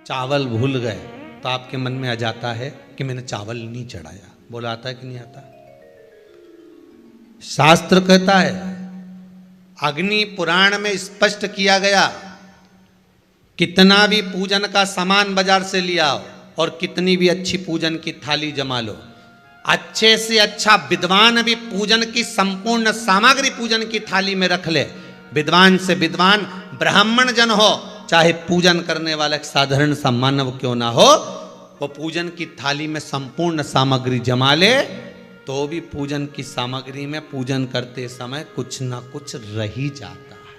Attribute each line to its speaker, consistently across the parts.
Speaker 1: चावल भूल गए तो आपके मन में आ जाता है कि मैंने चावल नहीं चढ़ाया। बोला आता है कि नहीं आता? शास्त्र कहता है, अग्नि पुराण में स्पष्ट किया गया, कितना भी पूजन का सामान बाजार से लिया आओ और कितनी भी अच्छी पूजन की थाली जमा लो, अच्छे से अच्छा विद्वान भी पूजन की संपूर्ण सामग्री पूजन की थाली में रख ले, विद्वान से विद्वान ब्राह्मण जन हो, चाहे पूजन करने वाला एक साधारण सा मानव क्यों ना हो, वो पूजन की थाली में संपूर्ण सामग्री जमा ले तो भी पूजन की सामग्री में पूजन करते समय कुछ ना कुछ रह ही जाता है,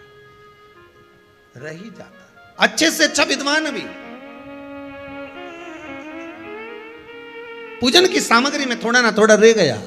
Speaker 1: रह ही जाता है। अच्छे से अच्छा विद्वान भी पूजन की सामग्री में थोड़ा ना थोड़ा रह गया।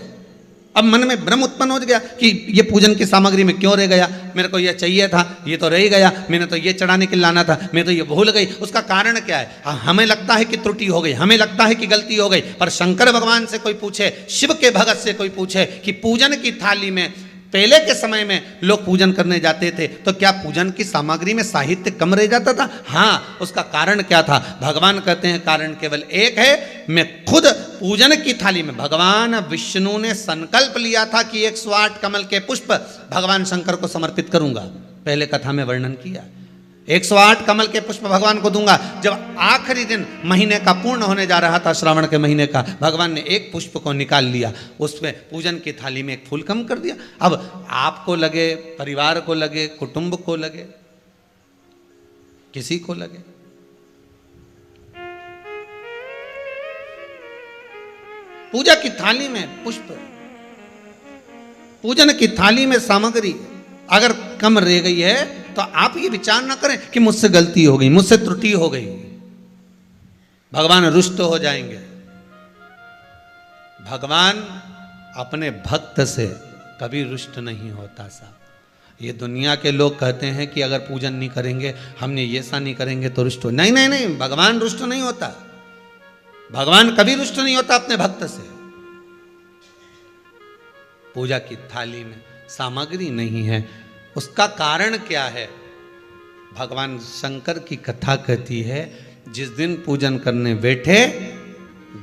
Speaker 1: अब मन में भ्रम उत्पन्न हो गया कि ये पूजन की सामग्री में क्यों रह गया, मेरे को ये चाहिए था, ये तो रह गया, मैंने तो ये चढ़ाने के लिए लाना था, मैं तो ये भूल गई। उसका कारण क्या है? हमें लगता है कि त्रुटि हो गई, हमें लगता है कि गलती हो गई, पर शंकर भगवान से कोई पूछे, शिव के भगत से कोई पूछे कि पूजन की थाली में पहले के समय में लोग पूजन करने जाते थे तो क्या पूजन की सामग्री में साहित्य कम रह जाता था? हाँ, उसका कारण क्या था? भगवान कहते हैं कारण केवल एक है, मैं खुद पूजन की थाली में, भगवान विष्णु ने संकल्प लिया था कि 108 कमल के पुष्प भगवान शंकर को समर्पित करूंगा। पहले कथा में वर्णन किया, 108 कमल के पुष्प भगवान को दूंगा। जब आखिरी दिन महीने का पूर्ण होने जा रहा था, श्रावण के महीने का, भगवान ने एक पुष्प को निकाल लिया, उसमें पूजन की थाली में एक फूल कम कर दिया। अब आपको लगे, परिवार को लगे, कुटुंब को लगे, किसी को लगे, पूजा की थाली में पुष्प, पूजन की थाली में सामग्री अगर कम रह गई है तो आप ये विचार ना करें कि मुझसे गलती हो गई, मुझसे त्रुटि हो गई, भगवान रुष्ट हो जाएंगे। भगवान अपने भक्त से कभी रुष्ट नहीं होता साहब। ये दुनिया के लोग कहते हैं कि अगर पूजन नहीं करेंगे, हमने ये ऐसा नहीं करेंगे तो रुष्ट हो। नहीं नहीं नहीं, भगवान रुष्ट नहीं होता, भगवान कभी रुष्ट नहीं होता अपने भक्त से। पूजा की थाली में सामग्री नहीं है, उसका कारण क्या है? भगवान शंकर की कथा कहती है, जिस दिन पूजन करने बैठे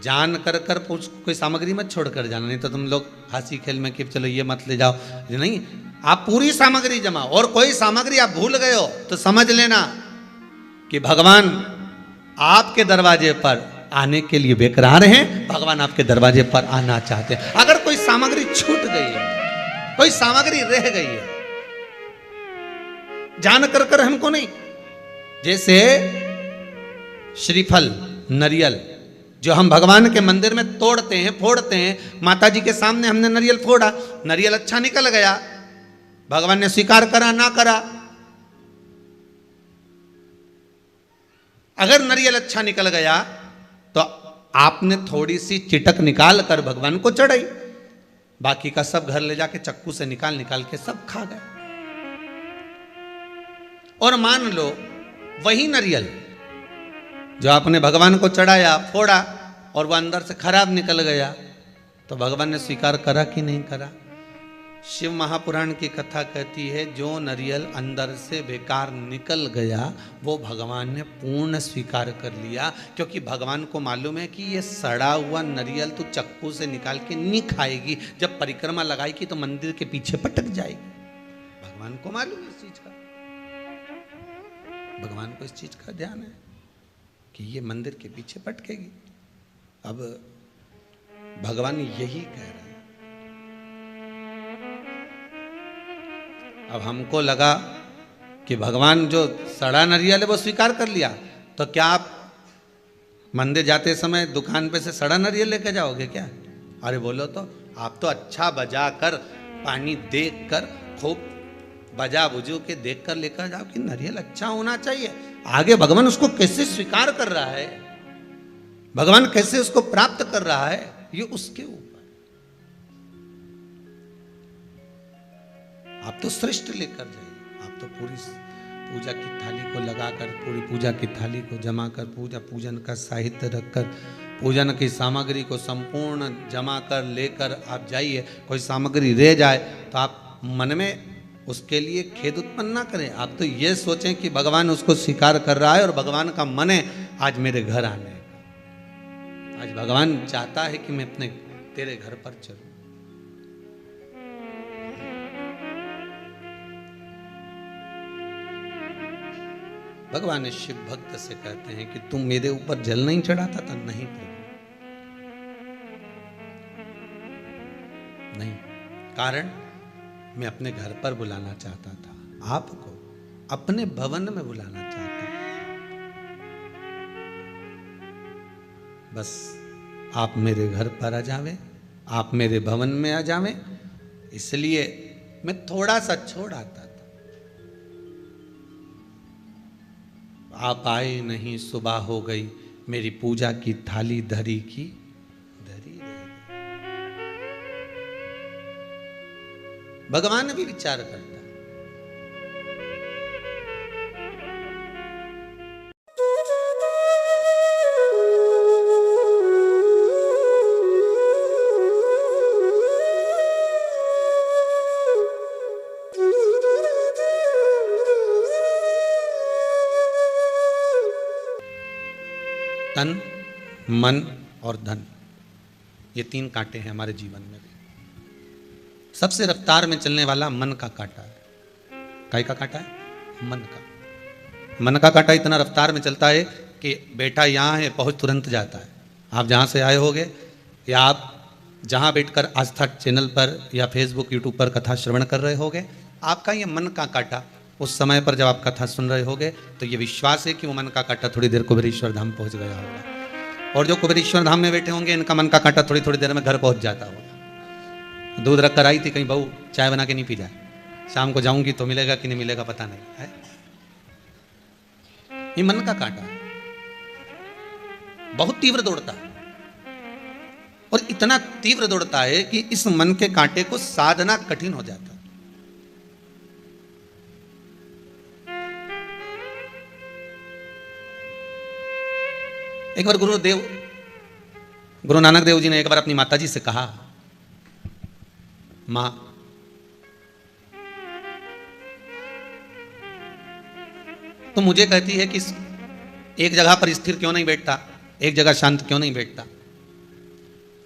Speaker 1: जान कर कोई सामग्री मत छोड़ कर जाना, नहीं तो तुम लोग हंसी खेल में कि चलो ये मत ले जाओ, नहीं, आप पूरी सामग्री जमा, और कोई सामग्री आप भूल गए हो तो समझ लेना कि भगवान आपके दरवाजे पर आने के लिए बेकरार हैं, भगवान आपके दरवाजे पर आना चाहते हैं। अगर कोई सामग्री छूट गई है, कोई सामग्री रह गई है, जान कर हमको नहीं, जैसे श्रीफल, नरियल जो हम भगवान के मंदिर में तोड़ते हैं, फोड़ते हैं, माता जी के सामने हमने नरियल फोड़ा, नरियल अच्छा निकल गया, भगवान ने स्वीकार करा ना करा। अगर नरियल अच्छा निकल गया तो आपने थोड़ी सी चिटक निकाल कर भगवान को चढ़ाई, बाकी का सब घर ले जाके चक्कू से निकाल निकाल के सब खा गए। और मान लो वही नरियल जो आपने भगवान को चढ़ाया, फोड़ा, और वह अंदर से खराब निकल गया, तो भगवान ने स्वीकार करा कि नहीं करा? शिव महापुराण की कथा कहती है, जो नरियल अंदर से बेकार निकल गया वो भगवान ने पूर्ण स्वीकार कर लिया, क्योंकि भगवान को मालूम है कि ये सड़ा हुआ नरियल तो चक्कू से निकाल के नहीं खाएगी, जब परिक्रमा लगाएगी तो मंदिर के पीछे पटक जाएगी। भगवान को मालूम है इस चीज का, भगवान को इस चीज का ध्यान है कि ये मंदिर के पीछे पटकेगी। अब भगवान यही कह रहे हैं। अब हमको लगा कि भगवान जो सड़ा नरियल है वो स्वीकार कर लिया, तो क्या आप मंदिर जाते समय दुकान पे से सड़ा नरियल लेके जाओगे क्या? अरे बोलो तो, आप तो अच्छा बजा कर, पानी देख कर, खूब बजा बुझू के देख कर लेकर जाओ कि नरियल अच्छा होना चाहिए। आगे भगवान उसको कैसे स्वीकार कर रहा है, भगवान कैसे उसको प्राप्त कर रहा है, ये उसके ऊपर। आप तो श्रेष्ठ लेकर जाइए, आप तो पूरी पूजा की थाली को लगाकर, पूरी पूजा की थाली को जमा कर, पूजन का साहित्य रखकर, पूजन की सामग्री को संपूर्ण जमा कर लेकर आप जाइए। कोई सामग्री रह जाए तो आप मन में उसके लिए खेद उत्पन्न ना करें, आप तो ये सोचें कि भगवान उसको स्वीकार कर रहा है और भगवान का मन है आज मेरे घर आने का। आज भगवान चाहता है कि मैं अपने तेरे घर पर चलूं। भगवान ने शिव भक्त से कहते हैं कि तुम मेरे ऊपर जल नहीं चढ़ाता था? नहीं प्रभु, नहीं। कारण मैं अपने घर पर बुलाना चाहता था, आपको अपने भवन में बुलाना चाहता था। बस आप मेरे घर पर आ जावे, आप मेरे भवन में आ जावे, इसलिए मैं थोड़ा सा छोड़ आता था। आप आए नहीं, सुबह हो गई, मेरी पूजा की थाली धरी की धरी रह गई। भगवान भी विचार करता। तन, मन और धन, ये तीन कांटे हैं हमारे जीवन में भी। सबसे रफ्तार में चलने वाला मन का कांटा है। काय का कांटा है? मन का। मन का कांटा इतना रफ्तार में चलता है कि बेटा यहाँ है, पहुँच तुरंत जाता है। आप जहाँ से आए होगे या आप जहाँ बैठकर आस्था चैनल पर या फेसबुक यूट्यूब पर कथा श्रवण कर रहे होगे, आपका ये मन का कांटा उस समय पर जब आप कथा सुन रहे होगे तो ये विश्वास है कि वो मन का कांटा थोड़ी देर कुबेरेश्वर धाम पहुंच गया होगा। और जो कुबेरेश्वर धाम में बैठे होंगे, इनका मन का कांटा थोड़ी थोड़ी देर में घर पहुंच जाता होगा। दूध रख कर आई थी, कहीं बहू चाय बना के नहीं पी जाए, शाम को जाऊंगी तो मिलेगा कि नहीं मिलेगा पता नहीं है। ये मन का कांटा है, बहुत तीव्र दौड़ता है और इतना तीव्र दौड़ता है कि इस मन के कांटे को साधना कठिन हो जाता है। एक बार गुरु नानक देव जी ने एक बार अपनी माता जी से कहा, मां, तो मुझे कहती है कि एक जगह पर स्थिर क्यों नहीं बैठता, एक जगह शांत क्यों नहीं बैठता।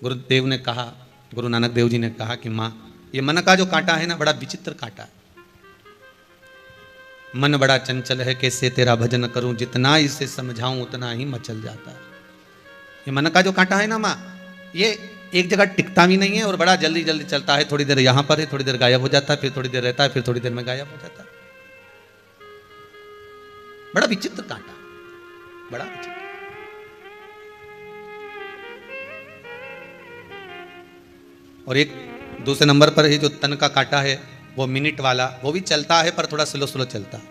Speaker 1: गुरुदेव ने कहा, गुरु नानक देव जी ने कहा कि मां, ये मन का जो कांटा है ना, बड़ा विचित्र कांटा है। मन बड़ा चंचल है, कैसे तेरा भजन करूं, जितना इसे समझाऊं उतना ही मचल जाता है। ये मन का जो कांटा है ना माँ, ये एक जगह टिकता भी नहीं है और बड़ा जल्दी जल्दी चलता है। थोड़ी देर यहां पर है, थोड़ी देर गायब हो जाता है, फिर थोड़ी देर रहता है, फिर थोड़ी देर में गायब हो जाता है। बड़ा विचित्र कांटा, बड़ा विचित्र। और एक दूसरे नंबर पर है जो तन का कांटा है, वो मिनट वाला, वो भी चलता है पर थोड़ा स्लो स्लो चलता है।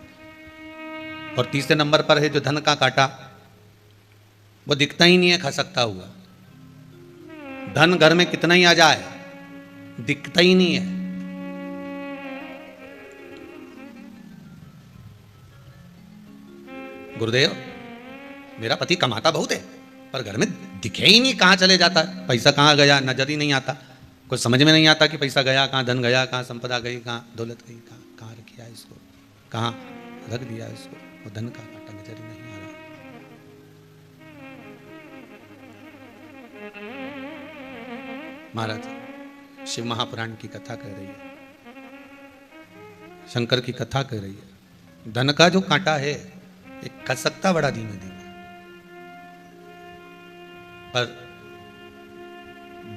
Speaker 1: और तीसरे नंबर पर है जो धन का कांटा, वो दिखता ही नहीं है खसकता हुआ। धन घर में कितना ही आ जाए, दिखता ही नहीं है। गुरुदेव, मेरा पति कमाता बहुत है पर घर में दिखे ही नहीं, कहां चले जाता है, पैसा कहां गया नजर ही नहीं आता। कुछ समझ में नहीं आता कि पैसा गया कहां, धन गया कहां, संपदा गई कहां, दौलत गई कहां, कहां रखिया इसको, कहां रख दिया इसको। वो धन का कांटा नजर ही नहीं आ रहा। महाराज शिव महापुराण की कथा कह रही है, शंकर की कथा कह रही है। धन का जो कांटा है एक खसकता बड़ा धीमे धीमे, पर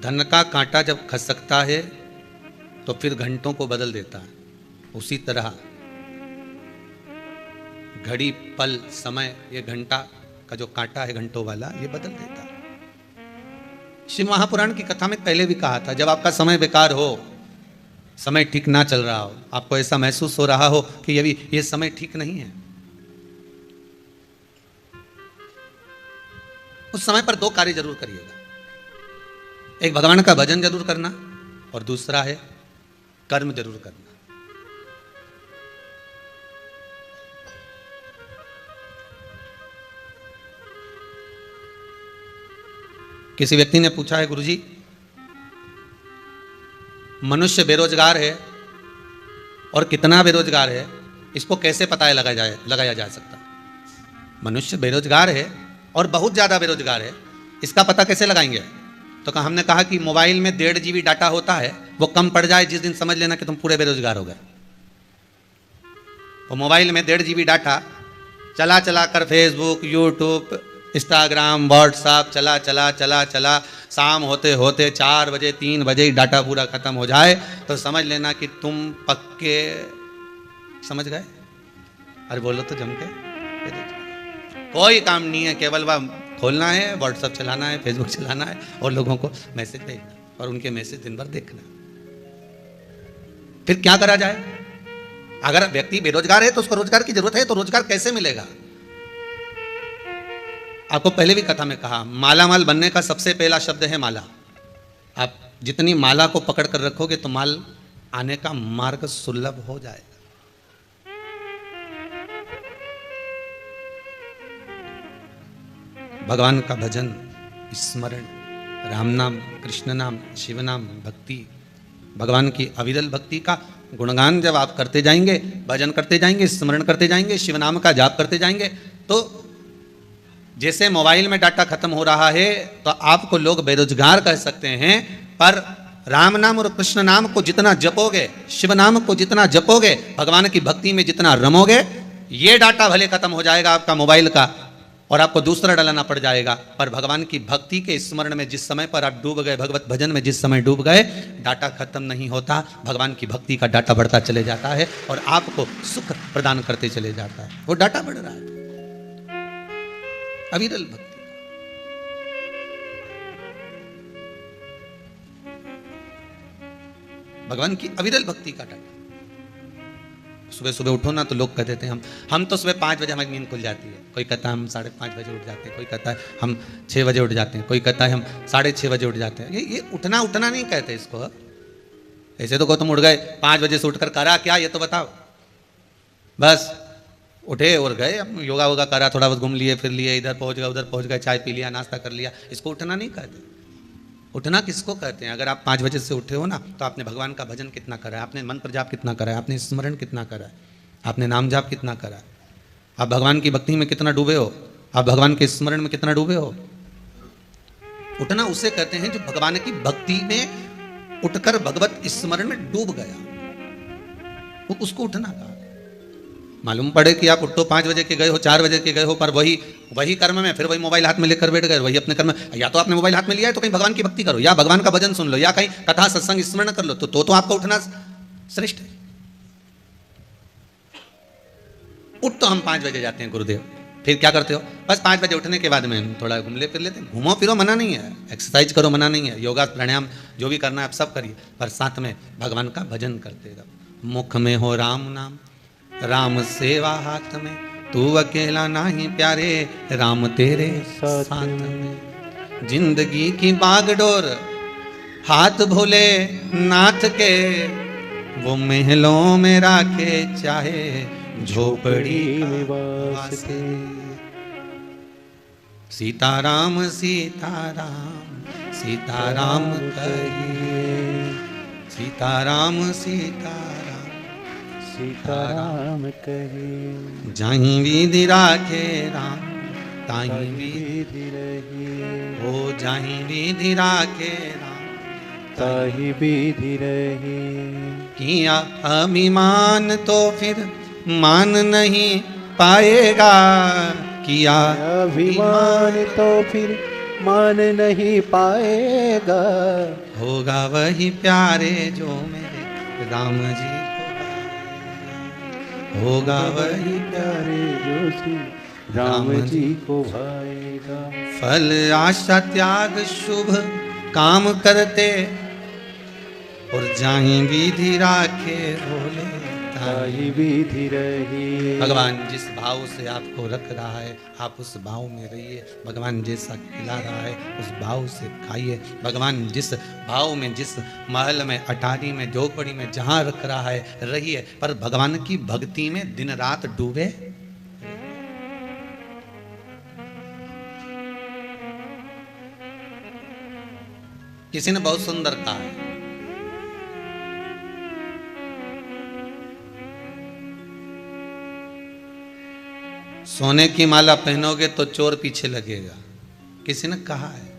Speaker 1: धन का कांटा जब खसकता है तो फिर घंटों को बदल देता है। उसी तरह घड़ी, पल, समय, ये घंटा का जो कांटा है घंटों वाला, ये बदल देता है। शिव महापुराण की कथा में पहले भी कहा था, जब आपका समय बेकार हो, समय ठीक ना चल रहा हो, आपको ऐसा महसूस हो रहा हो कि ये समय ठीक नहीं है, उस समय पर दो कार्य जरूर करिएगा। एक भगवान का भजन जरूर करना और दूसरा है कर्म जरूर करना। किसी व्यक्ति ने पूछा है, गुरुजी मनुष्य बेरोजगार है और कितना बेरोजगार है, इसको कैसे पता लगाया जा सकता। मनुष्य बेरोजगार है और बहुत ज़्यादा बेरोजगार है, इसका पता कैसे लगाएंगे? तो हमने कहा कि मोबाइल में 1.5 GB डाटा होता है, वो कम पड़ जाए जिस दिन समझ लेना कि तुम पूरे बेरोजगार हो गए। तो मोबाइल में 1.5 GB डाटा चला चला कर फेसबुक, यूट्यूब, इंस्टाग्राम, व्हाट्सएप चला चला चला चला शाम होते होते 4 बजे 3 बजे ही डाटा पूरा ख़त्म हो जाए तो समझ लेना कि तुम पक्के, समझ गए? अरे बोलो तो जम के। कोई काम नहीं है, केवल वह खोलना है, व्हाट्सएप चलाना है, फेसबुक चलाना है और लोगों को मैसेज भेजना और उनके मैसेज दिन भर देखना। फिर क्या करा जाए? अगर व्यक्ति बेरोजगार है तो उसको रोजगार की जरूरत है, तो रोजगार कैसे मिलेगा? आपको पहले भी कथा में कहा, माला माल बनने का सबसे पहला शब्द है माला। आप जितनी माला को पकड़ कर रखोगे तो माल आने का मार्ग सुलभ हो जाएगा। भगवान का भजन, स्मरण, राम नाम, कृष्ण नाम, शिव नाम, भक्ति, भगवान की अविरल भक्ति का गुणगान जब आप करते जाएंगे, भजन करते जाएंगे, स्मरण करते जाएंगे, शिव नाम का जाप करते जाएंगे, तो जैसे मोबाइल में डाटा खत्म हो रहा है तो आपको लोग बेरोजगार कह सकते हैं, पर राम नाम और कृष्ण नाम को जितना जपोगे, शिव नाम को जितना जपोगे, भगवान की भक्ति में जितना रमोगे, ये डाटा भले खत्म हो जाएगा आपका मोबाइल का और आपको दूसरा डलाना पड़ जाएगा, पर भगवान की भक्ति के स्मरण में जिस समय पर आप डूब गए, भगवत भजन में जिस समय डूब गए, डाटा खत्म नहीं होता, भगवान की भक्ति का डाटा बढ़ता चले जाता है और आपको सुख प्रदान करते चले जाता है। वो डाटा बढ़ रहा है अविरल भक्ति। भगवान की अविरल भक्ति का डाटा। सुबह सुबह उठो ना तो लोग कहते थे हम तो सुबह 5 बजे हमारी नींद खुल जाती है, कोई कहता है हम 5:30 बजे उठ जाते हैं, कोई कहता है हम 6 बजे उठ जाते हैं, कोई कहता है हम 6:30 बजे उठ जाते हैं। ये उठना नहीं कहते इसको। ऐसे तो को तुम उठ गए 5 बजे से उठकर करा क्या, ये तो बताओ। बस उठे और गए, योगा वोगा करा, थोड़ा बहुत घूम लिए फिर लिए, इधर पहुंच गए उधर पहुंच गए, चाय पी लिया, नाश्ता कर लिया, इसको उठना नहीं कहते। उठना किसको कहते हैं? अगर आप 5 बजे से उठे हो ना तो आपने भगवान का भजन कितना करा है, आपने मंत्र जाप कितना करा है, आपने स्मरण कितना करा है, आपने नाम जाप कितना करा है, आप भगवान की भक्ति में कितना डूबे हो, आप भगवान के स्मरण में कितना डूबे हो। उठना उसे कहते हैं जो भगवान की भक्ति में उठकर भगवत स्मरण में डूब गया, वो उसको उठना कहा। मालूम पड़े कि आप उठो 5 बजे के गए हो, 4 बजे के गए हो, पर वही कर्म में फिर वही मोबाइल हाथ में लेकर बैठ गए, वही अपने कर्म। या तो आपने मोबाइल हाथ में लिया है तो कहीं भगवान की भक्ति करो, या भगवान का भजन सुन लो, या कहीं कथा सत्संग स्मरण कर लो, तो आपका उठना श्रेष्ठ है। उठ तो हम 5 बजे जाते हैं गुरुदेव, फिर क्या करते हो? बस 5 बजे उठने के बाद में थोड़ा घूम ले फिर लेते हैं। घूमो फिरो मना नहीं है, एक्सरसाइज करो मना नहीं है, योगा प्राणायाम जो भी करना है आप सब करिए, पर साथ में भगवान का भजन करते रहो। मुख में हो राम नाम, राम सेवा हाथ में, तू अकेला नहीं प्यारे, राम तेरे साथ में। जिंदगी की बागडोर हाथ भोले नाथ के, वो महलों में राखे चाहे झोपड़ी में वासे। सीताराम सीताराम सीताराम कहिए, सीताराम सीताराम सीताराम कहे। जाहि विधि राखे राम ताहि विधि रहिए, ओ जाहि विधि राखे राम ताहि विधि रहिए। किया अभिमान तो फिर मान नहीं पाएगा, किया
Speaker 2: अभिमान तो फिर मान नहीं पाएगा।
Speaker 1: होगा वही प्यारे जो मेरे राम जी, होगा वही
Speaker 2: प्यारे जो श्री राम जी को भाएगा।
Speaker 1: फल आशा त्याग शुभ काम करते, और जाहि विधि राखे भोले ताहि
Speaker 2: विधि रहिए।
Speaker 1: भगवान जिस भाव से आपको रख रहा है आप उस भाव में रहिए। भगवान जैसा खिला रहा है उस भाव से खाइए। भगवान जिस भाव में, जिस महल में, अटारी में, झोपड़ी में, जहाँ रख रहा है रहिए, पर भगवान की भक्ति में दिन रात डूबे। किसी ने बहुत सुंदर कहा है, सोने की माला पहनोगे तो चोर पीछे लगेगा, किसी ने कहा है।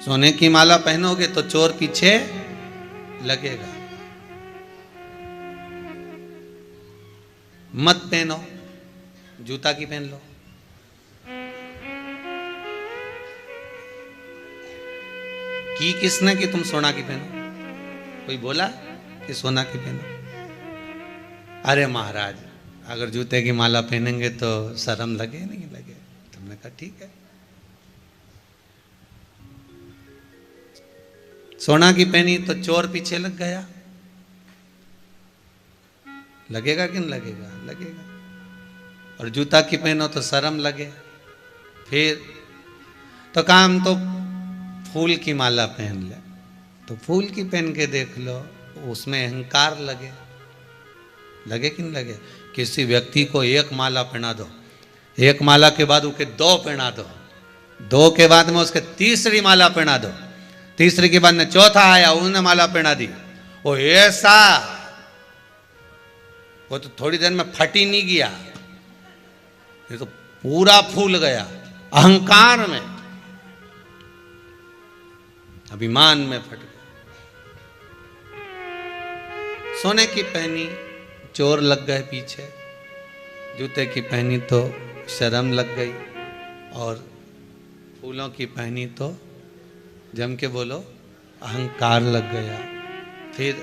Speaker 1: सोने की माला पहनोगे तो चोर पीछे लगेगा। मत पहनो, जूता की पहन लो। की किसने कि तुम सोना की पहनो? कोई बोला कि सोना की पहनो? अरे महाराज, अगर जूते की माला पहनेंगे तो शर्म लगे नहीं लगे? तुमने कहा ठीक है। सोना की पहनी तो चोर पीछे लग गया, लगेगा कि नहीं लगेगा? लगेगा। और जूता की पहनो तो शर्म लगे। फिर तो काम तो फूल की माला पहन ले, तो फूल की पहन के देख लो, उसमें अहंकार लगे, लगे कि नहीं लगे? किसी व्यक्ति को एक माला पहना दो, एक माला के बाद उसके दो पहना दो, दो के बाद में उसके तीसरी माला पहना दो, तीसरी के बाद में चौथा आया, उसने माला पहना दी। वो ऐसा, वो तो थोड़ी देर में फट ही नहीं गया, ये तो पूरा फूल गया अहंकार में, अभिमान में फट गया। सोने की पहनी चोर लग गए पीछे, जूते की पहनी तो शर्म लग गई, और फूलों की पहनी तो जम के बोलो अहंकार लग गया। फिर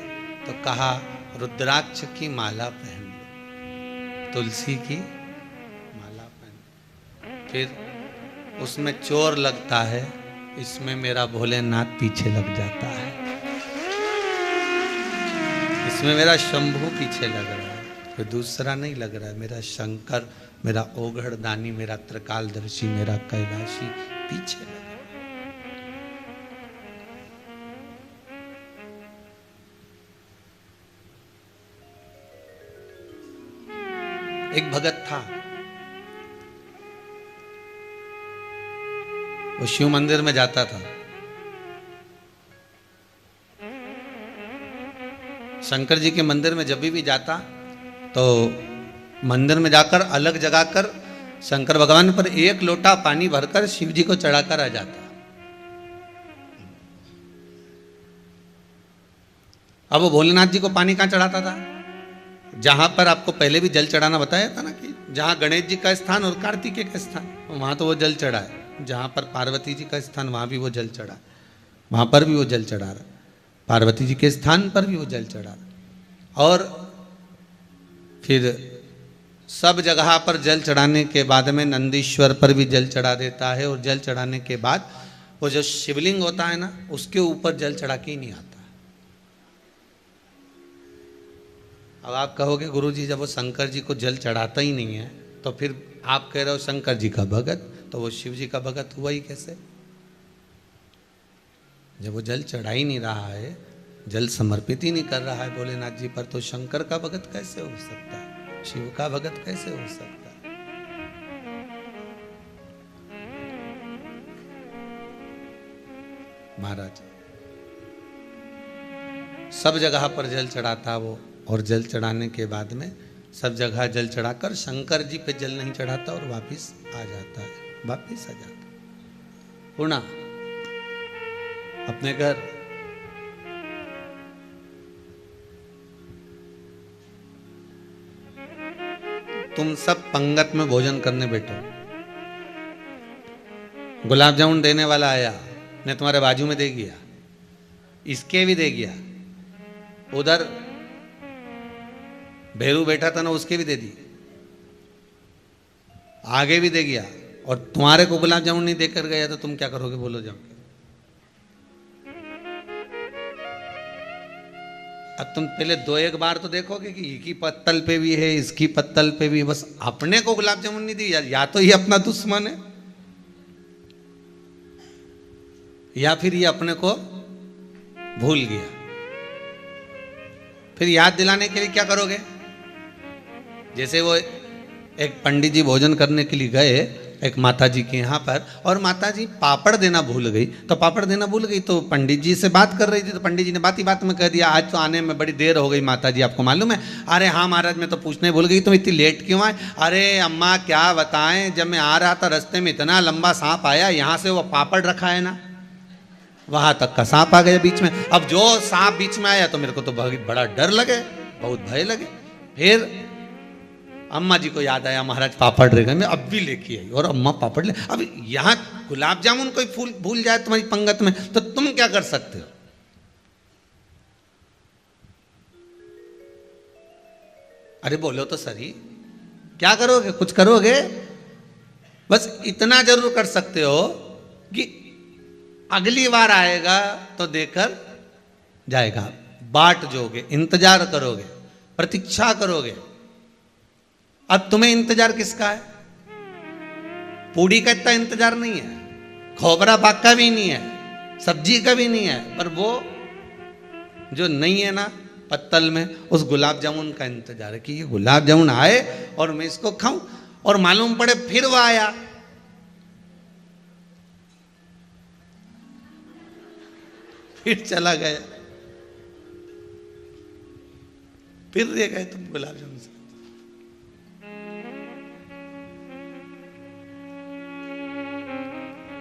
Speaker 1: तो कहा रुद्राक्ष की माला पहन लो, तुलसी की माला पहन लो। फिर उसमें चोर लगता है, इसमें मेरा भोलेनाथ पीछे लग जाता है, इसमें मेरा शंभू पीछे लग रहा है, फिर दूसरा नहीं लग रहा है, मेरा शंकर, मेरा ओघड़दानी, मेरा त्रिकालदर्शी, मेरा कैलाशी पीछे लग रहा है। एक भगत था, वो शिव मंदिर में जाता था, शंकर जी के मंदिर में जब भी जाता तो मंदिर में जाकर अलग जगा कर शंकर भगवान पर एक लोटा पानी भरकर शिव जी को चढ़ाकर आ जाता। अब वो भोलेनाथ जी को पानी कहाँ चढ़ाता था? जहां पर आपको पहले भी जल चढ़ाना बताया था ना, कि जहां गणेश जी का स्थान और कार्तिकेय का स्थान, वहां तो वो जल चढ़ा है। जहां पर पार्वती जी का स्थान, वहां भी वो जल चढ़ा, वहां पर भी वो जल चढ़ा रहा, पार्वती जी के स्थान पर भी वो जल चढ़ा रहा। और फिर सब जगह पर जल चढ़ाने के बाद में नंदीश्वर पर भी जल चढ़ा देता है, और जल चढ़ाने के बाद वो जो शिवलिंग होता है ना, उसके ऊपर जल चढ़ा के ही नहीं आता। अब आप कहोगे गुरुजी जब वो शंकर जी को जल चढ़ाता ही नहीं है, तो फिर आप कह रहे हो शंकर जी का भगत, तो वो शिव जी का भगत हुआ ही कैसे? जब वो जल चढ़ा ही नहीं रहा है, जल समर्पित ही नहीं कर रहा है भोलेनाथ जी पर, तो शंकर का भगत कैसे हो सकता है? शिव का भगत कैसे हो सकता है? महाराज सब जगह पर जल चढ़ाता वो, और जल चढ़ाने के बाद में सब जगह जल चढ़ाकर शंकर जी पे जल नहीं चढ़ाता और वापिस आ जाता है, वापिस आ जाता पुणा अपने घर। तुम सब पंगत में भोजन करने बैठो, गुलाब जामुन देने वाला आया, ने तुम्हारे बाजू में दे गया, इसके भी दे गया, उधर भैरू बैठा था ना, उसके भी दे दी, आगे भी दे गया, और तुम्हारे को गुलाब जामुन नहीं देकर गया, तो तुम क्या करोगे? बोलो जाओ। अब तुम पहले दो एक बार तो देखोगे कि इसकी पत्तल पे भी है, इसकी पत्तल पे भी, बस अपने को गुलाब जामुन नहीं दी, या तो ये अपना दुश्मन है, या फिर ये अपने को भूल गया। फिर याद दिलाने के लिए क्या करोगे? जैसे वो एक पंडित जी भोजन करने के लिए गए एक माता जी के यहाँ पर, और माता जी पापड़ देना भूल गई। तो पापड़ देना भूल गई तो पंडित जी से बात कर रही थी, तो पंडित जी ने बात ही बात में कह दिया, आज तो आने में बड़ी देर हो गई माता जी, आपको मालूम है? अरे हाँ महाराज, मैं तो पूछने भूल गई, तुम इतनी लेट क्यों आए? अरे अम्मा क्या बताएं, जब मैं आ रहा था रास्ते में इतना लंबा सांप आया, यहाँ से वो पापड़ रखा है ना, वहां तक का सांप आ गया बीच में। अब जो सांप बीच में आया तो मेरे को तो बड़ा डर लगे, बहुत भय लगे। फिर अम्मा जी को याद आया, महाराज पापड़ रह गए, मैं अब भी लेके आई, और अम्मा पापड़ ले। अब यहाँ गुलाब जामुन कोई फूल भूल जाए तुम्हारी पंगत में तो तुम क्या कर सकते हो? अरे बोलो तो सही, क्या करोगे? कुछ करोगे? बस इतना जरूर कर सकते हो कि अगली बार आएगा तो देकर जाएगा, बाट जोगे, इंतजार करोगे, प्रतीक्षा करोगे। अब तुम्हें इंतजार किसका है? पूड़ी का इतना इंतजार नहीं है, खोबरा पाक का भी नहीं है, सब्जी का भी नहीं है, पर वो जो नहीं है ना पत्तल में, उस गुलाब जामुन का इंतजार है कि ये गुलाब जामुन आए और मैं इसको खाऊं। और मालूम पड़े फिर वो आया, फिर चला गया, फिर रह गए तुम गुलाब जामुन से।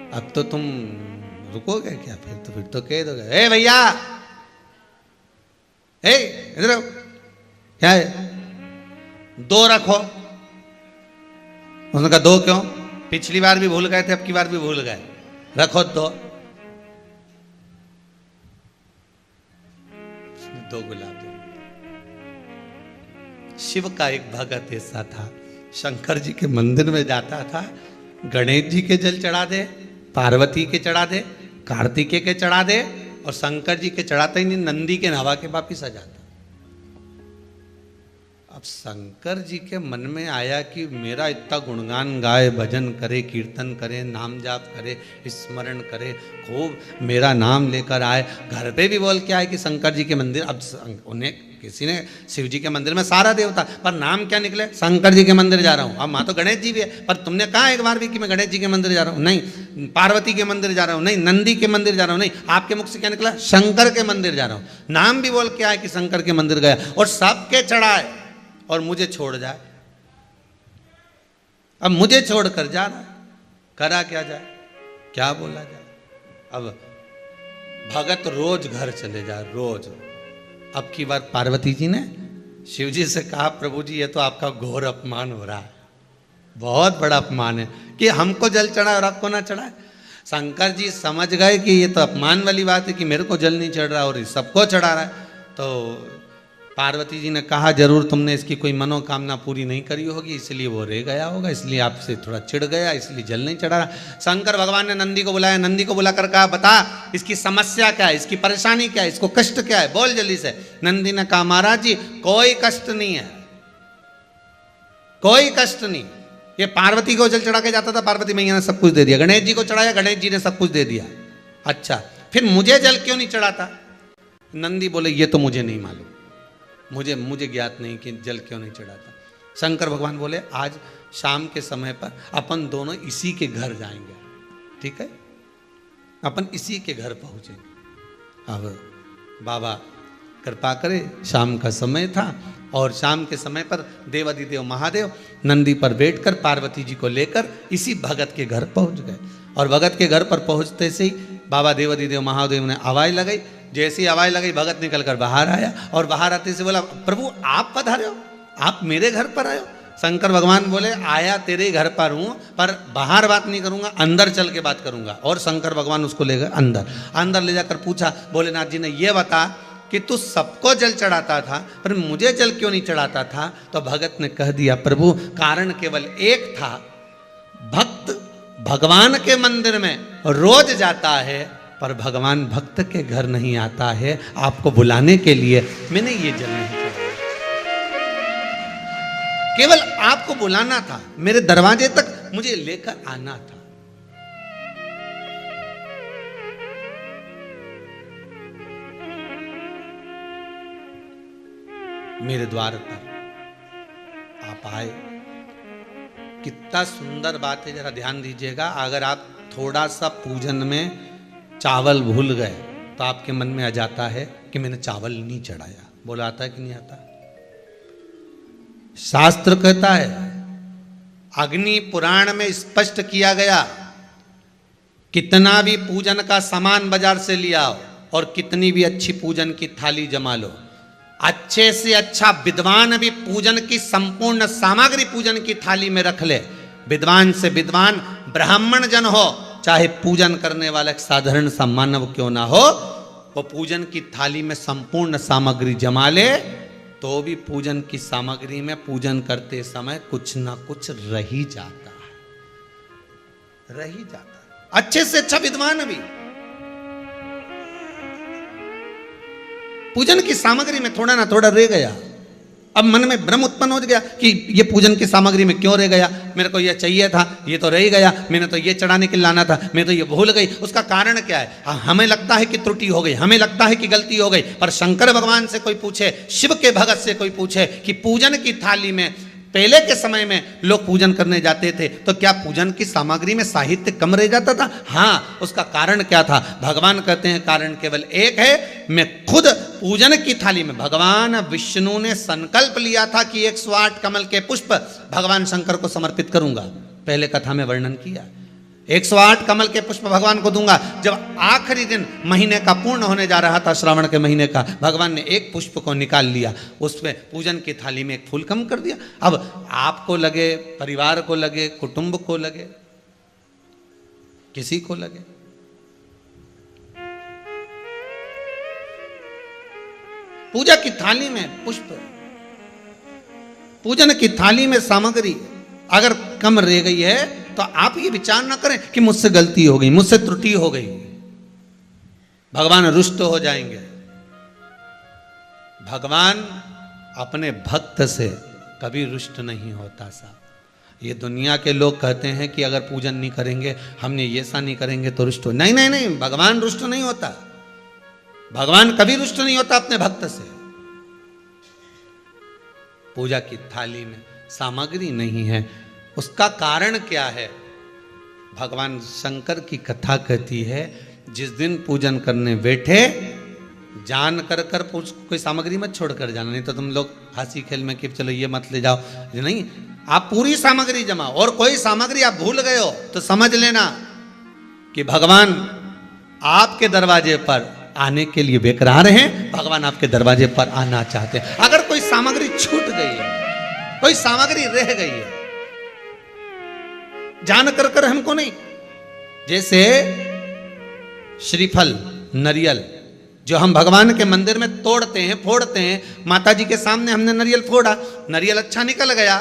Speaker 1: अब तो तुम रुकोगे क्या? फिर तो कह दोगे, ए भैया, ए इधर आओ, क्या है? दो रखो। उसने कहा दो क्यों? पिछली बार भी भूल गए थे, अब की बार भी भूल गए, रखो दो। दो गुलाब जामुन। शिव का एक भगत ऐसा था, शंकर जी के मंदिर में जाता था, गणेश जी के जल चढ़ा दे, पार्वती के चढ़ा दे, कार्तिकेय के चढ़ा दे, और शंकर जी के चढ़ाता ही नहीं, नंदी के नवा के वापिस आ जाता। अब शंकर जी के मन में आया कि मेरा इतना गुणगान गाए, भजन करे, कीर्तन करे, नाम जाप करे, स्मरण करे, खूब मेरा नाम लेकर आए, घर पे भी बोल के आए कि शंकर जी के मंदिर। अब उन्हें किसी ने शिव जी के मंदिर में सारा देवता, पर नाम क्या निकले? शंकर जी के मंदिर जा रहा हूँ। अब माँ तो गणेश जी भी है, पर तुमने कहा एक बार भी कि मैं गणेश जी के मंदिर जा रहा हूँ? नहीं। पार्वती के मंदिर जा रहा हूँ? नहीं। नंदी के मंदिर जा रहा हूँ? नहीं। आपके मुख से क्या निकला? शंकर के मंदिर जा रहा हूँ। नाम भी बोल के आए कि शंकर के मंदिर गया, और सबके चढ़ाए, और मुझे छोड़ जाए। अब मुझे छोड़कर जा रहा है, करा क्या जाए, क्या बोला जाए? अब भगत रोज घर चले जा, रोज। अब की बार पार्वती जी ने शिव जी से कहा, प्रभु जी ये तो आपका घोर अपमान हो रहा है, बहुत बड़ा अपमान है कि हमको जल चढ़ाए और आपको ना चढ़ाए। शंकर जी समझ गए कि ये तो अपमान वाली बात है कि मेरे को जल नहीं चढ़ रहा और सबको चढ़ा रहा है। तो पार्वती जी ने कहा, जरूर तुमने इसकी कोई मनोकामना पूरी नहीं करी होगी, इसलिए वो रह गया होगा, इसलिए आपसे थोड़ा चिढ़ गया, इसलिए जल नहीं चढ़ा रहा। शंकर भगवान ने नंदी को बुलाया, नंदी को बुलाकर कहा, बता इसकी समस्या क्या है, इसकी परेशानी क्या है, इसको कष्ट क्या है, बोल जल्दी से। नंदी ने कहा, महाराज जी कोई कष्ट नहीं है, कोई कष्ट नहीं। ये पार्वती को जल चढ़ा के जाता था, पार्वती मैया ने सब कुछ दे दिया। गणेश जी को चढ़ाया, गणेश जी ने सब कुछ दे दिया। अच्छा, फिर मुझे जल क्यों नहीं चढ़ाता? नंदी बोले, ये तो मुझे नहीं मालूम, मुझे ज्ञात नहीं कि जल क्यों नहीं चढ़ाता। शंकर भगवान बोले, आज शाम के समय पर अपन दोनों इसी के घर जाएंगे, ठीक है? अपन इसी के घर पहुंचेंगे। अब बाबा कृपा करे, शाम का समय था, और शाम के समय पर देवाधिदेव महादेव नंदी पर बैठकर पार्वती जी को लेकर इसी भगत के घर पहुंच गए। और भगत के घर पर पहुंचते से ही बाबा देवाधिदेव महादेव ने आवाज लगाई। जैसी आवाज लगाई, भगत निकलकर बाहर आया, और बाहर आते से बोला, प्रभु आप पधारे हो, आप मेरे घर पर आए हो? शंकर भगवान बोले, आया तेरे घर पर हूं, पर बाहर बात नहीं करूंगा, अंदर चल के बात करूंगा। और शंकर भगवान उसको ले गए अंदर ले जाकर पूछा, भोलेनाथ जी ने, ये बता कि तू सबको जल चढ़ाता था, पर मुझे जल क्यों नहीं चढ़ाता था? तो भगत ने कह दिया, प्रभु कारण केवल एक था, भक्त भगवान के मंदिर में रोज जाता है, पर भगवान भक्त के घर नहीं आता है। आपको बुलाने के लिए मैंने ये जल नहीं चढ़ाया, केवल आपको बुलाना था, मेरे दरवाजे तक मुझे लेकर आना था। मेरे द्वार पर आप आए, कितना सुंदर बात है, जरा ध्यान दीजिएगा। अगर आप थोड़ा सा पूजन में चावल भूल गए तो आपके मन में आ जाता है कि मैंने चावल नहीं चढ़ाया। बोला आता है कि नहीं आता? शास्त्र कहता है, अग्नि पुराण में स्पष्ट किया गया, कितना भी पूजन का सामान बाजार से लिया और कितनी भी अच्छी पूजन की थाली जमा लो, अच्छे से अच्छा विद्वान भी पूजन की संपूर्ण सामग्री पूजन की थाली में रख ले, विद्वान से विद्वान ब्राह्मण जन हो, चाहे पूजन करने वाला एक साधारण सा मानव क्यों ना हो, वो पूजन की थाली में संपूर्ण सामग्री जमा ले तो भी पूजन की सामग्री में पूजन करते समय कुछ ना कुछ रह ही जाता है, रह ही जाता है। अच्छे से अच्छा विद्वान भी पूजन की सामग्री में थोड़ा ना थोड़ा रह गया। अब मन में भ्रम उत्पन्न हो गया कि ये पूजन की सामग्री में क्यों रह गया, मेरे को ये चाहिए था, ये तो रह ही गया, मैंने तो ये चढ़ाने के लाना था, मैं तो ये भूल गई। उसका कारण क्या है? हमें लगता है कि त्रुटि हो गई, हमें लगता है कि गलती हो गई, पर शंकर भगवान से कोई पूछे, शिव के भगत से कोई पूछे कि पूजन की थाली में पहले के समय में लोग पूजन करने जाते थे तो क्या पूजन की सामग्री में साहित्य कम रह जाता था? हाँ, उसका कारण क्या था? भगवान कहते हैं कारण केवल एक है, मैं खुद पूजन की थाली में, भगवान विष्णु ने संकल्प लिया था कि 108 कमल के पुष्प भगवान शंकर को समर्पित करूंगा। पहले कथा में वर्णन किया, 108 कमल के पुष्प भगवान को दूंगा। जब आखिरी दिन महीने का पूर्ण होने जा रहा था, श्रावण के महीने का, भगवान ने एक पुष्प को निकाल लिया, उसमें पूजन की थाली में एक फूल कम कर दिया। अब आपको लगे, परिवार को लगे, कुटुंब को लगे, किसी को लगे, पूजा की थाली में पुष्प, पूजन की थाली में सामग्री अगर कम रह गई है तो आप ये विचार ना करें कि मुझसे गलती हो गई, मुझसे त्रुटि हो गई, भगवान रुष्ट हो जाएंगे। भगवान अपने भक्त से कभी रुष्ट नहीं होता साहब। ये दुनिया के लोग कहते हैं कि अगर पूजन नहीं करेंगे, हमने ये सा नहीं करेंगे तो रुष्ट हो। नहीं नहीं नहीं, भगवान रुष्ट नहीं होता, भगवान कभी रुष्ट नहीं होता अपने भक्त से। पूजा की थाली में सामग्री नहीं है, उसका कारण क्या है? भगवान शंकर की कथा कहती है, जिस दिन पूजन करने बैठे जान कर कोई सामग्री मत छोड़ कर जाना, नहीं तो तुम लोग हंसी खेल में कि चलो ये मत ले जाओ, नहीं, आप पूरी सामग्री जमा, और कोई सामग्री आप भूल गए हो तो समझ लेना कि भगवान आपके दरवाजे पर आने के लिए बेकरार हैं, भगवान आपके दरवाजे पर आना चाहते हैं। अगर कोई सामग्री छूट गई है, कोई सामग्री रह गई है, जान कर हमको नहीं, जैसे श्रीफल, नरियल जो हम भगवान के मंदिर में तोड़ते हैं, फोड़ते हैं, माता जी के सामने हमने नरियल फोड़ा, नरियल अच्छा निकल गया,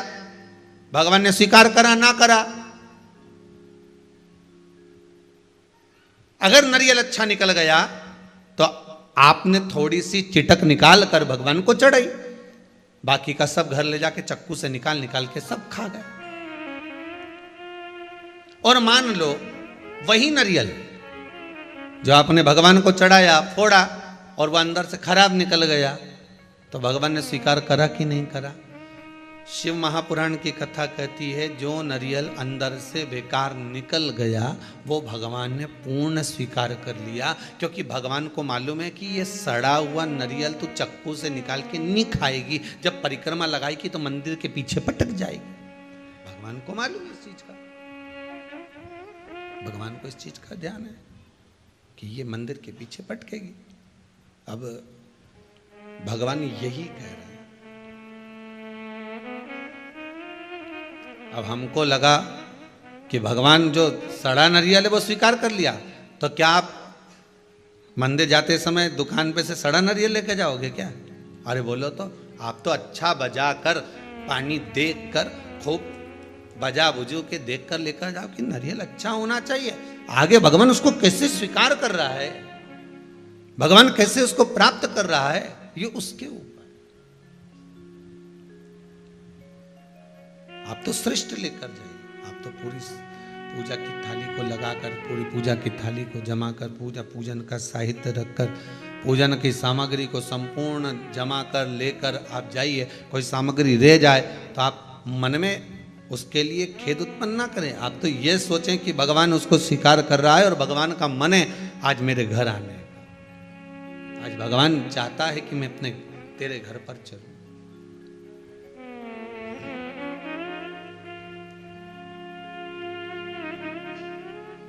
Speaker 1: भगवान ने स्वीकार करा ना करा। अगर नरियल अच्छा निकल गया तो आपने थोड़ी सी चिटक निकाल कर भगवान को चढ़ाई, बाकी का सब घर ले जाके चक्कू से निकाल निकाल के सब खा गए। और मान लो वही नरियल जो आपने भगवान को चढ़ाया, फोड़ा, और वह अंदर से खराब निकल गया, तो भगवान ने स्वीकार करा कि नहीं करा? शिव महापुराण की कथा कहती है, जो नरियल अंदर से बेकार निकल गया वो भगवान ने पूर्ण स्वीकार कर लिया, क्योंकि भगवान को मालूम है कि ये सड़ा हुआ नरियल तो चक्कू से निकाल के नहीं खाएगी, जब परिक्रमा लगाएगी तो मंदिर के पीछे पटक जाएगी। भगवान को मालूम है इस चीज का, भगवान को इस चीज का ध्यान है कि ये मंदिर के पीछे पटकेगी। अब भगवान यही कह रहे हैं। अब हमको लगा कि भगवान जो सड़ा नरियल है वो स्वीकार कर लिया, तो क्या आप मंदिर जाते समय दुकान पे से सड़ा नरियल लेके जाओगे क्या? अरे बोलो तो, आप तो अच्छा बजा कर, पानी देख कर, खूब बजा बुझू के देख कर लेकर जाओ कि नरियल अच्छा होना चाहिए। आगे भगवान उसको कैसे स्वीकार कर रहा है, भगवान कैसे उसको प्राप्त कर रहा है, ये उसके ऊपर। आप तो श्रेष्ठ लेकर जाइए, आप तो पूरी पूजा की थाली को लगाकर, पूरी पूजा की थाली को जमा कर, पूजन का साहित्य रखकर, पूजन की सामग्री को संपूर्ण जमा कर लेकर आप जाइए। कोई सामग्री रह जाए तो आप मन में उसके लिए खेद उत्पन्न ना करें। आप तो ये सोचें कि भगवान उसको स्वीकार कर रहा है और भगवान का मन है आज मेरे घर आने का। आज भगवान चाहता है कि मैं अपने तेरे घर पर चलूं।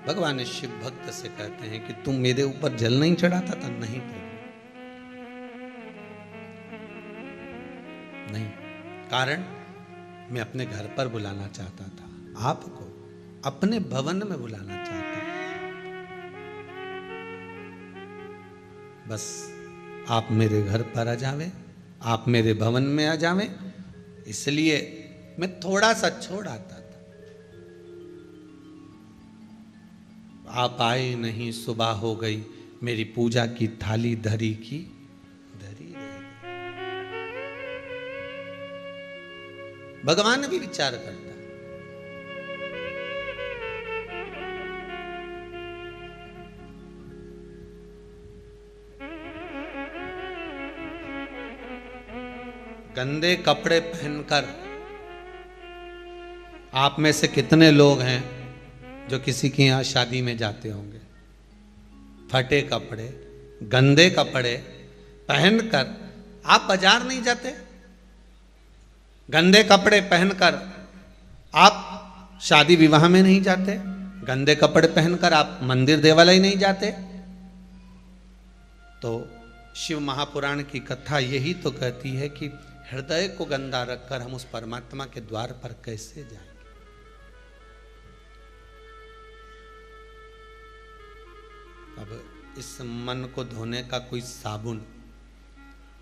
Speaker 1: भगवान शिव भक्त से कहते हैं कि तुम मेरे ऊपर जल नहीं चढ़ाता था? नहीं प्रभु, नहीं। कारण मैं अपने घर पर बुलाना चाहता था, आपको अपने भवन में बुलाना चाहता था। बस आप मेरे घर पर आ जावे, आप मेरे भवन में आ जावे, इसलिए मैं थोड़ा सा छोड़ आता था। आप आए नहीं, सुबह हो गई, मेरी पूजा की थाली धरी की धरी रह गई। भगवान भी विचार करता है। गंदे कपड़े पहनकर आप में से कितने लोग हैं जो किसी के यहां शादी में जाते होंगे? फटे कपड़े, गंदे कपड़े पहनकर आप बाजार नहीं जाते? गंदे कपड़े पहनकर आप शादी विवाह में नहीं जाते? गंदे कपड़े पहनकर आप मंदिर देवालय नहीं जाते? तो शिव महापुराण की कथा यही तो कहती है कि हृदय को गंदा रखकर हम उस परमात्मा के द्वार पर कैसे जाएंगे। अब इस मन को धोने का कोई साबुन,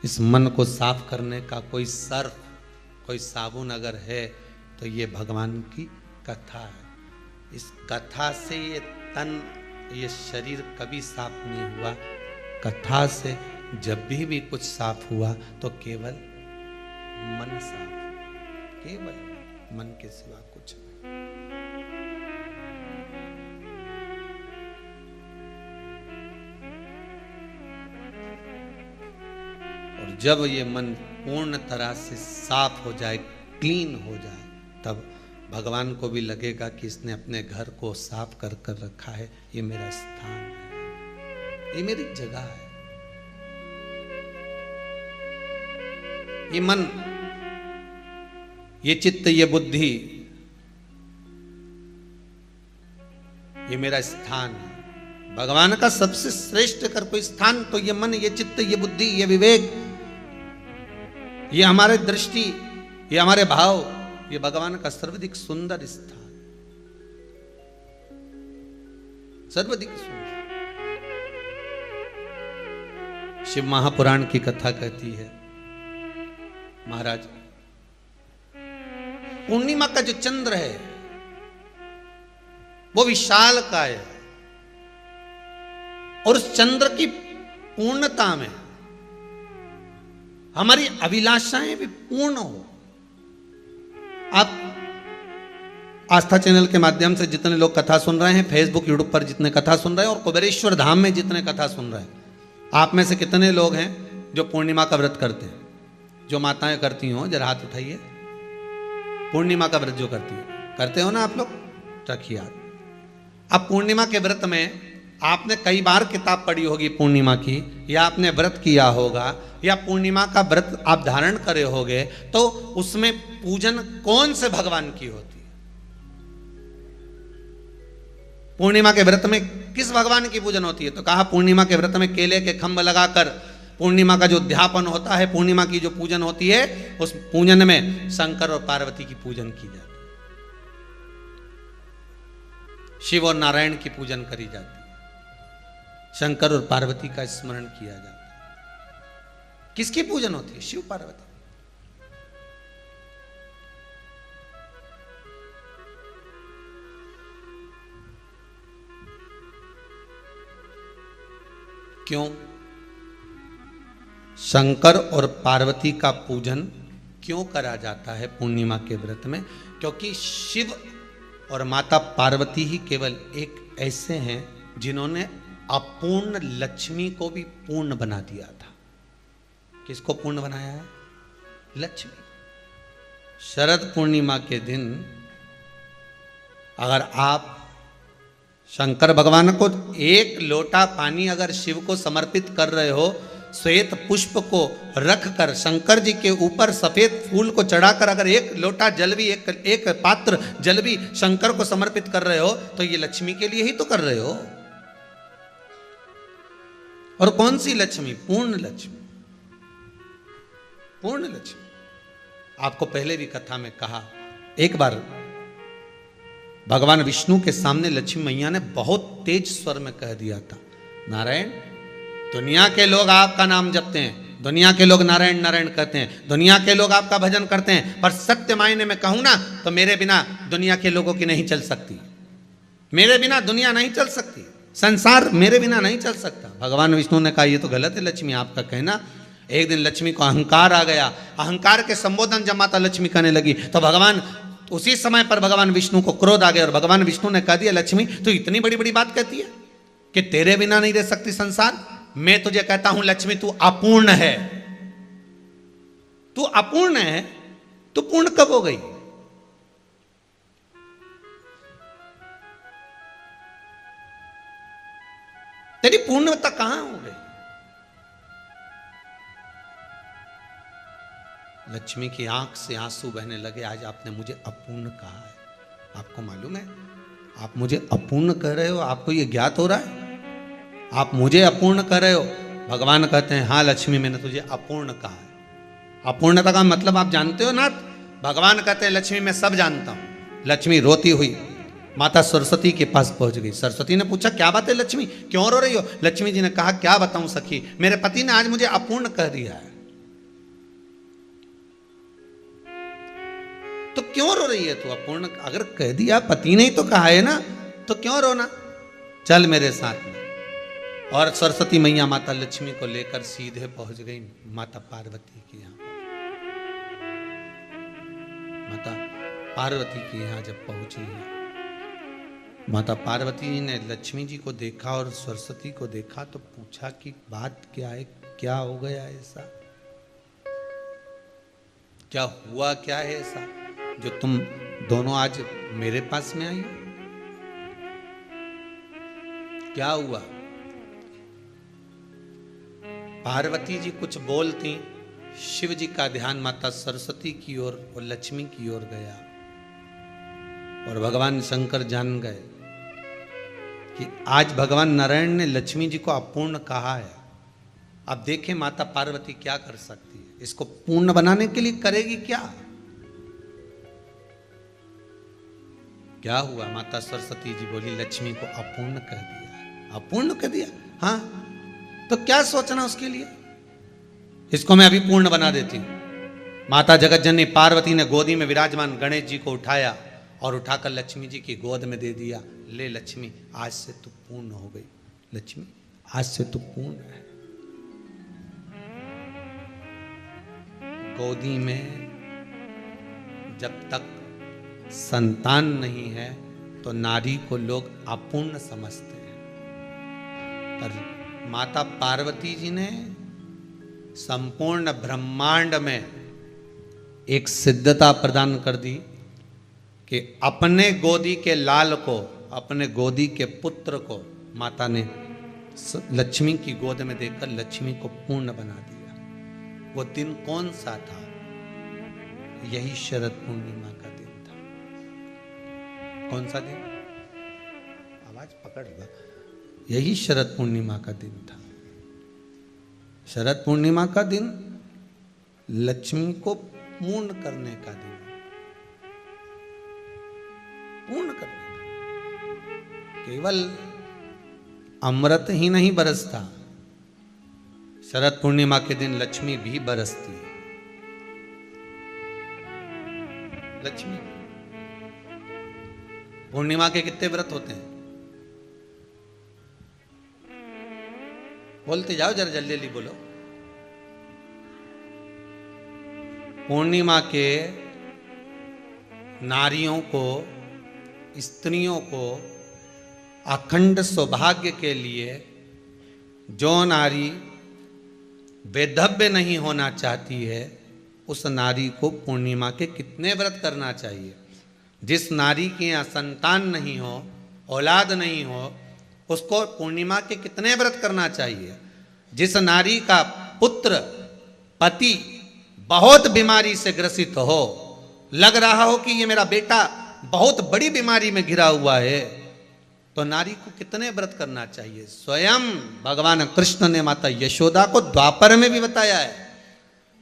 Speaker 1: इस मन को साफ करने का कोई सर्फ, कोई साबुन अगर है तो ये भगवान की कथा है। इस कथा से ये तन, ये शरीर कभी साफ नहीं हुआ। कथा से जब भी कुछ साफ हुआ तो केवल मन साफ, केवल मन के सिवा कुछ नहीं। और जब ये मन पूर्ण तरह से साफ हो जाए, क्लीन हो जाए, तब भगवान को भी लगेगा कि इसने अपने घर को साफ कर कर रखा है। ये मेरा स्थान है, ये मेरी जगह है। ये मन, ये चित्त, ये बुद्धि, ये मेरा स्थान है। भगवान का सबसे श्रेष्ठ कर कोई स्थान तो ये मन, ये चित्त, ये बुद्धि, ये विवेक, ये हमारे दृष्टि, ये हमारे भाव, ये भगवान का सर्वाधिक सुंदर स्थान, सर्वाधिक सुंदर। शिव महापुराण की कथा कहती है, महाराज पूर्णिमा का जो चंद्र है वो विशाल काय है, और उस चंद्र की पूर्णता में हमारी अभिलाषाएं भी पूर्ण हो। आप आस्था चैनल के माध्यम से जितने लोग कथा सुन रहे हैं, फेसबुक यूट्यूब पर जितने कथा सुन रहे हैं, और कुबेरेश्वर धाम में जितने कथा सुन रहे हैं, आप में से कितने लोग हैं जो पूर्णिमा का व्रत करते हैं? जो माताएं करती हो जरा हाथ उठाइए। पूर्णिमा का व्रत जो करती है, करते हो ना आप लोग? रखिए हाथ। अब पूर्णिमा के व्रत में आपने कई बार किताब पढ़ी होगी पूर्णिमा की, या आपने व्रत किया होगा, या पूर्णिमा का व्रत आप धारण करे होगे, तो उसमें पूजन कौन से भगवान की होती है? पूर्णिमा के व्रत में किस भगवान की पूजन होती है? तो कहा पूर्णिमा के व्रत में केले के खंभ लगाकर पूर्णिमा का जो अध्यापन होता है, पूर्णिमा की जो पूजन होती है, उस पूजन में शंकर और पार्वती की पूजन की जाती है, शिव और नारायण की पूजन करी जाती है, शंकर और पार्वती का स्मरण किया जाता है। किसकी पूजन होती है? शिव पार्वती। क्यों शंकर और पार्वती का पूजन क्यों करा जाता है पूर्णिमा के व्रत में? क्योंकि शिव और माता पार्वती ही केवल एक ऐसे हैं जिन्होंने अपूर्ण लक्ष्मी को भी पूर्ण बना दिया था। किसको पूर्ण बनाया है? लक्ष्मी। शरद पूर्णिमा के दिन अगर आप शंकर भगवान को एक लोटा पानी अगर शिव को समर्पित कर रहे हो, श्वेत पुष्प को रख कर शंकर जी के ऊपर सफेद फूल को चढ़ाकर अगर एक लोटा जल भी एक पात्र जल भी शंकर को समर्पित कर रहे हो, तो ये लक्ष्मी के लिए ही तो कर रहे हो। और कौन सी लक्ष्मी? पूर्ण लक्ष्मी, पूर्ण लक्ष्मी। आपको पहले भी कथा में कहा, एक बार भगवान विष्णु के सामने लक्ष्मी मैया ने बहुत तेज स्वर में कह दिया था, नारायण, दुनिया के लोग आपका नाम जपते हैं, दुनिया के लोग नारायण नारायण कहते हैं, दुनिया के लोग आपका भजन करते हैं, पर सत्य मायने में कहूं ना तो मेरे बिना दुनिया के लोगों की नहीं चल सकती, मेरे बिना दुनिया नहीं चल सकती, संसार मेरे बिना नहीं चल सकता। भगवान विष्णु ने कहा, ये तो गलत है लक्ष्मी आपका कहना। एक दिन लक्ष्मी को अहंकार आ गया, अहंकार के संबोधन जब माता लक्ष्मी करने लगी तो भगवान, उसी समय पर भगवान विष्णु को क्रोध आ गया और भगवान विष्णु ने कह दिया, लक्ष्मी तू इतनी बड़ी बड़ी बात कहती है कि तेरे बिना नहीं रह सकती संसार। मैं तुझे कहता हूं लक्ष्मी, तू अपूर्ण है, तू अपूर्ण है, तू पूर्ण कब हो गई? तेरी पूर्णता कहां हो गई? लक्ष्मी की आंख से आंसू बहने लगे। आज आपने मुझे अपूर्ण कहा है, आपको मालूम है आप मुझे अपूर्ण कह रहे हो? आपको ये ज्ञात हो रहा है आप मुझे अपूर्ण कह रहे हो? भगवान कहते हैं, हाँ लक्ष्मी, मैंने तुझे अपूर्ण कहा है। अपूर्णता का मतलब आप जानते हो ना? भगवान कहते हैं, लक्ष्मी मैं सब जानता हूं। लक्ष्मी रोती हुई माता सरस्वती के पास पहुंच गई। सरस्वती ने पूछा, क्या बात है लक्ष्मी, क्यों रो रही हो? लक्ष्मी जी ने कहा, क्या बताऊं सखी, मेरे पति ने आज मुझे अपूर्ण कह दिया है। तो क्यों रो रही है तू? अपूर्ण अगर कह दिया, पति ने ही तो कहा है ना, तो क्यों रोना? चल मेरे साथ में। और सरस्वती मैया माता लक्ष्मी को लेकर सीधे पहुंच गई माता पार्वती के यहां। माता पार्वती के यहां जब पहुंची है, माता पार्वती जी ने लक्ष्मी जी को देखा और सरस्वती को देखा तो पूछा कि बात क्या है, क्या हो गया ऐसा, क्या हुआ, क्या है ऐसा जो तुम दोनों आज मेरे पास में आई हो? क्या हुआ? पार्वती जी कुछ बोलती, शिव जी का ध्यान माता सरस्वती की ओर और लक्ष्मी की ओर गया और भगवान शंकर जान गए कि आज भगवान नारायण ने लक्ष्मी जी को अपूर्ण कहा है। अब देखें माता पार्वती क्या कर सकती है, इसको पूर्ण बनाने के लिए करेगी क्या? क्या हुआ? माता सरस्वती जी बोली, लक्ष्मी को अपूर्ण कह दिया। अपूर्ण कह दिया? हाँ, तो क्या सोचना उसके लिए, इसको मैं अभी पूर्ण बना देती हूं। माता जगत जननी पार्वती ने गोदी में विराजमान गणेश जी को उठाया और उठाकर लक्ष्मी जी की गोद में दे दिया। ले लक्ष्मी, आज से तू पूर्ण हो गई। लक्ष्मी, आज से तू पूर्ण है। गोदी में जब तक संतान नहीं है तो नारी को लोग अपूर्ण समझते हैं, पर माता पार्वती जी ने संपूर्ण ब्रह्मांड में एक सिद्धता प्रदान कर दी कि अपने गोदी के लाल को, अपने गोदी के पुत्र को माता ने लक्ष्मी की गोद में देकर लक्ष्मी को पूर्ण बना दिया। वो दिन कौन सा था? यही शरद पूर्णिमा का दिन था। कौन सा दिन? आवाज पकड़ लो। यही शरद पूर्णिमा का दिन था। शरद पूर्णिमा का दिन लक्ष्मी को पूर्ण करने का दिन, पूर्ण करने का। केवल अमृत ही नहीं बरसता, शरद पूर्णिमा के दिन लक्ष्मी भी बरसती है। लक्ष्मी पूर्णिमा के कितने व्रत होते हैं? बोलते जाओ, जरा जल्दी जल्दी बोलो। पूर्णिमा के नारियों को, स्त्रियों को अखंड सौभाग्य के लिए, जो नारी वेधव्य नहीं होना चाहती है, उस नारी को पूर्णिमा के कितने व्रत करना चाहिए? जिस नारी के यहाँ संतान नहीं हो, औलाद नहीं हो, उसको पूर्णिमा के कितने व्रत करना चाहिए। जिस नारी का पुत्र पति बहुत बीमारी से ग्रसित हो, लग रहा हो कि ये मेरा बेटा बहुत बड़ी बीमारी में घिरा हुआ है, तो नारी को कितने व्रत करना चाहिए। स्वयं भगवान कृष्ण ने माता यशोदा को द्वापर में भी बताया है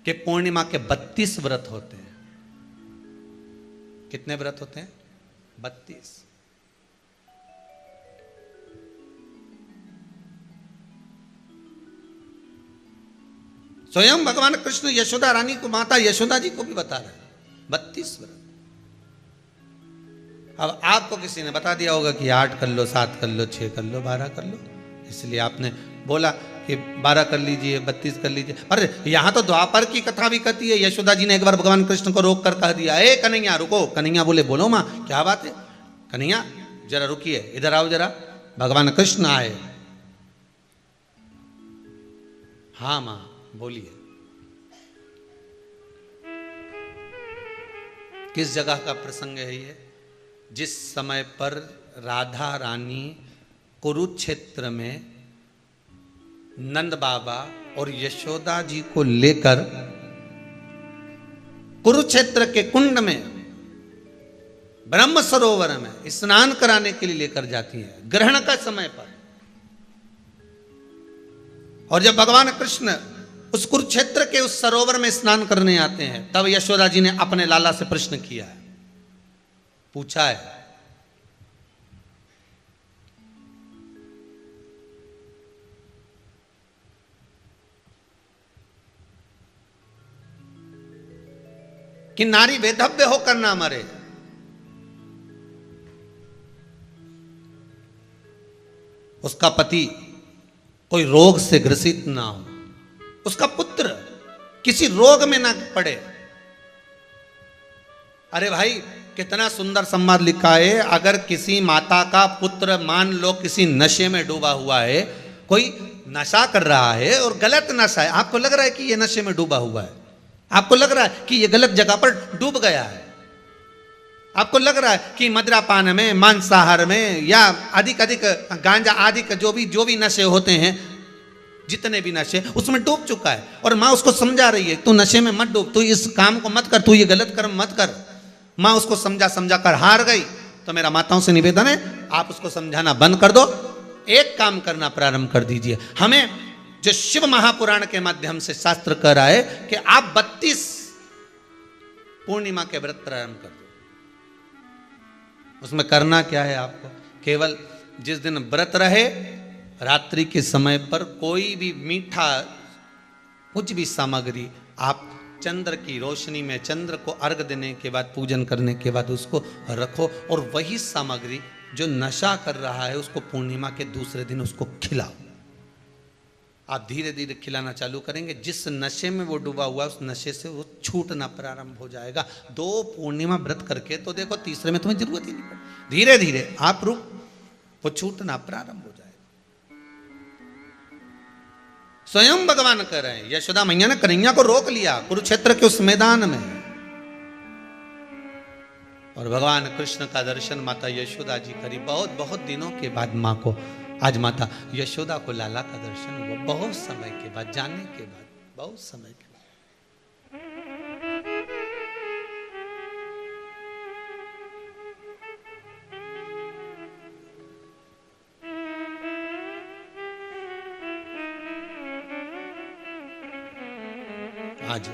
Speaker 1: कि पूर्णिमा के 32 व्रत होते हैं। कितने व्रत होते हैं? 32। स्वयं भगवान कृष्ण यशोदा रानी को, माता यशोदा जी को भी बता रहे हैं 32 व्रत। अब आपको किसी ने बता दिया होगा कि 8 कर लो, 7 कर लो, 6 कर लो, 12 कर लो, इसलिए आपने बोला कि 12 कर लीजिए, 32 कर लीजिए। अरे यहां तो द्वापर की कथा भी कहती है। यशोदा जी ने एक बार भगवान कृष्ण को रोक कर कह दिया, ए कन्हैया रुको। कन्हैया बोले, बोलो माँ क्या बात है। कन्हैया जरा रुकिए, इधर आओ जरा। भगवान कृष्ण आए। हाँ माँ बोलिए। किस जगह का प्रसंग है ये? जिस समय पर राधा रानी कुरुक्षेत्र में नंद बाबा और यशोदा जी को लेकर कुरुक्षेत्र के कुंड में, ब्रह्म सरोवर में स्नान कराने के लिए लेकर जाती हैं, ग्रहण का समय पर। और जब भगवान कृष्ण उस कुरुक्षेत्र के उस सरोवर में स्नान करने आते हैं, तब यशोदा जी ने अपने लाला से प्रश्न किया है, पूछा है कि नारी वेधव्य होकर ना मरे। उसका पति कोई रोग से ग्रसित ना हो, उसका पुत्र किसी रोग में ना पड़े। अरे भाई कितना सुंदर संवाद लिखा है। अगर किसी माता का पुत्र मान लो किसी नशे में डूबा हुआ है, कोई नशा कर रहा है और गलत नशा है, आपको लग रहा है कि ये नशे में डूबा हुआ है, आपको लग रहा है कि ये गलत जगह पर डूब गया है, आपको लग रहा है कि मदिरापान में, मांसाहार में या अधिक गांजा आदि का जो भी नशे होते हैं, जितने भी नशे, उसमें डूब चुका है। और माँ उसको समझा रही है, तू नशे में मत डूब, तू इस काम को मत कर, तू ये गलत कर्म मत कर। माँ उसको समझा कर हार गई। तो मेरा माताओं से निवेदन है, आप उसको समझाना बंद कर दो, एक काम करना प्रारंभ कर दीजिए। हमें जो शिव महापुराण के माध्यम से शास्त्र कह रहा है कि आप 32 पूर्णिमा के व्रत प्रारंभ कर दो। उसमें करना क्या है आपको? केवल जिस दिन व्रत रहे, रात्रि के समय पर कोई भी मीठा, कुछ भी सामग्री आप चंद्र की रोशनी में, चंद्र को अर्घ देने के बाद, पूजन करने के बाद उसको रखो, और वही सामग्री जो नशा कर रहा है उसको पूर्णिमा के दूसरे दिन उसको खिलाओ। आप धीरे धीरे खिलाना चालू करेंगे, जिस नशे में वो डूबा हुआ उस नशे से वो छूटना प्रारंभ हो जाएगा। 2 पूर्णिमा व्रत करके तो देखो, तीसरे में तुम्हें जरूरत ही नहीं पड़ेगी। धीरे धीरे आप रुक, वो छूटना प्रारंभ हो जाएगा। स्वयं भगवान कह रहे हैं, यशोदा मैया ने कन्हैया को रोक लिया कुरुक्षेत्र के उस मैदान में, और भगवान कृष्ण का दर्शन माता यशोदा जी करी। बहुत दिनों के बाद माँ को, आज माता यशोदा को लाला का दर्शन हुआ, बहुत समय के बाद, जानने के बाद, बहुत समय के बाद। आज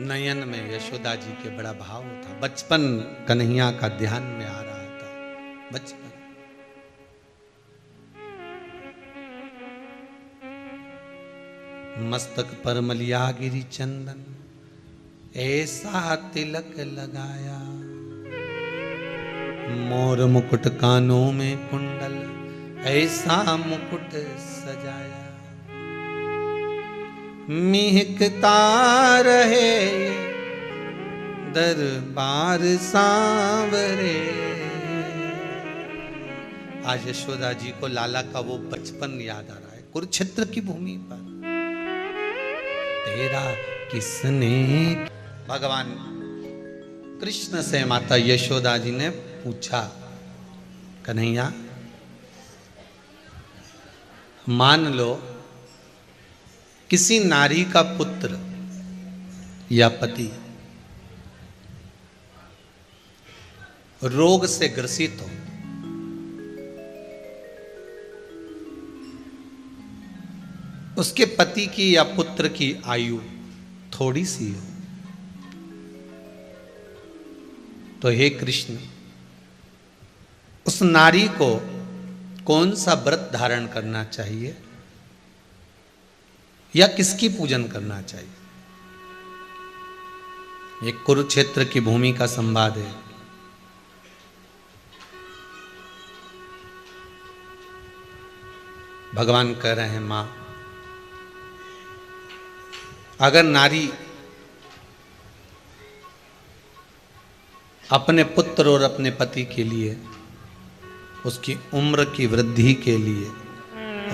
Speaker 1: नयन में यशोदा जी के बड़ा भाव था। बचपन कन्हैया का ध्यान में आ रहा था, बचपन। मस्तक पर मलिया गिरी चंदन, ऐसा तिलक लगाया, मोर मुकुट कानों में कुंडल, ऐसा मुकुट सजाया, महकता रहे दरबार सांवरे। आज यशोदा जी को लाला का वो बचपन याद आ रहा है, कुरुक्षेत्र की भूमि पर। तेरा किसने, भगवान कृष्ण से माता यशोदा जी ने पूछा, कन्हैया मान लो किसी नारी का पुत्र या पति रोग से ग्रसित हो, उसके पति की या पुत्र की आयु थोड़ी सी हो, तो हे कृष्ण उस नारी को कौन सा व्रत धारण करना चाहिए या किसकी पूजन करना चाहिए? ये कुरुक्षेत्र की भूमि का संवाद है। भगवान कह रहे हैं, मां अगर नारी अपने पुत्र और अपने पति के लिए, उसकी उम्र की वृद्धि के लिए,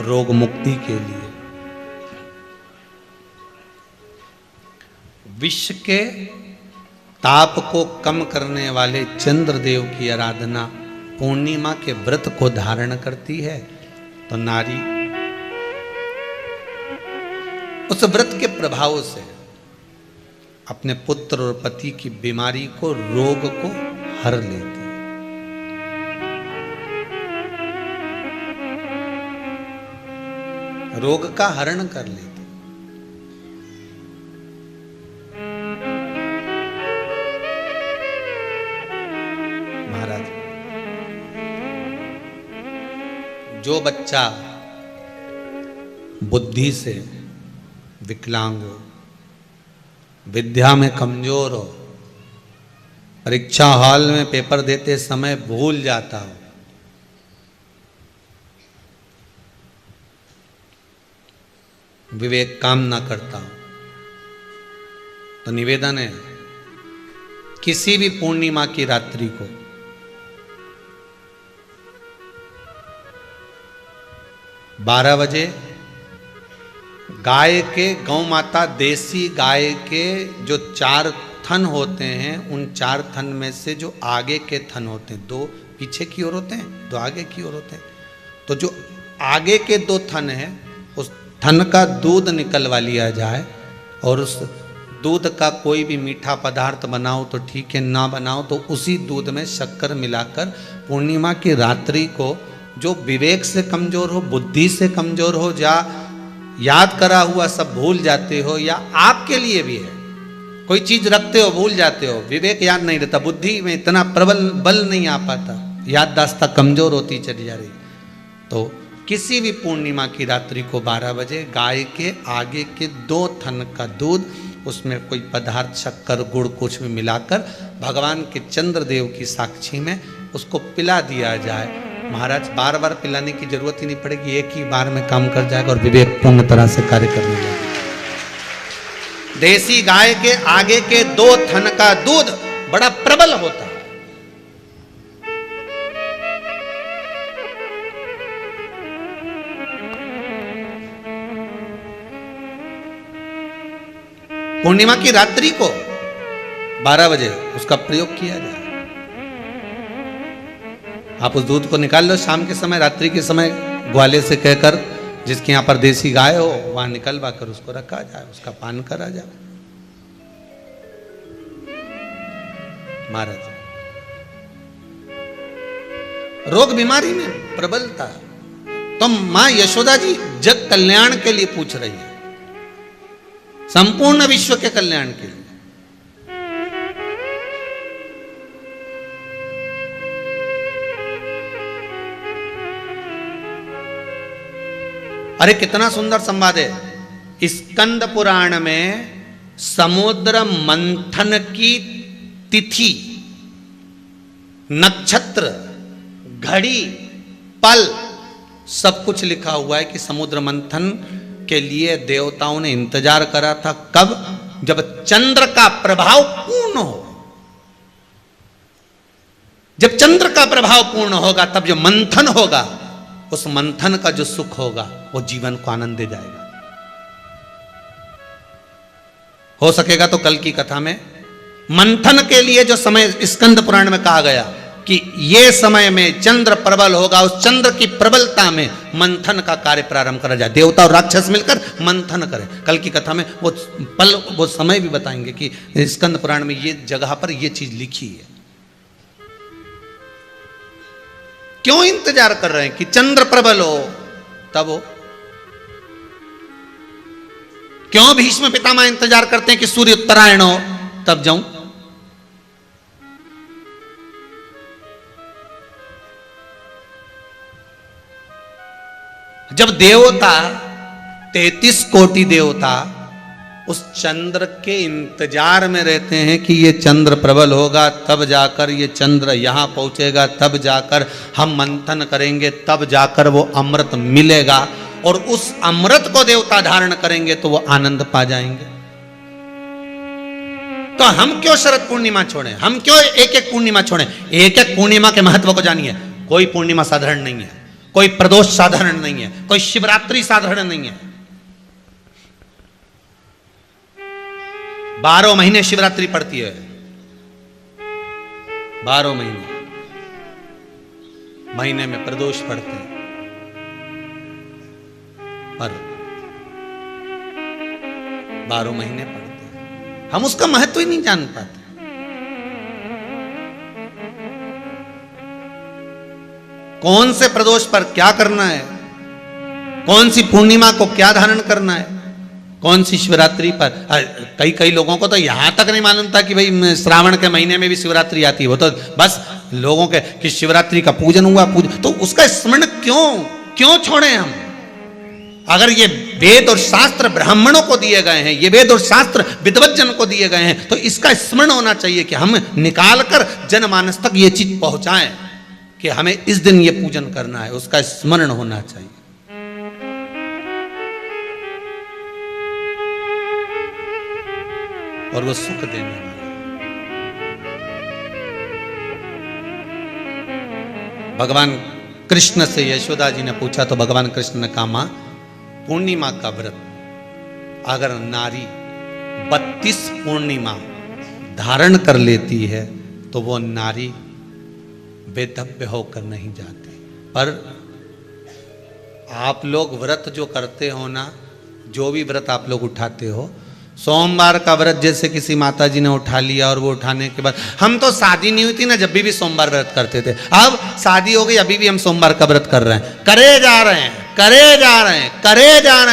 Speaker 1: रोग मुक्ति के लिए विश्व के ताप को कम करने वाले चंद्रदेव की आराधना पूर्णिमा के व्रत को धारण करती है, तो नारी उस व्रत के प्रभाव से अपने पुत्र और पति की बीमारी को, रोग को हर लेती है। रोग का हरण कर लेती। महाराज जो बच्चा बुद्धि से विकलांग हो, विद्या में कमजोर हो, परीक्षा हॉल में पेपर देते समय भूल जाता हो, विवेक काम ना करता हो, तो निवेदन है किसी भी पूर्णिमा की रात्रि को बारह बजे गाय के, गौ माता देसी गाय के जो 4 थन होते हैं, उन 4 थन में से जो आगे के थन होते हैं, 2 पीछे की ओर होते हैं, 2 आगे की ओर होते हैं, तो जो आगे के 2 थन हैं उस थन का दूध निकलवा लिया जाए और उस दूध का कोई भी मीठा पदार्थ बनाओ तो ठीक है, ना बनाओ तो उसी दूध में शक्कर मिलाकर पूर्णिमा की रात्रि को जो विवेक से कमजोर हो, बुद्धि से कमजोर हो, या याद करा हुआ सब भूल जाते हो, या आपके लिए भी है कोई चीज रखते हो भूल जाते हो, विवेक याद नहीं रहता, बुद्धि में इतना प्रबल बल नहीं आ पाता, याददाश्त कमजोर होती चली जा रही, तो किसी भी पूर्णिमा की रात्रि को 12 बजे गाय के आगे के 2 थन का दूध, उसमें कोई पदार्थ शक्कर गुड़ कुछ भी मिलाकर भगवान के चंद्रदेव की साक्षी में उसको पिला दिया जाए। महाराज बार बार पिलाने की जरूरत ही नहीं पड़ेगी, एक ही बार में काम कर जाएगा और विवेक पूर्ण तरह से कार्य करने लगेगा। देसी गाय के आगे के 2 थन का दूध बड़ा प्रबल होता है। पूर्णिमा की रात्रि को 12 बजे उसका प्रयोग किया जाए। आप उस दूध को निकाल लो शाम के समय, रात्रि के समय ग्वाले से कहकर जिसके यहाँ पर देसी गाय हो वहां निकलवा कर उसको रखा जाए, उसका पान करा जाए। महाराज रोग बीमारी में प्रबलता, तो मां यशोदा जी जग कल्याण के लिए पूछ रही है, संपूर्ण विश्व के कल्याण के लिए। अरे कितना सुंदर संवाद है। स्कंद पुराण में समुद्र मंथन की तिथि, नक्षत्र, घड़ी, पल सब कुछ लिखा हुआ है कि समुद्र मंथन के लिए देवताओं ने इंतजार करा था। कब? जब चंद्र का प्रभाव पूर्ण हो। जब चंद्र का प्रभाव पूर्ण होगा तब जो मंथन होगा, उस मंथन का जो सुख होगा वो जीवन को आनंद दे जाएगा। हो सकेगा तो कल की कथा में मंथन के लिए जो समय स्कंद पुराण में कहा गया कि ये समय में चंद्र प्रबल होगा, उस चंद्र की प्रबलता में मंथन का कार्य प्रारंभ करा जाए। देवता और राक्षस मिलकर मंथन करें। कल की कथा में वो समय भी बताएंगे कि स्कंद पुराण में ये जगह पर ये चीज लिखी है। क्यों इंतजार कर रहे हैं कि चंद्र प्रबल हो तब हो? क्यों भीष्म पितामह इंतजार करते हैं कि सूर्य उत्तरायण हो तब जाऊं? जब देवता 33 कोटि देवता उस चंद्र के इंतजार में रहते हैं कि ये चंद्र प्रबल होगा तब जाकर ये चंद्र यहां पहुंचेगा, तब जाकर हम मंथन करेंगे, तब जाकर वो अमृत मिलेगा और उस अमृत को देवता धारण करेंगे तो वो आनंद पा जाएंगे। तो हम क्यों शरद पूर्णिमा छोड़ें? हम क्यों एक एक पूर्णिमा छोड़ें? एक एक पूर्णिमा के महत्व को जानिए। कोई पूर्णिमा साधारण नहीं है, कोई प्रदोष साधारण नहीं है, कोई शिवरात्रि साधारण नहीं है। 12 महीने शिवरात्रि पड़ती है, 12 महीने में प्रदोष पड़ते हैं, पर 12 महीने पड़ते हैं। हम उसका महत्व ही नहीं जान पाते। कौन से प्रदोष पर क्या करना है, कौन सी पूर्णिमा को क्या धारण करना है, कौन सी शिवरात्रि पर। कई लोगों को तो यहां तक नहीं मालूम था कि भाई श्रावण के महीने में भी शिवरात्रि आती है। वो तो बस लोगों के कि शिवरात्रि का पूजन हुआ, तो उसका स्मरण क्यों छोड़े हम? अगर ये वेद और शास्त्र ब्राह्मणों को दिए गए हैं, ये वेद और शास्त्र विद्वज्जन को दिए गए हैं, तो इसका स्मरण होना चाहिए कि हम निकाल कर जनमानस तक ये चीज पहुंचाएं कि हमें इस दिन ये पूजन करना है। उसका स्मरण होना चाहिए। और वो सुख देने वाला। भगवान कृष्ण से यशोदा जी ने पूछा तो भगवान कृष्ण ने कहा, मां पूर्णिमा का व्रत अगर नारी 32 पूर्णिमा धारण कर लेती है तो वो नारी बेधव्य होकर नहीं जाती। पर आप लोग व्रत जो करते हो ना, जो भी व्रत आप लोग उठाते हो, सोमवार का व्रत जैसे किसी माता जी ने उठा लिया और वो उठाने के बाद, हम तो शादी नहीं हुई थी ना जब भी सोमवार व्रत करते थे, अब शादी हो गई अभी भी हम सोमवार का व्रत कर रहे हैं, करे जा रहे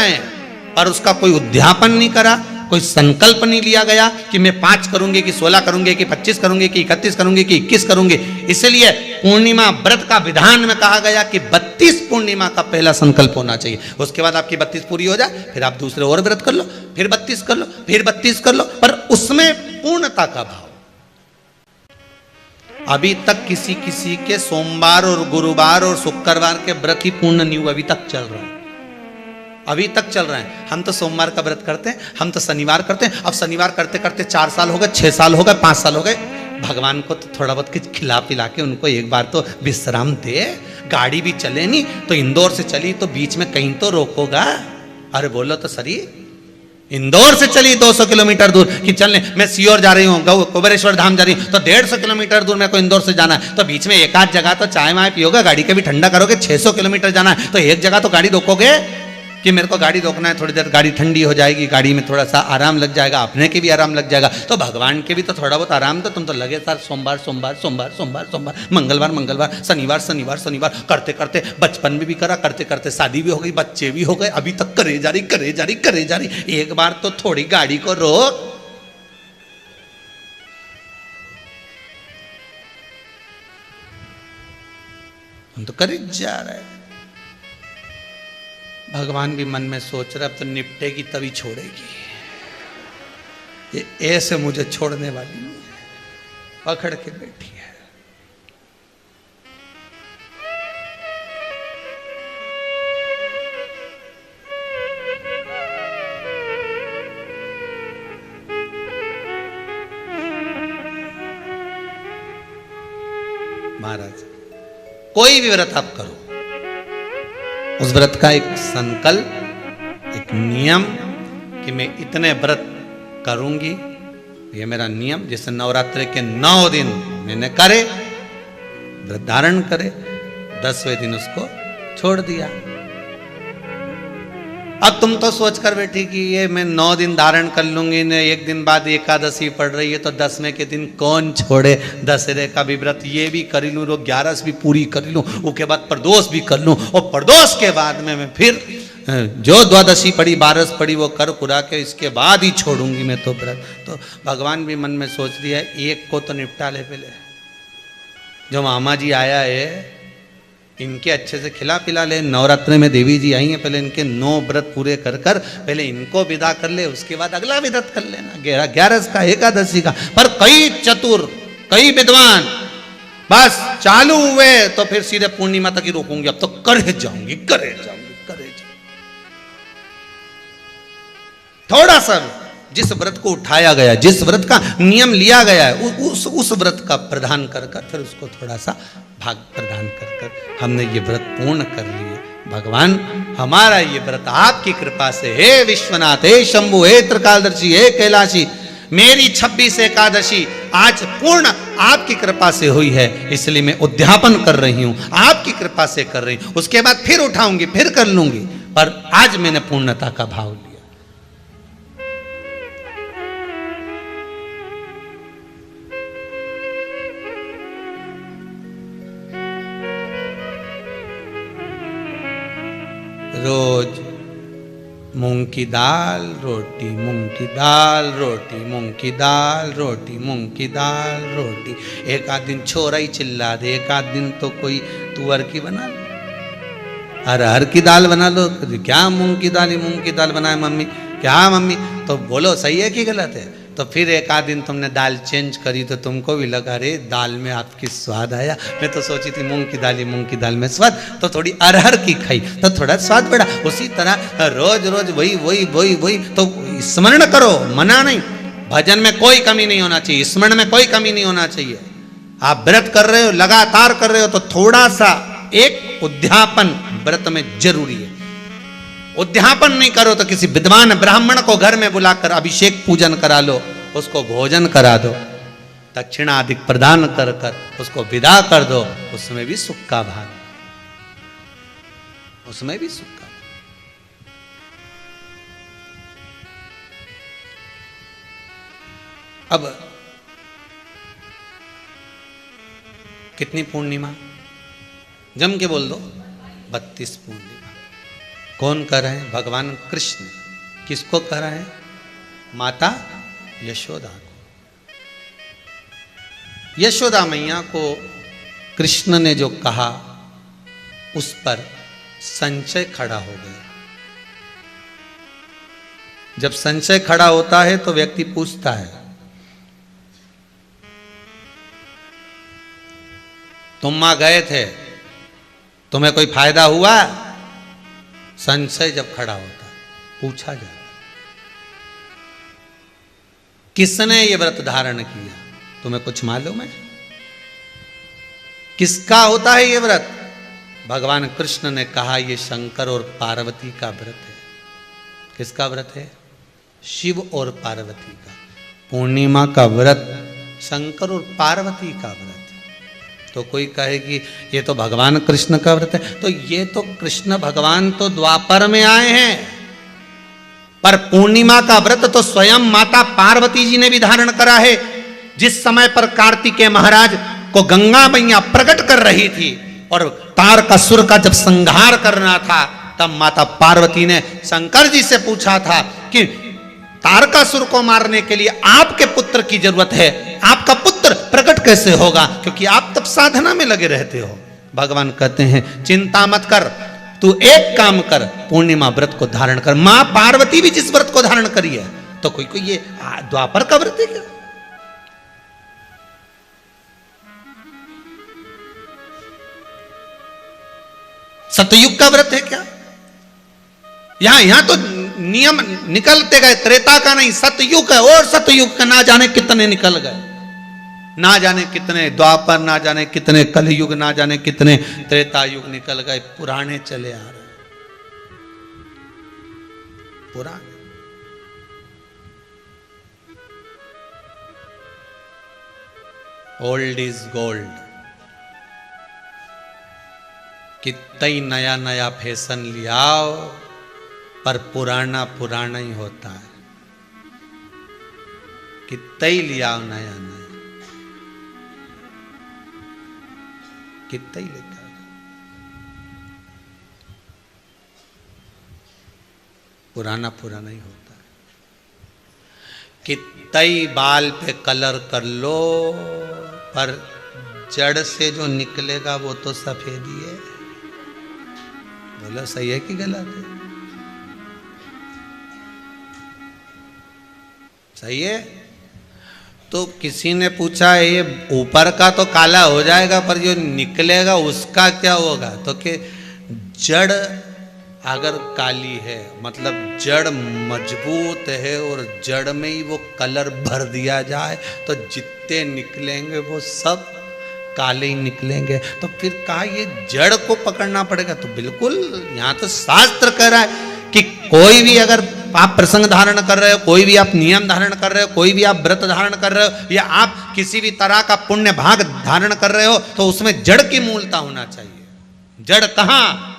Speaker 1: हैं, पर उसका कोई उद्यापन नहीं करा, कोई संकल्प नहीं लिया गया कि मैं 5 करूंगी कि 16 करूंगी कि 25 करूंगी कि 31 करूंगी कि 21 करूंगी। इसलिए पूर्णिमा व्रत का विधान में कहा गया कि 32 पूर्णिमा का पहला संकल्प होना चाहिए। उसके बाद आपकी 32 पूरी हो जाए, फिर आप दूसरे और व्रत कर लो, फिर 32 कर लो, फिर 32 कर लो, पर उसमें पूर्णता का भाव। अभी तक किसी के सोमवार और गुरुवार और शुक्रवार के व्रत ही पूर्ण नहीं हुआ, अभी तक चल रहा है, अभी तक चल रहे हैं। हम तो सोमवार का व्रत करते हैं, हम तो शनिवार करते हैं। अब शनिवार करते करते 4 साल हो गए, 6 साल हो गए, 5 साल हो गए। भगवान को तो थोड़ा बहुत कुछ खिला पिला के उनको एक बार तो विश्राम दे। गाड़ी भी चले नहीं तो इंदौर से चली तो बीच में कहीं तो रोकोगा। अरे बोलो तो सरी, इंदौर से चली 200 किलोमीटर दूर कि चलने, मैं सीहोर जा रही हूँ, कुबेरेश्वर धाम जा रही हूँ, तो 150 किलोमीटर दूर मेरे को इंदौर से जाना है, तो बीच में एक आध जगह तो चाय वाय पियोगे, गाड़ी के भी ठंडा करोगे। 600 किलोमीटर जाना है तो एक जगह तो गाड़ी रोकोगे कि मेरे को गाड़ी रोकना है, थोड़ी देर गाड़ी ठंडी हो जाएगी, गाड़ी में थोड़ा सा आराम लग जाएगा, अपने के भी आराम लग जाएगा, तो भगवान के भी तो थोड़ा बहुत आराम। तो तुम तो लगे सर सोमवार सोमवार सोमवार सोमवार सोमवार, मंगलवार मंगलवार, शनिवार शनिवार शनिवार, करते करते बचपन में भी करा, करते करते शादी भी हो गई, बच्चे भी हो गए, अभी तक करे जा रही। एक बार तो थोड़ी गाड़ी को रोक। हम तो करे जा रहे हैं। भगवान भी मन में सोच रहा अब तो निपटेगी तभी छोड़ेगी, ये ऐसे मुझे छोड़ने वाली नहीं है, पकड़ के बैठी है। महाराज कोई भी व्रत आप करो, उस व्रत का एक संकल्प, एक नियम कि मैं इतने व्रत करूंगी, ये मेरा नियम, जैसे नवरात्रि के 9 दिन मैंने करे, व्रत धारण करे, 10वें दिन उसको छोड़ दिया। अब तुम तो सोच कर बैठी कि ये मैं 9 दिन धारण कर लूंगी ने, एक दिन बाद एकादशी पड़ रही है तो 10वें के दिन कौन छोड़े, दशहरे का भी व्रत ये भी कर लूँ, 11 भी पूरी कर लूँ, उसके बाद प्रदोष भी कर लूँ, और प्रदोष के बाद में मैं फिर जो द्वादशी पड़ी 12 पड़ी वो कर कुरा के इसके बाद ही छोड़ूंगी मैं तो व्रत। तो भगवान भी मन में सोच लिया है, एक को तो निपटा ले पहले, जो मामा जी आया है इनके अच्छे से खिला पिला ले, नवरात्रि में देवी जी आई हैं, पहले इनके 9 व्रत पूरे कर कर पहले इनको विदा कर ले, उसके बाद अगला व्रत कर लेना 11 का, एकादशी का। पर कई चतुर, कई विद्वान बस चालू हुए तो फिर सीधे पूर्णिमा तक ही रोकूंगी, अब तो करे जाऊंगी, करे जाऊंगी, करे जाऊंगी। थोड़ा सा जिस व्रत को उठाया गया, जिस व्रत का नियम लिया गया है, उस व्रत का प्रदान कर कर फिर उसको थोड़ा सा भाग प्रदान कर कर हमने ये व्रत पूर्ण कर लिए। भगवान हमारा ये व्रत आपकी कृपा से, हे विश्वनाथ, हे शंभु, हे त्रिकालदर्शी, हे कैलाशी, मेरी 26 एकादशी आज पूर्ण आपकी कृपा से हुई है, इसलिए मैं उद्यापन कर रही हूं, आपकी कृपा से कर रही हूं, उसके बाद फिर उठाऊंगी, फिर कर लूंगी, पर आज मैंने पूर्णता का भाव लिया। रोज मूंग की दाल रोटी, मूंग की दाल रोटी, मूंग की दाल रोटी, मूंग की दाल रोटी। एक आध दिन छोरा ही चिल्ला दे, एक आध दिन तो कोई तुअर की बना लो, अरहर की दाल बना लो। क्या मूंग की दाल ही मूंग की दाल बनाए मम्मी, क्या मम्मी? तो बोलो सही है कि गलत है? तो फिर एक आध दिन तुमने दाल चेंज करी तो तुमको भी लगा अरे दाल में आपकी स्वाद आया, मैं तो सोची थी मूंग की दाल ही मूंग की दाल में स्वाद, तो थोड़ी अरहर की खाई तो थोड़ा स्वाद बढ़ा। उसी तरह रोज रोज वही वही वही वही, तो स्मरण करो, मना नहीं। भजन में कोई कमी नहीं होना चाहिए, स्मरण में कोई कमी नहीं होना चाहिए। आप व्रत कर रहे हो, लगातार कर रहे हो, तो थोड़ा सा एक उद्यापन व्रत में जरूरी है। उद्यापन नहीं करो तो किसी विद्वान ब्राह्मण को घर में बुलाकर अभिषेक पूजन करा लो, उसको भोजन करा दो, दक्षिणा आदि प्रदान कर कर उसको विदा कर दो, उसमें भी सुख का भाग, उसमें भी सुख का। अब कितनी पूर्णिमा? जम के बोल दो, 32 पूर्णिमा। कौन कर रहे हैं? भगवान कृष्ण। किसको कर रहे हैं? माता यशोदा को। यशोदा मैया को कृष्ण ने जो कहा उस पर संशय खड़ा हो गया। जब संशय खड़ा होता है तो व्यक्ति पूछता है, तुम मां गए थे, तुम्हें कोई फायदा हुआ? संशय जब खड़ा होता पूछा जाता, किसने ये व्रत धारण किया? तुम्हें कुछ मालूम है? किसका होता है ये व्रत? भगवान कृष्ण ने कहा ये शंकर और पार्वती का व्रत है। किसका व्रत है? शिव और पार्वती का। पूर्णिमा का व्रत शंकर और पार्वती का व्रत। तो कोई कहे कि ये तो भगवान कृष्ण का व्रत है, तो ये तो कृष्ण भगवान तो द्वापर में आए हैं, पर पूर्णिमा का व्रत तो स्वयं माता पार्वती जी ने भी धारण करा है। जिस समय पर कार्तिकेय महाराज को गंगा मैया प्रकट कर रही थी और तारकासुर का जब संहार करना था, तब माता पार्वती ने शंकर जी से पूछा था कि तारकासुर को मारने के लिए आपके पुत्र की जरूरत है, आपका पुत्र प्रकट कैसे होगा? क्योंकि आप तब साधना में लगे रहते हो। भगवान कहते हैं चिंता मत कर, तू एक काम कर, पूर्णिमा व्रत को धारण कर। मां पार्वती भी जिस व्रत को धारण करी है, तो कोई कोई ये द्वापर का व्रत है क्या? सतयुग का व्रत है क्या? यहां तो नियम निकलते गए, त्रेता का नहीं, सतयुग है। और सतयुग का ना जाने कितने निकल गए, ना जाने कितने द्वापर, ना जाने कितने कलयुग, ना जाने कितने त्रेता युग निकल गए। पुराने चले आ रहे, पुराने। Old is gold. कितना ही नया नया फैशन लियाओ, पर पुराना पुराना ही होता है। कितना ही लियाओ नया नया, कितना ही लेकर पुराना पुराना ही होता है। कितना ही बाल पे कलर कर लो, पर जड़ से जो निकलेगा वो तो सफेद ही है। बोलो सही है कि गलत है? सही है। तो किसी ने पूछा ये ऊपर का तो काला हो जाएगा, पर जो निकलेगा उसका क्या होगा? तो कि जड़ अगर काली है, मतलब जड़ मजबूत है और जड़ में ही वो कलर भर दिया जाए, तो जितने निकलेंगे वो सब काले ही निकलेंगे। तो फिर कहा ये जड़ को पकड़ना पड़ेगा। तो बिल्कुल, यहाँ तो शास्त्र कह रहा है कि कोई भी अगर आप प्रसंग धारण कर रहे हो, कोई भी आप नियम धारण कर रहे हो, कोई भी आप व्रत धारण कर रहे हो, या आप किसी भी तरह का पुण्य भाग धारण कर रहे हो, तो उसमें जड़ की मूलता होना चाहिए। जड़ कहाँ?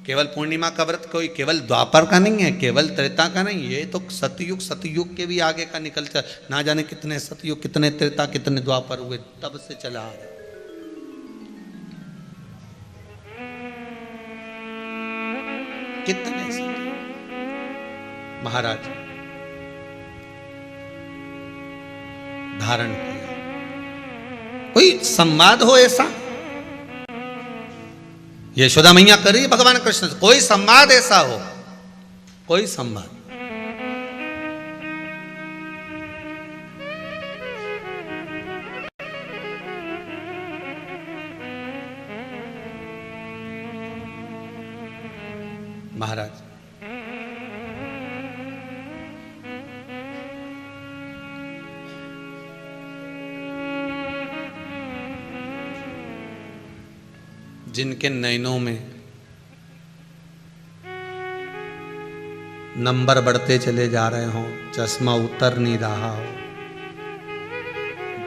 Speaker 1: केवल पूर्णिमा का व्रत कोई केवल द्वापर का नहीं है, केवल त्रेता का नहीं, ये तो सतयुग के भी आगे का निकलता, ना जाने कितने सतयुग, कितने त्रेता, कितने द्वापर हुए, तब से चला आ रहा। कितने महाराज धारण किया। कोई संवाद हो ऐसा? यशोदा मैया कर रही है भगवान कृष्ण से, कोई संवाद ऐसा हो, कोई संवाद। महाराज जिनके नयनों में नंबर बढ़ते चले जा रहे हो, चश्मा उतर नहीं रहा हो,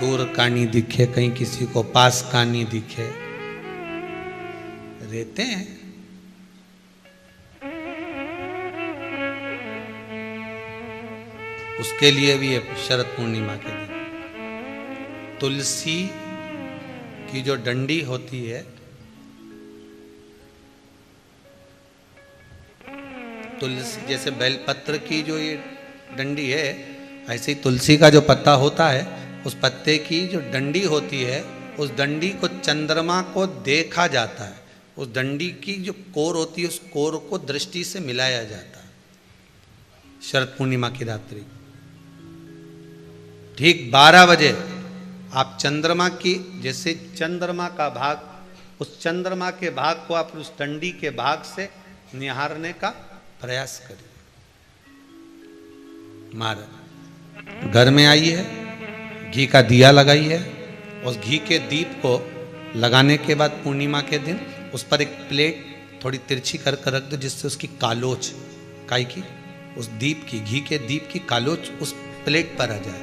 Speaker 1: दूर का नहीं दिखे, कहीं किसी को पास का नहीं दिखे, रहते हैं। उसके लिए भी है शरद पूर्णिमा के दिन तुलसी की जो डंडी होती है, तुलसी जैसे बेलपत्र की जो ये डंडी है, ऐसे ही तुलसी का जो पत्ता होता है, उस पत्ते की जो डंडी होती है, उस डंडी को चंद्रमा को देखा जाता है। उस डंडी की जो कोर होती है, उस कोर को दृष्टि से मिलाया जाता है। शरद पूर्णिमा की रात्रि ठीक 12 बजे आप चंद्रमा की, जैसे चंद्रमा का भाग, उस चंद्रमा के भाग को आप उस डंडी के भाग से निहारने का प्रयास करिए। महाराज घर में आइए, घी का दिया लगाइए, उस घी के दीप को लगाने के बाद पूर्णिमा के दिन उस पर एक प्लेट थोड़ी तिरछी कर रख दो, जिससे उसकी कालोच, काई की, उस दीप की, घी के दीप की कालोच उस प्लेट पर आ जाए।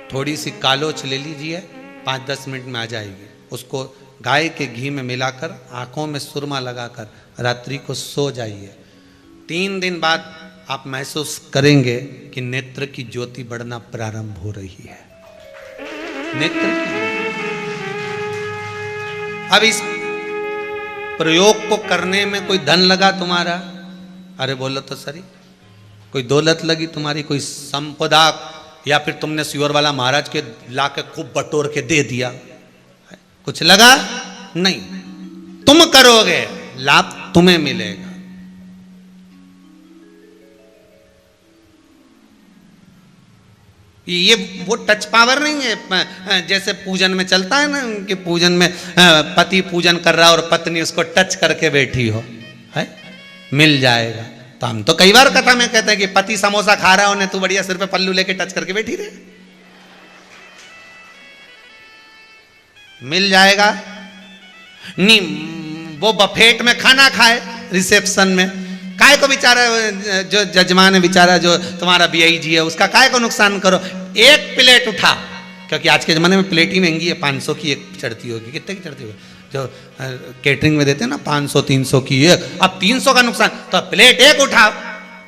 Speaker 1: थोड़ी सी कालोच ले लीजिए, 5-10 मिनट में आ जाएगी। उसको गाय के घी में मिलाकर आंखों में सुरमा लगाकर रात्रि को सो जाइए। 3 दिन बाद आप महसूस करेंगे कि नेत्र की ज्योति बढ़ना प्रारंभ हो रही है। नेत्र की। अब इस प्रयोग को करने में कोई धन लगा तुम्हारा? अरे बोलो तो सही। कोई दौलत लगी तुम्हारी, कोई संपदा, या फिर तुमने सियोर वाला महाराज के लाके खूब बटोर के दे दिया, कुछ लगा? नहीं। तुम करोगे, लाभ तुम्हें मिलेगा। ये वो टच पावर नहीं है जैसे पूजन में चलता है ना, कि पूजन में पति पूजन कर रहा है और पत्नी उसको टच करके बैठी हो, है मिल जाएगा। तो हम तो कई बार कथा में कहते हैं कि पति समोसा खा रहा है, उन्हें तू बढ़िया सिर पे पल्लू लेके टच करके बैठी रहे, मिल जाएगा। नहीं वो बफेट में खाना खाए रिसेप्शन में, काय को बेचारा जो जजमान है बेचारा, जो तुम्हारा बीआई जी है, उसका काय को नुकसान करो। एक प्लेट उठा क्योंकि आज के ज़माने में प्लेट ही महंगी है, 500 की एक चढ़ती होगी, कितने की चढ़ती होगी जो केटरिंग में देते हैं ना, 500-300 की एक। अब 300 का नुकसान, तो प्लेट एक उठाओ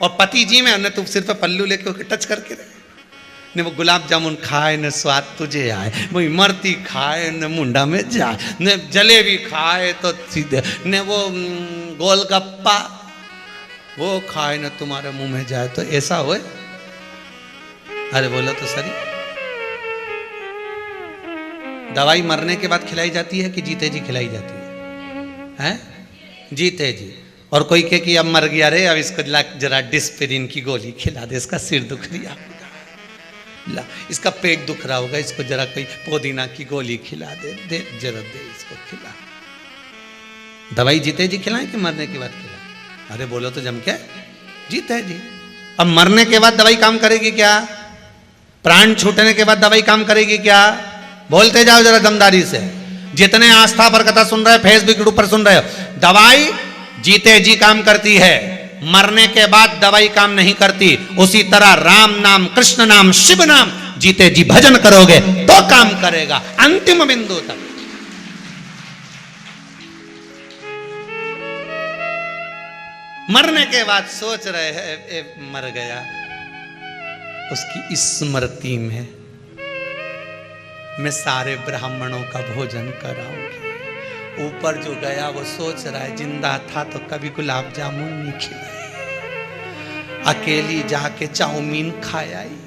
Speaker 1: और पति जी में तू सिर पे पल्लू लेके उसके टच करके रहे ने, वो गुलाब जामुन खाए न स्वाद तुझे आए, वो इमरती खाए न मुंडा में जाए, न जलेबी खाए तो सीधे, न वो गोलगप्पा वो खाए न तुम्हारे मुंह में जाए, तो ऐसा होए? अरे बोलो तो सही। दवाई मरने के बाद खिलाई जाती है कि जीते जी खिलाई जाती है? हैं? जीते जी। और कोई कहे कि अब मर गया रे, अब इसको जरा डिस्पेरिन की गोली खिला दे, इसका सिर दुख रहा ला, इसका पेट दुख रहा होगा, इसको जरा कोई पुदीना की गोली खिला दे, दे जरा दे इसको खिला। दवाई जीते जी खिलाएं कि मरने के बाद खिलाएं? अरे बोलो तो जम के, जीते जी। अब मरने के बाद दवाई काम करेगी क्या? प्राण छूटने के बाद दवाई काम करेगी क्या? बोलते जाओ जरा दमदारी से। जितने आस्था पर कथा सुन रहे, फेसबुक ग्रुप पर सुन रहे हो, दवाई जीते जी काम करती है, मरने के बाद दवाई काम नहीं करती। उसी तरह राम नाम, कृष्ण नाम, शिव नाम जीते जी भजन करोगे तो काम करेगा अंतिम बिंदु तक। मरने के बाद सोच रहे हैं मर गया, उसकी स्मृति में मैं सारे ब्राह्मणों का भोजन कराऊंगी। ऊपर जो गया वो सोच रहा है जिंदा था तो कभी गुलाब जामुन नहीं खिलाई, अकेली जाके चाउमीन खाया ही,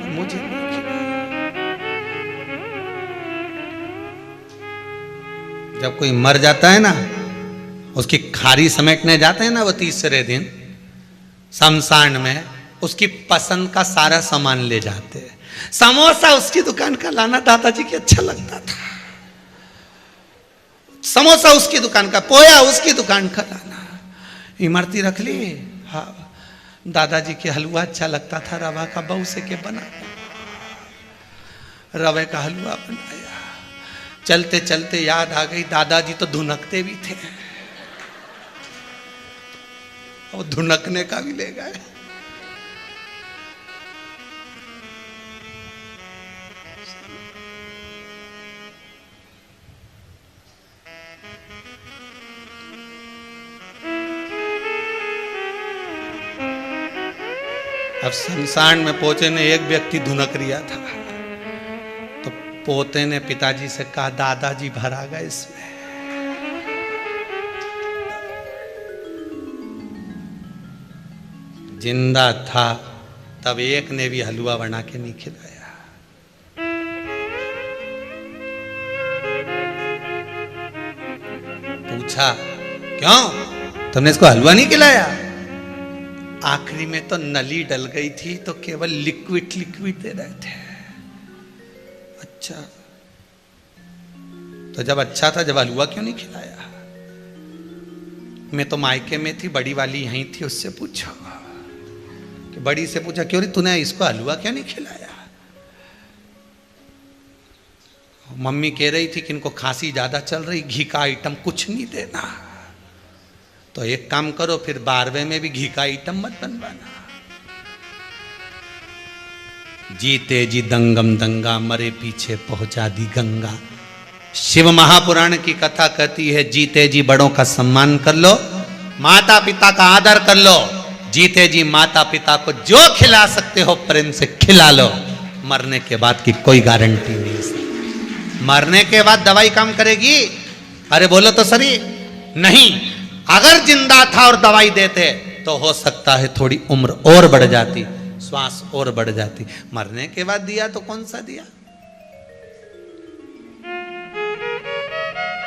Speaker 1: मुझे नहीं खिलाई। जब कोई मर जाता है ना, उसकी खारी समेटने जाते हैं ना, वो तीसरे दिन शमशान में उसकी पसंद का सारा सामान ले जाते हैं। समोसा उसकी दुकान का लाना दादाजी की अच्छा लगता था, समोसा उसकी दुकान का, पोया उसकी दुकान का लाना। इमरती रख ली, हाँ दादाजी के हलवा अच्छा लगता था, रवा का बहू से के बना, रवे का हलवा बनाया। चलते चलते याद आ गई दादाजी तो धुनकते भी थे, और धुनकने का भी ले गए। अब शमशान में पहुंचे ने एक व्यक्ति धुनक रिया था, तो पोते ने पिताजी से कहा दादाजी भरा गए इसमें। जिंदा था तब एक ने भी हलवा बना के नहीं खिलाया। पूछा क्यों तुमने इसको हलवा नहीं खिलाया? आखिरी में तो नली डल गई थी तो केवल लिक्विड लिक्विड दे रहे थे। अच्छा, तो जब अच्छा था जब हलवा क्यों नहीं खिलाया? मैं तो मायके में थी, बड़ी वाली यहीं थी, उससे पूछा कि बड़ी से पूछा क्यों रे तूने इसको हलवा क्यों नहीं खिलाया? मम्मी कह रही थी कि इनको खांसी ज्यादा चल रही, घी का आइटम कुछ नहीं देना। तो एक काम करो फिर 12वें में भी घी का आइटम मत बनवाना। जीते जी दंगम दंगा, मरे पीछे पहुंचा दी गंगा। शिव महापुराण की कथा कहती है जीते जी बड़ों का सम्मान कर लो, माता पिता का आदर कर लो। जीते जी माता पिता को जो खिला सकते हो प्रेम से खिला लो। मरने के बाद की कोई गारंटी नहीं। मरने के बाद दवाई काम करेगी? अरे बोलो तो सही नहीं। अगर जिंदा था और दवाई देते तो हो सकता है थोड़ी उम्र और बढ़ जाती, श्वास और बढ़ जाती। मरने के बाद दिया तो कौन सा दिया?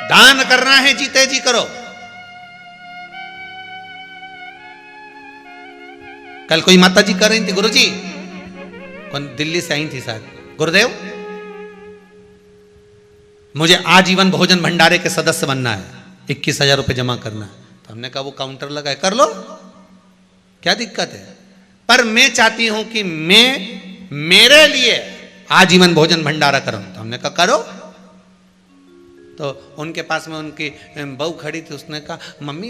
Speaker 1: दान करना है जीते जी करो। कल कोई माता जी कर रही थी, गुरुजी कौन दिल्ली से आई थी शायद, गुरुदेव मुझे आजीवन भोजन भंडारे के सदस्य बनना है, 21,000 रुपये जमा करना है। तो हमने कहा वो काउंटर लगा है, कर लो, क्या दिक्कत है? पर मैं चाहती हूं कि मैं मेरे लिए आजीवन भोजन भंडारा करूं। तो हमने कहा करो। तो उनके पास में उनकी बहू खड़ी थी, उसने कहा मम्मी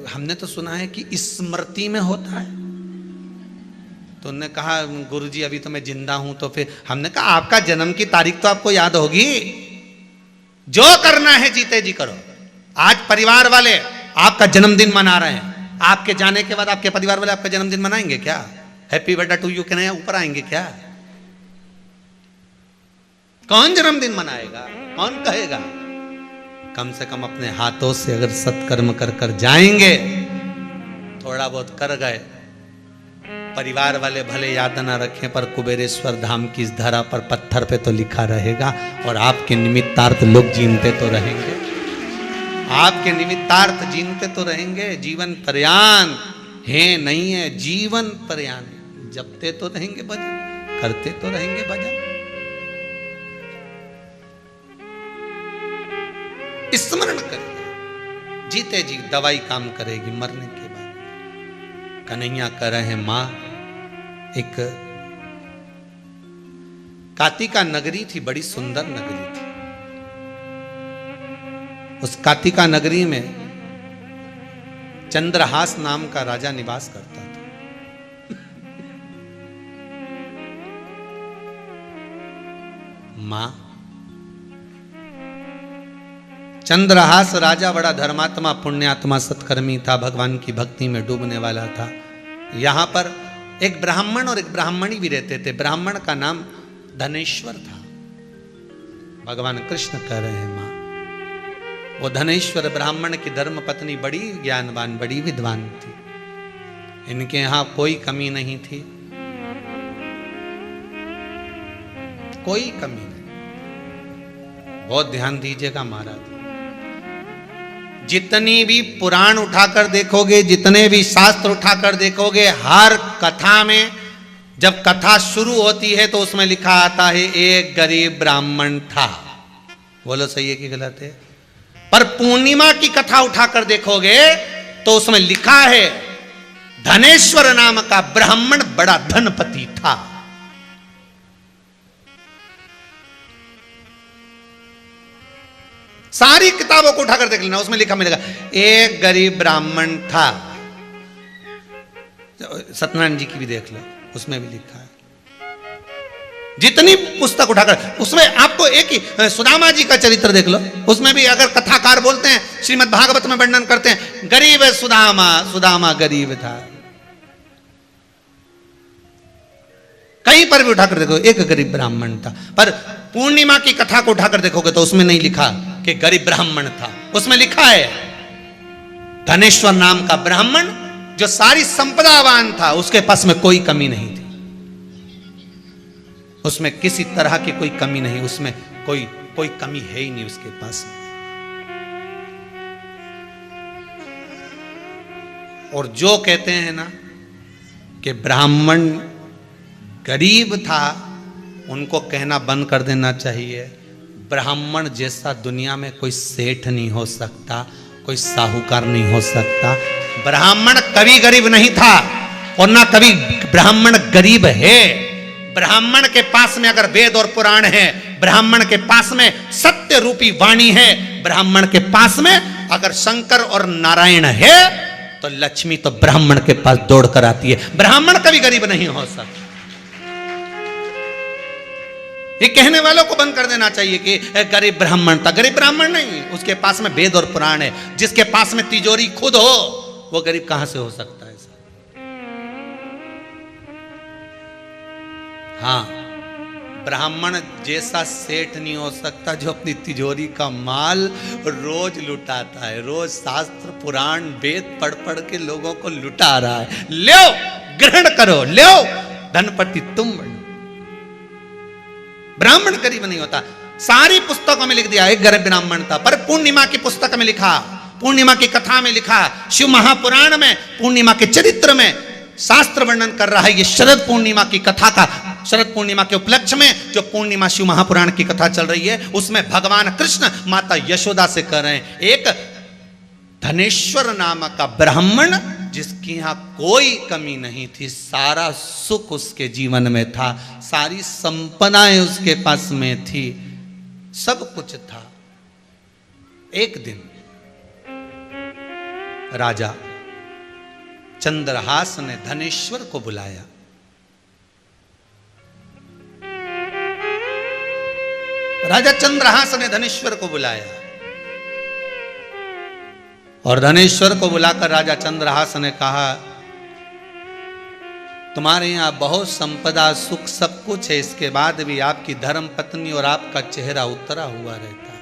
Speaker 1: हमने तो सुना है कि स्मृति में होता है। तो उन्होंने कहा गुरुजी अभी तो मैं जिंदा हूं। तो फिर हमने कहा आपका जन्म की तारीख तो आपको याद होगी, जो करना है जीते जी करो। आज परिवार वाले आपका जन्मदिन मना रहे हैं, आपके जाने के बाद आपके परिवार वाले आपका जन्मदिन मनाएंगे क्या? हैप्पी बर्थडे टू यू कहने ऊपर आएंगे क्या? कौन जन्मदिन मनाएगा, कौन कहेगा? कम से कम अपने हाथों से अगर सत्कर्म कर कर जाएंगे, थोड़ा बहुत कर गए, परिवार वाले भले याद ना रखें पर कुबेरेश्वर धाम की इस धरा पर पत्थर पे तो लिखा रहेगा, और आपके निमित्तार्थ लोग जीनते तो रहेंगे, आपके निमित्तार्थ जीनते तो रहेंगे। जीवन पर्यांत है नहीं है, जीवन पर्यांत जपते तो रहेंगे भजन, करते तो रहेंगे भजन। स्मरण करेगा, जीते जी दवाई काम करेगी मरने के बाद। कन्हैया कर रहे हैं मां। एक कातिका नगरी थी, बड़ी सुंदर नगरी थी। उस कातिका नगरी में चंद्रहास नाम का राजा निवास करता था। मां चंद्रहास राजा बड़ा धर्मात्मा, पुण्यात्मा, सत्कर्मी था, भगवान की भक्ति में डूबने वाला था। यहां पर एक ब्राह्मण और एक ब्राह्मणी भी रहते थे। ब्राह्मण का नाम धनेश्वर था। भगवान कृष्ण कह रहे हैं मां, वो धनेश्वर ब्राह्मण की धर्म पत्नी बड़ी ज्ञानवान, बड़ी विद्वान थी। इनके यहां कोई कमी नहीं थी, कोई कमी नहीं। बहुत ध्यान दीजिएगा महाराज, जितनी भी पुराण उठाकर देखोगे, जितने भी शास्त्र उठाकर देखोगे, हर कथा में जब कथा शुरू होती है तो उसमें लिखा आता है एक गरीब ब्राह्मण था। बोलो सही है कि गलत है? पर पूर्णिमा की कथा उठाकर देखोगे तो उसमें लिखा है धनेश्वर नाम का ब्राह्मण बड़ा धनपति था। सारी किताबों को उठाकर देख लेना, उसमें लिखा मिलेगा एक गरीब ब्राह्मण था। सत्यनारायण जी की भी देख लो, उसमें भी लिखा है। जितनी पुस्तक उठाकर, उसमें आपको एक ही सुदामा जी का चरित्र देख लो, उसमें भी अगर कथाकार बोलते हैं, श्रीमद् भागवत में वर्णन करते हैं, गरीब है सुदामा, सुदामा गरीब था। कहीं पर भी उठाकर देखो एक गरीब ब्राह्मण था। पर पूर्णिमा की कथा को उठाकर देखोगे तो उसमें नहीं लिखा कि गरीब ब्राह्मण था, उसमें लिखा है धनेश्वर नाम का ब्राह्मण जो सारी संपदावान था, उसके पास में कोई कमी नहीं थी, उसमें किसी तरह की कोई कमी नहीं, उसमें कोई कमी है ही नहीं उसके पास में। और जो कहते हैं ना कि ब्राह्मण गरीब था, उनको कहना बंद कर देना चाहिए। ब्राह्मण जैसा दुनिया में कोई सेठ नहीं हो सकता, कोई साहूकार नहीं हो सकता। ब्राह्मण कभी गरीब नहीं था और ना कभी ब्राह्मण गरीब है। ब्राह्मण के पास में अगर वेद और पुराण है, ब्राह्मण के पास में सत्य रूपी वाणी है, ब्राह्मण के पास में अगर शंकर और नारायण है, तो लक्ष्मी तो ब्राह्मण के पास दौड़ कर आती है। ब्राह्मण कभी गरीब नहीं हो सकता। ये कहने वालों को बंद कर देना चाहिए कि गरीब ब्राह्मण था। गरीब ब्राह्मण नहीं, उसके पास में वेद और पुराण है। जिसके पास में तिजोरी खुद हो, वो गरीब कहां से हो सकता है? हाँ, ब्राह्मण जैसा सेठ नहीं हो सकता जो अपनी तिजोरी का माल रोज लुटाता है, रोज शास्त्र पुराण वेद पढ़ पढ़ के लोगों को लुटा रहा है। लो ग्रहण करो, लो धनपति तुम बनो। ब्राह्मण गरीब नहीं होता। सारी पुस्तकों में लिख दिया एक गरीब ब्राह्मण था, पर पूर्णिमा की पुस्तक में लिखा, पूर्णिमा की कथा में लिखा, शिव महापुराण में पूर्णिमा के चरित्र में शास्त्र वर्णन कर रहा है। ये शरद पूर्णिमा की कथा का, शरद पूर्णिमा के उपलक्ष्य में जो पूर्णिमा शिव महापुराण की कथा चल रही है, उसमें भगवान कृष्ण माता यशोदा से कह रहे हैं एक धनेश्वर नाम का ब्राह्मण जिसकी यहां कोई कमी नहीं थी, सारा सुख उसके जीवन में था, सारी संपदाएं उसके पास में थी, सब कुछ था। एक दिन राजा चंद्रहास ने धनेश्वर को बुलाया राजा चंद्रहास ने धनेश्वर को बुलाया और धनेश्वर को बुलाकर राजा चंद्रहास ने कहा, तुम्हारे यहां बहुत संपदा सुख सब कुछ है, इसके बाद भी आपकी धर्म पत्नी और आपका चेहरा उतरा हुआ रहता है,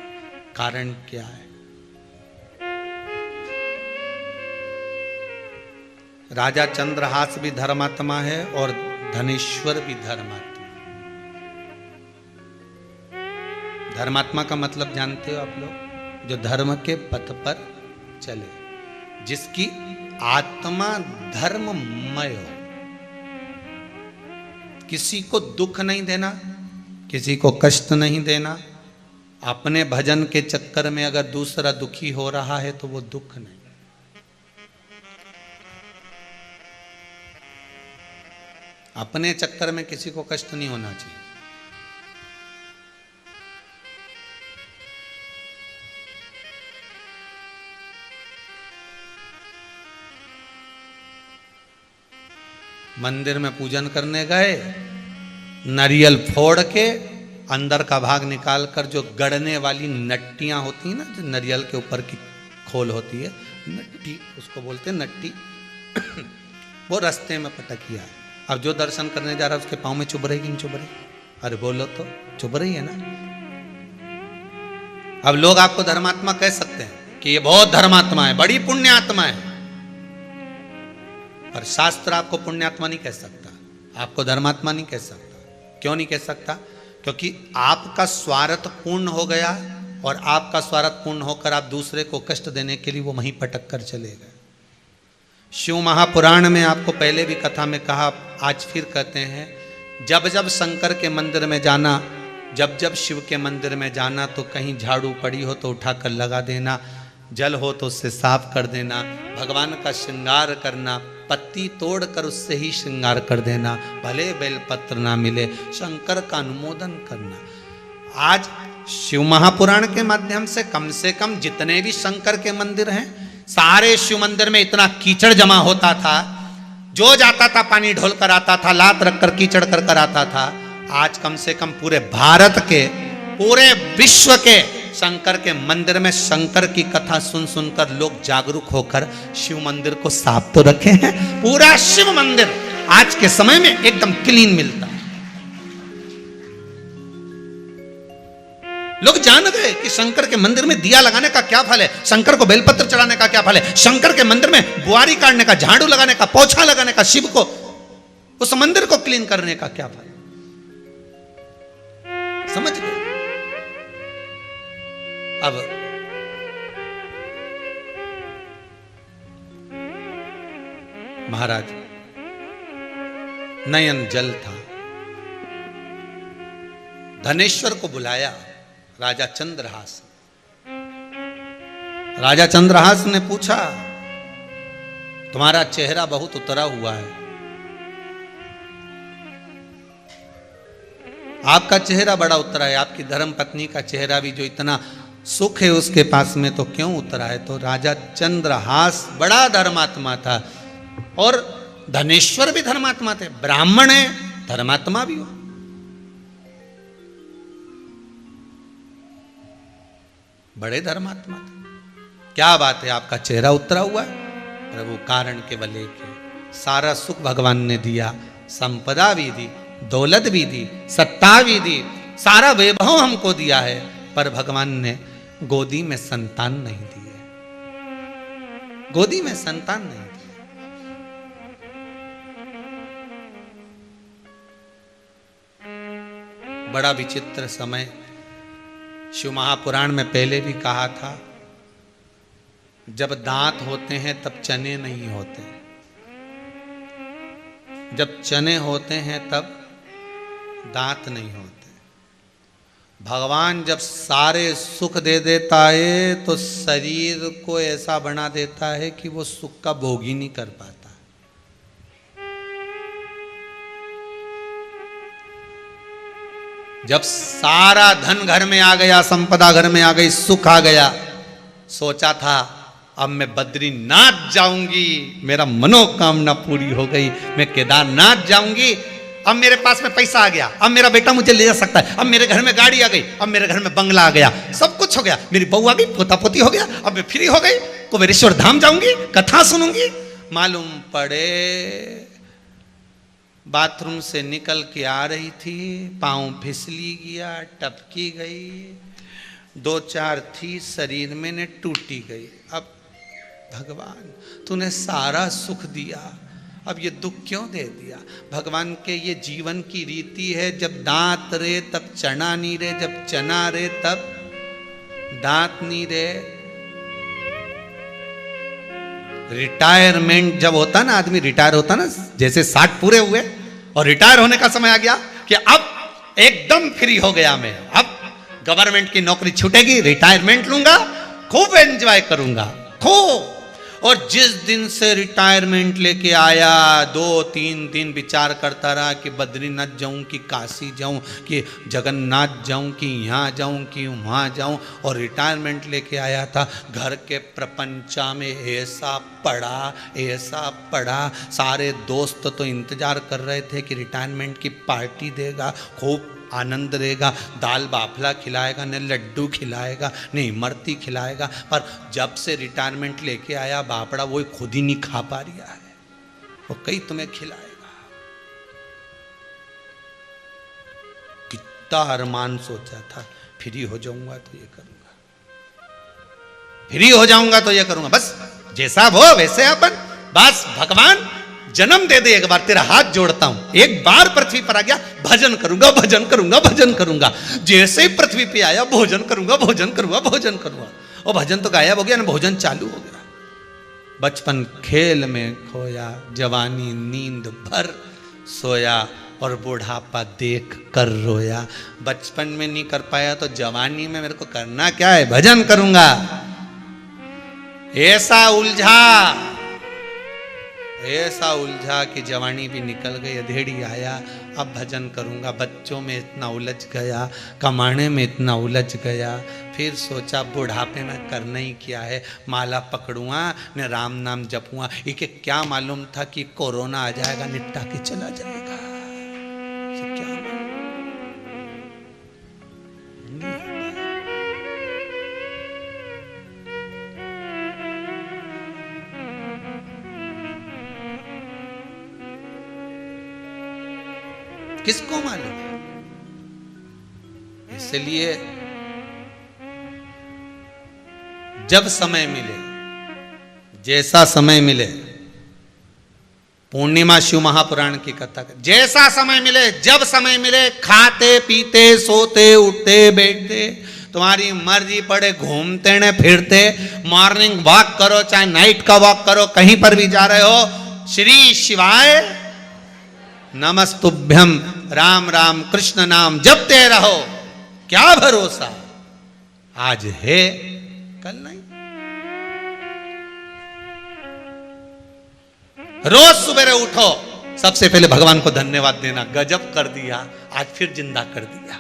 Speaker 1: कारण क्या है? राजा चंद्रहास भी धर्मात्मा है और धनेश्वर भी धर्मात्मा। धर्मात्मा का मतलब जानते हो आप लोग? जो धर्म के पथ पर चले, जिसकी आत्मा धर्ममय हो, किसी को दुख नहीं देना, किसी को कष्ट नहीं देना। अपने भजन के चक्कर में अगर दूसरा दुखी हो रहा है तो वो दुख नहीं। अपने चक्कर में किसी को कष्ट नहीं होना चाहिए। मंदिर में पूजन करने गए, नारियल फोड़ के अंदर का भाग निकाल कर जो गड़ने वाली नट्टियां होती हैं ना, जो नारियल के ऊपर की खोल होती है, नट्टी उसको बोलते हैं, नट्टी वो रास्ते में पटकिया। अब जो दर्शन करने जा रहा है उसके पाँव में चुभ रही कि नहीं चुभ रही? अरे बोलो तो, चुभ रही है ना। अब लोग आपको धर्मात्मा कह सकते हैं कि ये बहुत धर्मात्मा है, बड़ी पुण्यात्मा है, पर शास्त्र आपको पुण्यात्मा नहीं कह सकता, आपको धर्मात्मा नहीं कह सकता। क्यों नहीं कह सकता? क्योंकि आपका स्वार्थ पूर्ण हो गया और आपका स्वार्थ पूर्ण होकर आप दूसरे को कष्ट देने के लिए वो वहीं पटक कर चले गए। शिव महापुराण में आपको पहले भी कथा में कहा, आज फिर कहते हैं, जब जब शंकर के मंदिर में जाना, जब जब शिव के मंदिर में जाना तो कहीं झाड़ू पड़ी हो तो उठाकर लगा देना, जल हो तो उससे साफ कर देना, भगवान का श्रृंगार करना, पत्ती तोड़कर उससे ही श्रृंगार कर देना, भले बेलपत्र ना मिले, शंकर का अनुमोदन करना। आज शिव महापुराण के माध्यम से कम जितने भी शंकर के मंदिर हैं, सारे शिव मंदिर में इतना कीचड़ जमा होता था, जो जाता था पानी ढोल कर आता था, लात रखकर कीचड़ कर कर आता था। आज कम से कम पूरे भारत के, पूरे विश्व के शंकर के मंदिर में शंकर की कथा सुन सुनकर लोग जागरूक होकर शिव मंदिर को साफ तो रखे हैं। पूरा शिव मंदिर आज के समय में एकदम क्लीन मिलता है। लोग जान गए कि शंकर के मंदिर में दिया लगाने का क्या फल है, शंकर को बेलपत्र चढ़ाने का क्या फल है, शंकर के मंदिर में बुआरी काटने का, झाड़ू लगाने का, पोछा लगाने का, शिव को उस मंदिर को क्लीन करने का क्या फल। समझ गए? अब महाराज नयन जल था, धनेश्वर को बुलाया राजा चंद्रहास। राजा चंद्रहास ने पूछा, तुम्हारा चेहरा बहुत उतरा हुआ है, आपका चेहरा बड़ा उतरा है, आपकी धर्म पत्नी का चेहरा भी जो इतना सुख है उसके पास में तो क्यों उतरा है? तो राजा चंद्रहास बड़ा धर्मात्मा था और धनेश्वर भी धर्मात्मा थे, ब्राह्मण है, धर्मात्मा भी हो। बड़े धर्मात्मा थे। क्या बात है, आपका चेहरा उतरा हुआ है? प्रभु कारण केवल एक है, सारा सुख भगवान ने दिया, संपदा भी दी, दौलत भी दी, सत्ता भी दी, सारा वैभव हमको दिया है, पर भगवान ने गोदी में संतान नहीं दी है, गोदी में संतान नहीं दी। बड़ा विचित्र समय। शिव महापुराण में पहले भी कहा था, जब दांत होते हैं तब चने नहीं होते, जब चने होते हैं तब दांत नहीं होते। भगवान जब सारे सुख दे देता है तो शरीर को ऐसा बना देता है कि वो सुख का भोग ही नहीं कर पाता। जब सारा धन घर में आ गया, संपदा घर में आ गई, सुख आ गया, सोचा था अब मैं बद्रीनाथ जाऊंगी, मेरा मनोकामना पूरी हो गई, मैं केदारनाथ जाऊंगी, अब मेरे पास में पैसा आ गया, अब मेरा बेटा मुझे ले जा सकता है, अब मेरे घर में गाड़ी आ गई, अब मेरे घर में बंगला आ गया, सब कुछ हो गया, मेरी बहू आ गई, पोता पोती हो गया, अब मैं फ्री हो गई, कुबेरेश्वर धाम जाऊंगी, कथा सुनूंगी। मालूम पड़े बाथरूम से निकल के आ रही थी, पांव फिसली गया, टपकी गई, 2-4 थी शरीर में ने टूटी गई। अब भगवान तूने सारा सुख दिया, अब ये दुख क्यों दे दिया? भगवान के ये जीवन की रीति है, जब दांत रे तब चना नहीं रे, जब चना रे तब दांत नहीं रे। रिटायरमेंट जब होता ना, आदमी रिटायर होता ना, जैसे 60 पूरे हुए और रिटायर होने का समय आ गया कि अब एकदम फ्री हो गया मैं, अब गवर्नमेंट की नौकरी छूटेगी, रिटायरमेंट लूंगा, खूब एंजॉय करूंगा, खूब। और जिस दिन से रिटायरमेंट लेके आया, 2-3 दिन विचार करता रहा कि बद्रीनाथ जाऊं कि काशी जाऊं कि जगन्नाथ जाऊं कि यहाँ जाऊं कि वहाँ जाऊं। और रिटायरमेंट लेके आया था, घर के प्रपंचा में ऐसा पड़ा, सारे दोस्त तो इंतजार कर रहे थे कि रिटायरमेंट की पार्टी देगा, खूब आनंद रहेगा, दाल बाफला खिलाएगा, न लड्डू खिलाएगा, न इमरती खिलाएगा। पर जब से रिटायरमेंट लेके आया, बापड़ा वो खुद ही नहीं खा पा रहा है, वो कहीं तुम्हें खिलाएगा। कितना अरमान सोचा था, फ्री हो जाऊंगा तो ये करूंगा, फ्री हो जाऊंगा तो ये करूंगा, बस जैसा वो वैसे अपन, बस भगवान जन्म दे दे एक बार, तेरा हाथ जोड़ता हूं, एक बार पृथ्वी पर आ गया, भजन करूंगा, भजन करूंगा, भजन करूंगा। जैसे ही पृथ्वी पे आया, भोजन करूंगा, भोजन करूंगा, भोजन करूंगा। और भजन तो गायब हो गया ना, भोजन चालू हो गया। बचपन खेल में खोया, जवानी नींद भर सोया, और बुढ़ापा देख कर रोया। बचपन में नहीं कर पाया तो जवानी में मेरे को करना क्या है? भजन करूंगा। ऐसा उलझा कि जवानी भी निकल गई, अधेड़ी आया, अब भजन करूंगा। बच्चों में इतना उलझ गया, कमाने में इतना उलझ गया, फिर सोचा बुढ़ापे में करना ही क्या है, माला पकड़ूंगा न राम नाम जपूंगा। इके क्या मालूम था कि कोरोना आ जाएगा, निपटा के चला जाएगा। क्या किसको मालूम? इसलिए जब समय मिले, जैसा समय मिले, पूर्णिमा शिव महापुराण की कथा, जैसा समय मिले, जब समय मिले, खाते पीते सोते उठते बैठते, तुम्हारी मर्जी पड़े, घूमते न फिरते, मॉर्निंग वॉक करो चाहे नाइट का वॉक करो, कहीं पर भी जा रहे हो, श्री शिवाय नमस्तुभ्यम, राम राम कृष्ण नाम जपते रहो। क्या भरोसा, आज है कल नहीं। रोज सुबह उठो, सबसे पहले भगवान को धन्यवाद देना, गजब कर दिया, आज फिर जिंदा कर दिया,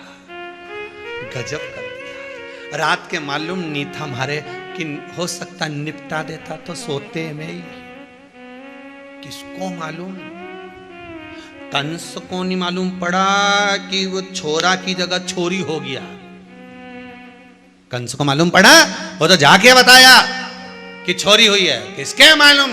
Speaker 1: गजब कर दिया। रात के मालूम नहीं था हमारे कि हो सकता निपटा देता तो सोते में ही, किसको मालूम? कंस को नहीं मालूम पड़ा कि वो छोरा की जगह छोरी हो गया। कंस को मालूम पड़ा, वो तो जाके बताया कि छोरी हुई है, किसके मालूम?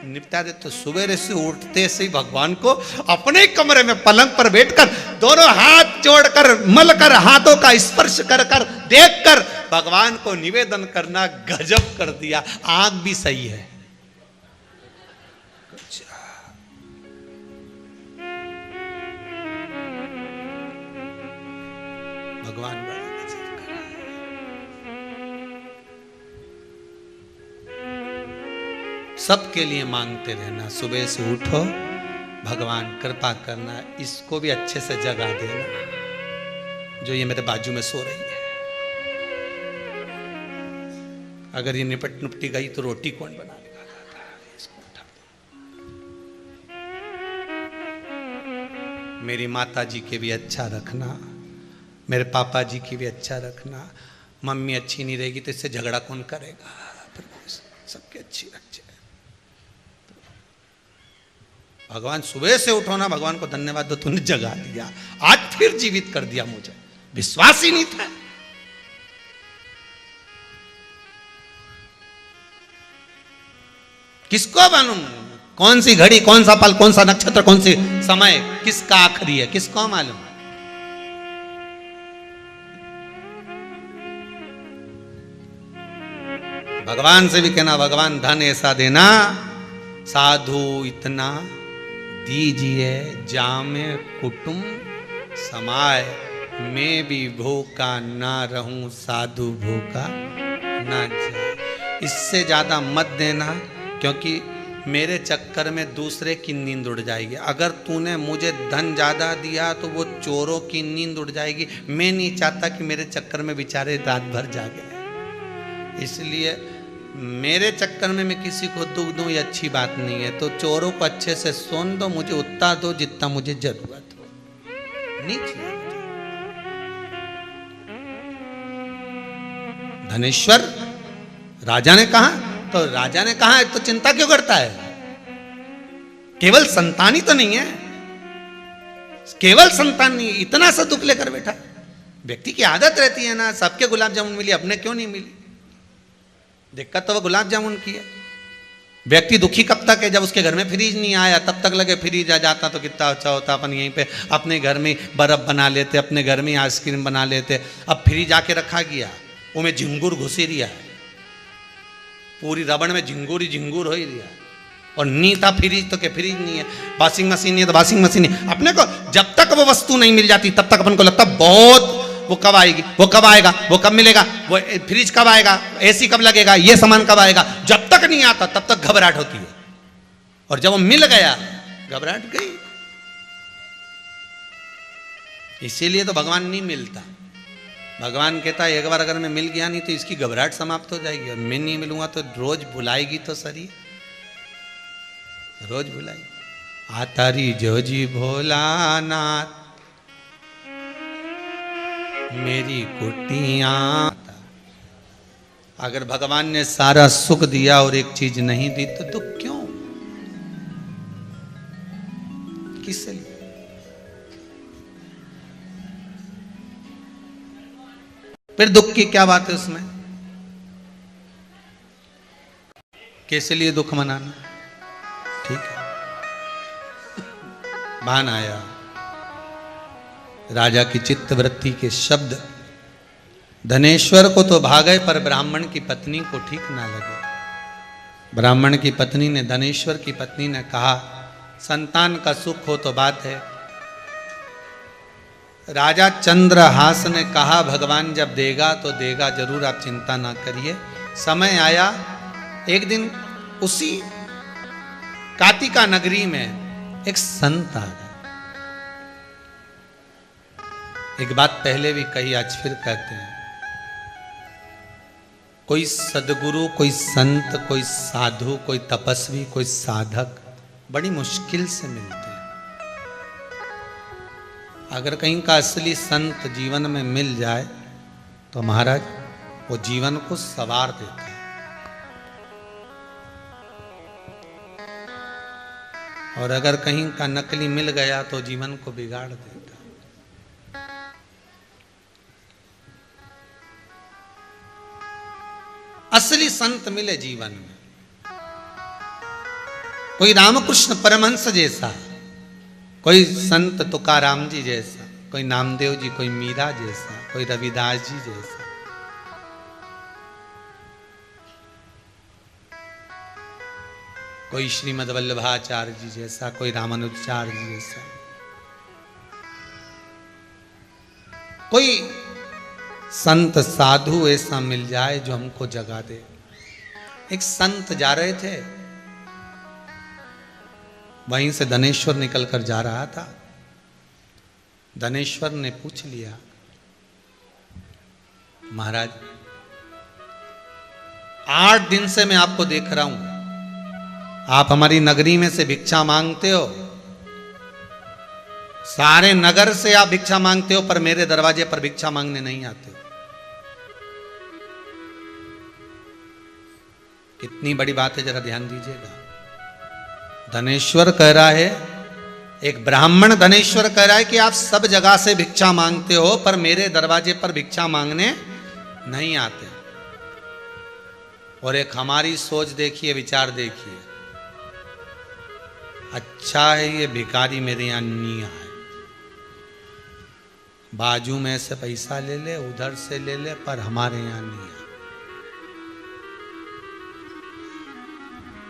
Speaker 1: निपटा दे। तो सुबह से उठते से ही भगवान को अपने कमरे में पलंग पर बैठकर दोनों हाथ जोड़कर मलकर हाथों का स्पर्श कर कर देख कर भगवान को निवेदन करना, गजब कर दिया। आंख भी सही है, भगवान बड़ा गजब कर रहा है। सबके लिए मांगते रहना, सुबह से उठो, भगवान कृपा करना, इसको भी अच्छे से जगा देना जो ये मेरे बाजू में सो रही है। अगर ये निपट नुपटी गई तो रोटी कौन बनाएगा? इसको उठा दो। मेरी माता जी के भी अच्छा रखना, मेरे पापा जी की भी अच्छा रखना। मम्मी अच्छी नहीं रहेगी तो इससे झगड़ा कौन करेगा? सबके अच्छी रखे। भगवान सुबह से उठो ना, भगवान को धन्यवाद दो, तूने जगा दिया, आज फिर जीवित कर दिया मुझे। विश्वास ही नहीं था। किसको मालूम कौन सी घड़ी, कौन सा पल, कौन सा नक्षत्र, कौन सी समय किसका आखिरी है, किसको मालूम। भगवान से भी कहना, भगवान धन ऐसा देना, साधु इतना दीजिए, जामे कुटुंब समाय, मैं भी भूखा ना रहूं, साधु भूखा ना जाए। इससे ज्यादा मत देना, क्योंकि मेरे चक्कर में दूसरे की नींद उड़ जाएगी। अगर तूने मुझे धन ज्यादा दिया तो वो चोरों की नींद उड़ जाएगी। मैं नहीं चाहता कि मेरे चक्कर में बेचारे रात भर जागे, इसलिए मेरे चक्कर में मैं किसी को दुख दूं ये अच्छी बात नहीं है। तो चोरों को अच्छे से सोन दो, मुझे उतना दो जितना मुझे जरूरत हो, नहीं चाहिए। धनेश्वर राजा ने कहा, तो राजा ने कहा तो चिंता क्यों करता है, केवल संतान ही तो नहीं है, केवल संतान नहीं, इतना सा दुख लेकर बैठा। व्यक्ति की आदत रहती है ना, सबके गुलाब जामुन मिली, अपने क्यों नहीं मिली। दिक्कत तो वो गुलाब जामुन की है। व्यक्ति दुखी कब तक है, जब उसके घर में फ्रीज नहीं आया तब तक लगे फ्रीज आ जाता तो कितना अच्छा होता, अपन यहीं पे अपने घर में बर्फ बना लेते, अपने घर में आइसक्रीम बना लेते। अब फ्रीज आके रखा गया, वो में झिंगुर घुसी रिया है, पूरी रबड़ में झिंगुर ही झिंगुर हो ही रिया, और नहीं था फ्रीज तो क्या फ्रीज नहीं है, वॉशिंग मशीन नहीं है तो वॉशिंग मशीन नहीं। अपने को जब तक वो वस्तु नहीं मिल जाती तब तक अपन को लगता बहुत वो कब आएगी, वो कब आएगा, वो कब मिलेगा, वो फ्रिज कब आएगा, एसी कब लगेगा, ये सामान कब आएगा। जब तक नहीं आता तब तक घबराहट होती है, और जब वो मिल गया घबराहट गई। इसीलिए तो भगवान नहीं मिलता। भगवान कहता है एक बार अगर मैं मिल गया नहीं तो इसकी घबराहट समाप्त हो जाएगी, और मैं नहीं मिलूंगा तो रोज भुलाएगी तो सरी, रोज भुलाएगी। आतारी जोजी भोलानाथ मेरी कुटियां। अगर भगवान ने सारा सुख दिया और एक चीज नहीं दी तो दुख क्यों, किससे लिए। फिर दुख की क्या बात है उसमें, कैसे लिए दुख मनाना, ठीक है। बान आया राजा की चित्तवृत्ति के शब्द, धनेश्वर को तो भागे पर ब्राह्मण की पत्नी को ठीक ना लगे। ब्राह्मण की पत्नी ने, धनेश्वर की पत्नी ने कहा, संतान का सुख हो तो बात है। राजा चंद्रहास ने कहा, भगवान जब देगा तो देगा जरूर, आप चिंता ना करिए। समय आया, एक दिन उसी कातिका नगरी में एक संत आ गया। एक बात पहले भी कही, आज फिर कहते हैं, कोई सदगुरु, कोई संत, कोई साधु, कोई तपस्वी, कोई साधक बड़ी मुश्किल से मिलते हैं। अगर कहीं का असली संत जीवन में मिल जाए तो महाराज वो जीवन को संवार देता है। और अगर कहीं का नकली मिल गया तो जीवन को बिगाड़ देता है। असली संत मिले जीवन में, कोई रामकृष्ण परमहंस जैसा, कोई संत तुकाराम जी जैसा, कोई नामदेव जी, कोई मीरा जैसा, कोई रविदास जी जैसा, कोई श्रीमद् वल्लभाचार्य जी जैसा, कोई रामानुजाचार्य जी जैसा, कोई संत साधु ऐसा मिल जाए जो हमको जगा दे। एक संत जा रहे थे, वहीं से धनेश्वर निकलकर जा रहा था। धनेश्वर ने पूछ लिया, महाराज 8 दिन से मैं आपको देख रहा हूं, आप हमारी नगरी में से भिक्षा मांगते हो, सारे नगर से आप भिक्षा मांगते हो, पर मेरे दरवाजे पर भिक्षा मांगने नहीं आते हो। कितनी बड़ी बात है, जरा ध्यान दीजिएगा। धनेश्वर कह रहा है, एक ब्राह्मण धनेश्वर कह रहा है कि आप सब जगह से भिक्षा मांगते हो पर मेरे दरवाजे पर भिक्षा मांगने नहीं आते। और एक हमारी सोच देखिए, विचार देखिए, अच्छा है ये भिखारी मेरे यहां नहीं आए, बाजू में से पैसा ले ले, उधर से ले ले, पर हमारे यहां नहीं आए।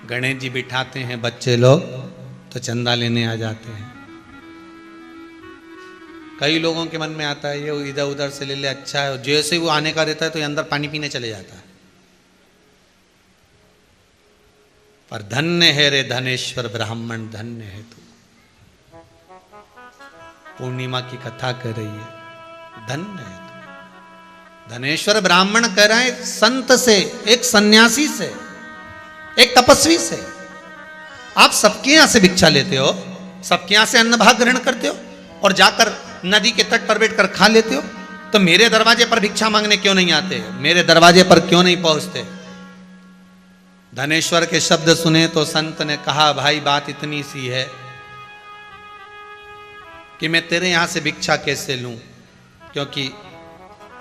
Speaker 1: गणेश जी बिठाते हैं बच्चे लोग तो चंदा लेने आ जाते हैं। कई लोगों के मन में आता है ये इधर उधर से ले ले, अच्छा है, जैसे वो आने का रहता है तो ये अंदर पानी पीने चले जाता है। पर धन्य है रे धनेश्वर ब्राह्मण, धन्य है तू। पूर्णिमा की कथा कर रही है, धन्य है तू। धनेश्वर ब्राह्मण कह रहा है संत से, एक सन्यासी से, एक तपस्वी से। आप सबके यहां से भिक्षा लेते हो, सबके यहां से अन्न भाग ग्रहण करते हो और जाकर नदी के तट पर बैठकर खा लेते हो, तो मेरे दरवाजे पर भिक्षा मांगने क्यों नहीं आते? मेरे दरवाजे पर क्यों नहीं पहुंचते? धनेश्वर के शब्द सुने तो संत ने कहा, भाई बात इतनी सी है कि मैं तेरे यहां से भिक्षा कैसे लूं, क्योंकि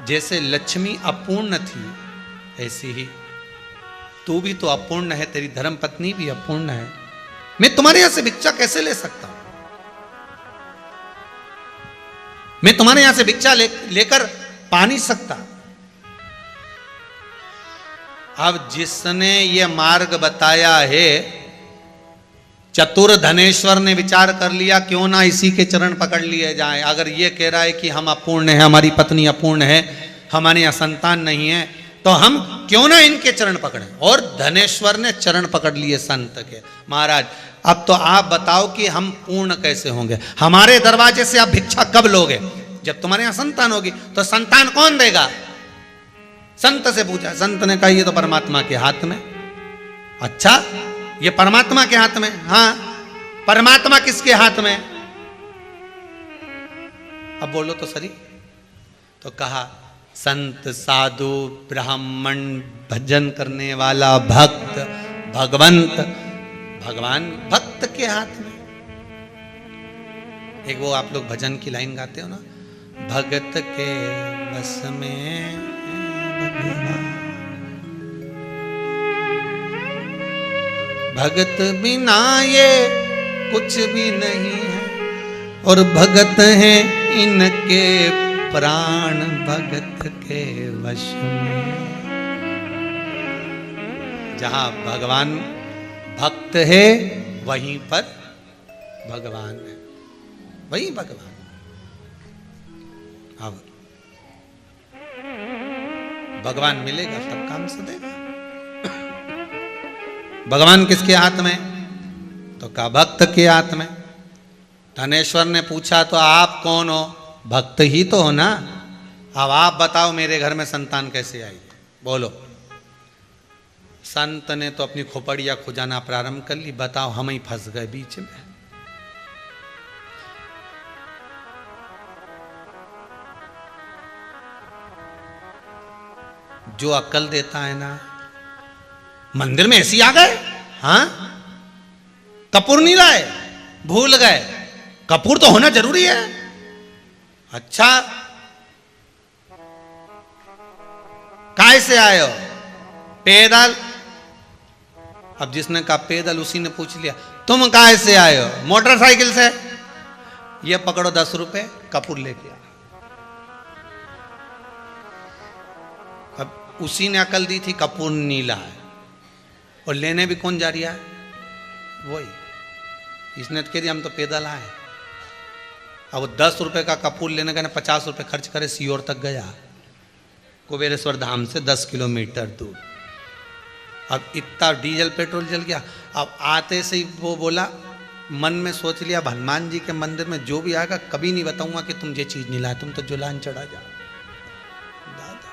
Speaker 1: जैसे लक्ष्मी अपूर्ण थी ऐसी ही तू भी तो अपूर्ण है, तेरी धर्मपत्नी भी अपूर्ण है, मैं तुम्हारे यहां से भिक्षा कैसे ले सकता हूं? मैं तुम्हारे यहां से भिक्षा लेकर पा नहीं सकता। अब जिसने ये मार्ग बताया है, चतुर धनेश्वर ने विचार कर लिया क्यों ना इसी के चरण पकड़ लिए जाएं। अगर ये कह रहा है कि हम अपूर्ण है, हमारी पत्नी अपूर्ण है, हमारे यहाँ संतान नहीं है, तो हम क्यों ना इनके चरण पकड़ें। और धनेश्वर ने चरण पकड़ लिए संत के। महाराज अब तो आप बताओ कि हम पूर्ण कैसे होंगे? हमारे दरवाजे से आप भिक्षा कब लोगे? जब तुम्हारे यहां संतान होगी। तो संतान कौन देगा? संत से पूछा, संत ने कहा ये तो परमात्मा के हाथ में। अच्छा, ये परमात्मा के हाथ में? हाँ, परमात्मा किसके हाथ में? अब बोलो तो सही। तो कहा संत, साधु, ब्राह्मण, भजन करने वाला भक्त, भगवंत, भगवान भक्त के हाथ में। एक वो आप लोग भजन की लाइन गाते हो ना, भगत के बस में भगवान, भगत बिना ये कुछ भी नहीं है, और भगत हैं इनके प्राण भगत के वश में। जहां भगवान भक्त है वहीं पर भगवान है, वही भगवान। अब भगवान मिलेगा तब काम से देगा। भगवान किसके हाथ में? तो का भक्त के हाथ में। धनेश्वर ने पूछा तो आप कौन हो? भक्त ही तो हो ना। अब आप बताओ मेरे घर में संतान कैसे आई? बोलो। संत ने तो अपनी खोपड़ियां खुजाना प्रारंभ कर ली। बताओ, हम ही फंस गए बीच में। जो अक्ल देता है ना, मंदिर में ऐसी आ गए, हाँ कपूर नहीं लाए, भूल गए। कपूर तो होना जरूरी है। अच्छा, काय से आए हो? पैदल। अब जिसने कहा पैदल, उसी ने पूछ लिया तुम काय से आए हो? मोटरसाइकिल से। ये पकड़ो 10 रुपए, कपूर लेके आ। अब उसी ने अकल दी थी, कपूर नीला है, और लेने भी कौन जा रहा है? वही। इसने तो कह दिया हम तो पैदल आए। अब वो 10 रुपए का कपूर लेने का 50 रुपए खर्च करे, सीहोर तक गया, कुबेरेश्वर धाम से 10 किलोमीटर दूर। अब इतना डीजल पेट्रोल जल गया। अब आते से ही वो बोला, मन में सोच लिया हनुमान जी के मंदिर में जो भी आएगा कभी नहीं बताऊंगा कि तुम ये चीज नहीं लाए, तुम तो जुलान चढ़ा जाओ। दादा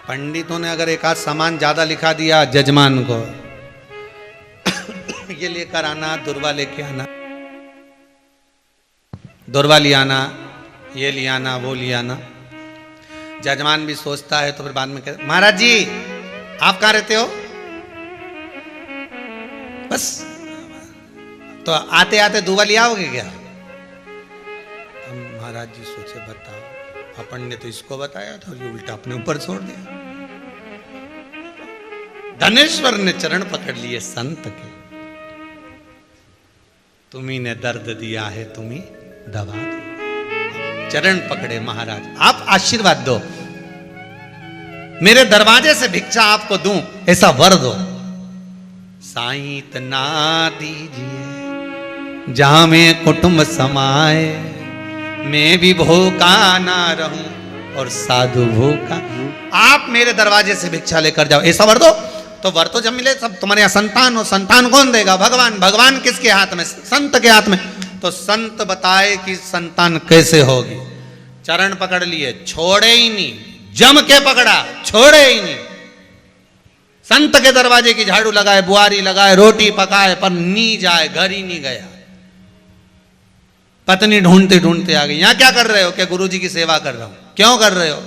Speaker 1: पंडितों ने अगर एक आध सामान ज्यादा लिखा दिया जजमान को, ये लेकर आना, दुर्वा लेके आना, दुर्वा ले आना, ये ले आना, वो ले आना। जजमान भी सोचता है तो फिर बाद में कहते महाराज जी आप कहाँ रहते हो, बस तो आते आते दूबा ले आओगे क्या। महाराज जी सोचे बताओ अपन ने तो इसको बताया था, ये उल्टा अपने ऊपर छोड़ दिया। धनेश्वर ने चरण पकड़ लिए संत के, तुम्ही ने दर्द दिया है तुम्ही दवा दो। चरण पकड़े महाराज आप आशीर्वाद दो, मेरे दरवाजे से भिक्षा आपको दूं ऐसा वर दो। साईं इतना दीजिए जहां में कुटुंब समाए, मैं भी भूखा ना रहूं और साधु भूखा। आप मेरे दरवाजे से भिक्षा लेकर जाओ ऐसा वर दो। तो वर तो जब मिले सब तुम्हारे यहाँ संतान हो, संतान कौन देगा, भगवान। भगवान किसके हाथ में, संत के हाथ में। तो संत बताए कि संतान कैसे होगी। चरण पकड़ लिए, छोड़े ही नहीं, जम के पकड़ा, छोड़े ही नहीं। संत के दरवाजे की झाड़ू लगाए, बुआरी लगाए, रोटी पकाए, पर नहीं जाए, घर ही नहीं गया। पत्नी ढूंढते ढूंढते आ गई, यहां क्या कर रहे हो, क्या गुरुजी की सेवा कर रहा हूं। क्यों कर रहे हो,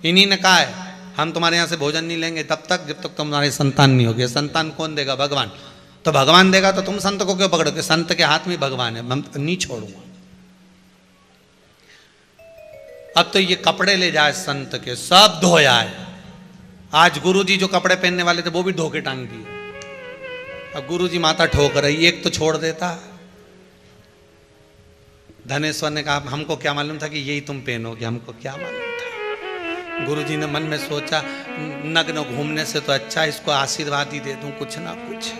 Speaker 1: इन्हीं ने कहा है हम तुम्हारे यहां से भोजन नहीं लेंगे तब तक जब तक तुम्हारे संतान नहीं होगी। संतान कौन देगा, भगवान। तो भगवान देगा तो तुम संत को क्यों पकड़ोगे, संत के हाथ में भगवान है, हम नहीं छोड़ूंगा। अब तो ये कपड़े ले जाए संत के, सब धोया है। आज गुरुजी जो कपड़े पहनने वाले थे वो भी धो के टांग दिए। अब गुरुजी माथा ठोक रही, एक तो छोड़ देता। धनेश्वर ने कहा हमको क्या मालूम था कि यही तुम पहनोगे, हमको क्या मालूम था। गुरुजी ने मन में सोचा नग्न घूमने से तो अच्छा इसको आशीर्वाद ही दे दूं कुछ ना कुछ।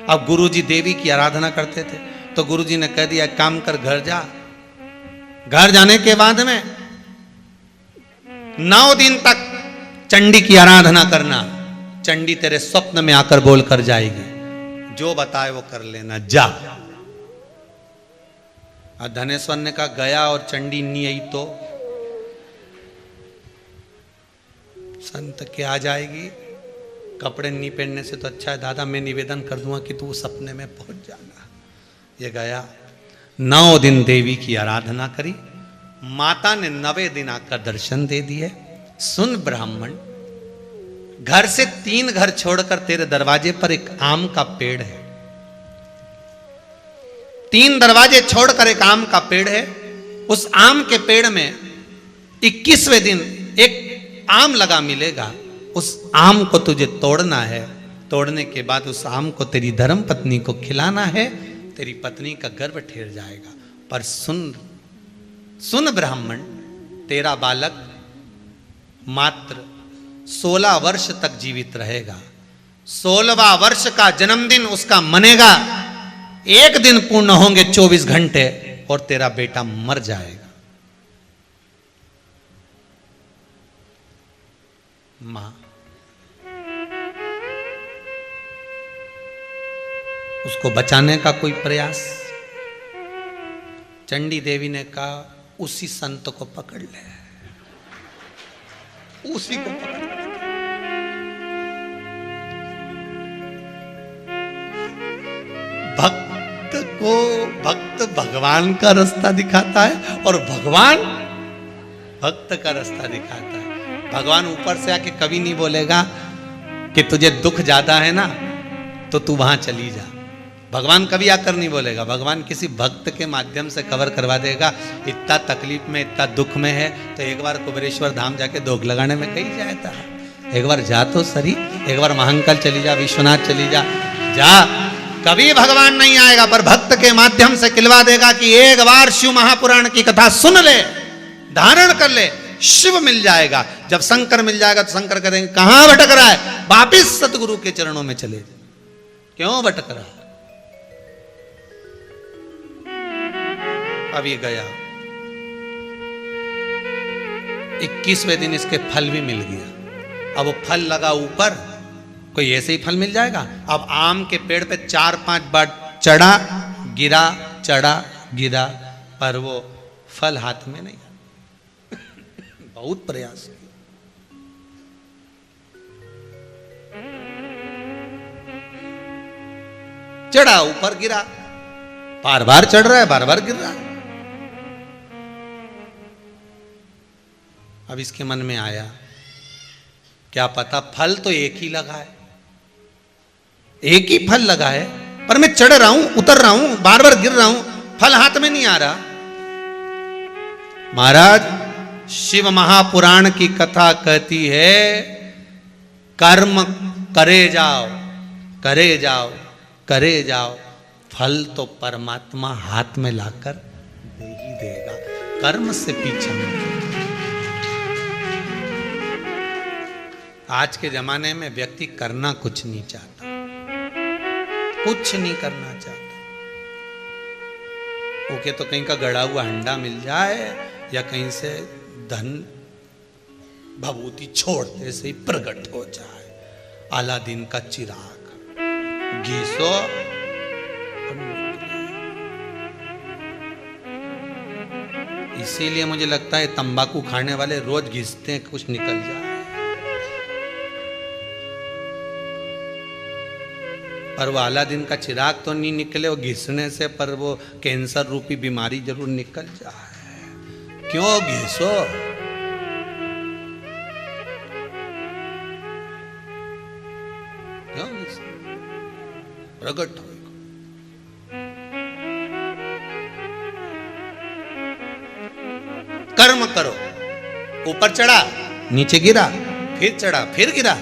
Speaker 1: अब गुरुजी देवी की आराधना करते थे तो गुरुजी ने कह दिया काम कर, घर जा। घर जाने के बाद में 9 दिन तक चंडी की आराधना करना। चंडी तेरे स्वप्न में आकर बोल कर जाएगी, जो बताए वो कर लेना, जा। और धनेश्वर ने कहा गया और चंडी नहीं आई तो संत के आ जाएगी। कपड़े नहीं पहनने से तो अच्छा है दादा, मैं निवेदन कर दूंगा कि तू सपने में पहुंच जाना। ये गया, 9 दिन देवी की आराधना करी। माता ने 9वें दिन आकर दर्शन दे दिए। सुन ब्राह्मण, घर से 3 घर छोड़कर तेरे दरवाजे पर एक आम का पेड़ है। 3 दरवाजे छोड़कर एक आम का पेड़ है। उस आम के पेड़ में 21वें दिन एक आम लगा मिलेगा। उस आम को तुझे तोड़ना है। तोड़ने के बाद उस आम को तेरी धर्म पत्नी को खिलाना है, तेरी पत्नी का गर्भ ठेर जाएगा। पर सुन ब्राह्मण, तेरा बालक मात्र 16 वर्ष तक जीवित रहेगा। 16वां वर्ष का जन्मदिन उसका मनेगा। 1 दिन पूर्ण होंगे 24 घंटे और तेरा बेटा मर जाएगा। मां उसको बचाने का कोई प्रयास। चंडी देवी ने कहा उसी संत को पकड़ ले, उसी को पकड़ ले। भक्त भगवान का रास्ता दिखाता है और भगवान भक्त का रास्ता दिखाता है। भगवान ऊपर से आके कभी नहीं बोलेगा कि तुझे दुख ज्यादा है ना तो तू वहां चली जा। भगवान कभी आकर नहीं बोलेगा। भगवान किसी भक्त के माध्यम से कवर करवा देगा, इतना तकलीफ में इतना दुख में है तो एक बार कुबेरेश्वर धाम जाके दोग लगाने में कहीं जाता है। एक बार जा तो सही, एक बार महाकाल चली जा, विश्वनाथ चली जा, जा। कभी भगवान नहीं आएगा पर भक्त के माध्यम से खिलवा देगा कि एक बार शिव महापुराण की कथा सुन ले, धारण कर ले, शिव मिल जाएगा। जब शंकर मिल जाएगा तो शंकर कहेंगे कहां भटक रहा है, वापिस सतगुरु के चरणों में चले। क्यों भटक रहा है? अभी गया 21वें दिन इसके फल भी मिल गया। अब वो फल लगा ऊपर, कोई ऐसे ही फल मिल जाएगा? अब आम के पेड़ पे 4-5 बार चढ़ा गिरा, चढ़ा गिरा, पर वो फल हाथ में नहीं। बहुत प्रयास किया। चढ़ा ऊपर गिरा, बार बार चढ़ रहा है, बार बार गिर रहा है। अब इसके मन में आया, क्या पता फल तो एक ही लगा है, एक ही फल लगा है, पर मैं चढ़ रहा हूं, उतर रहा हूं, बार बार गिर रहा हूं, फल हाथ में नहीं आ रहा। महाराज, शिव महापुराण की कथा कहती है, कर्म करे जाओ, करे जाओ, करे जाओ, फल तो परमात्मा हाथ में लाकर दे ही देगा। कर्म से पीछे मत। आज के जमाने में व्यक्ति करना कुछ नहीं चाहता, कुछ नहीं करना चाहता। ओके, तो कहीं का गड़ा हुआ अंडा मिल जाए या कहीं से धन भभूति छोड़ते से ही प्रकट हो जाए, अलादीन का चिराग घीसो। इसीलिए मुझे लगता है तंबाकू खाने वाले रोज घिसते हैं कुछ निकल जाए, पर वो अलादीन का चिराग तो नहीं निकले वो घिसने से, पर वो कैंसर रूपी बीमारी जरूर निकल जाए। क्यों घिसो? क्यों घिसो? प्रकट हो। कर्म करो, ऊपर चढ़ा, नीचे गिरा, फिर चढ़ा, फिर गिरा,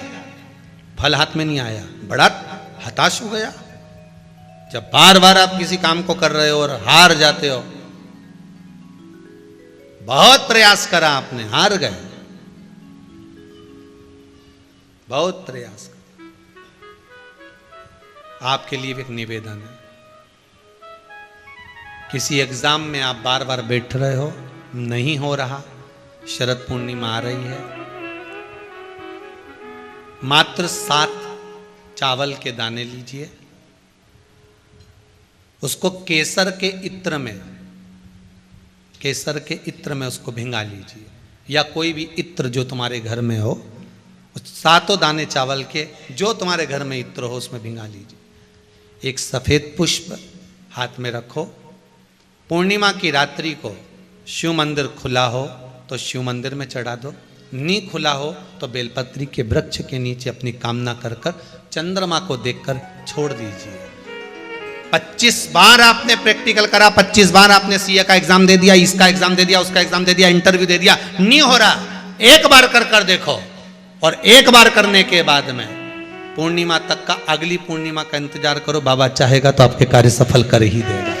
Speaker 1: फल हाथ में नहीं आया, बड़ा हताश हो गया। जब बार बार आप किसी काम को कर रहे हो और हार जाते हो, बहुत प्रयास करा आपने, हार गए, बहुत प्रयास करा। आपके लिए एक निवेदन है, किसी एग्जाम में आप बार बार बैठ रहे हो, नहीं हो रहा, शरद पूर्णिमा आ रही है, मात्र 7 चावल के दाने लीजिए, उसको केसर के इत्र में, केसर के इत्र में उसको भिंगा लीजिए, या कोई भी इत्र जो तुम्हारे घर में हो, उस 7 दाने चावल के जो तुम्हारे घर में इत्र हो उसमें भिंगा लीजिए। एक सफेद पुष्प हाथ में रखो। पूर्णिमा की रात्रि को शिव मंदिर खुला हो तो शिव मंदिर में चढ़ा दो, नहीं खुला हो तो बेलपत्री के वृक्ष के नीचे अपनी कामना कर कर चंद्रमा को देखकर छोड़ दीजिए। 25 बार आपने प्रैक्टिकल करा, 25 बार आपने सीए का एग्जाम दे दिया, इसका एग्जाम दे दिया, उसका एग्जाम दे दिया, इंटरव्यू दे दिया, नहीं हो रहा, एक बार कर कर देखो। और एक बार करने के बाद में पूर्णिमा तक का, अगली पूर्णिमा का इंतजार करो, बाबा चाहेगा तो आपके कार्य सफल कर ही देगा।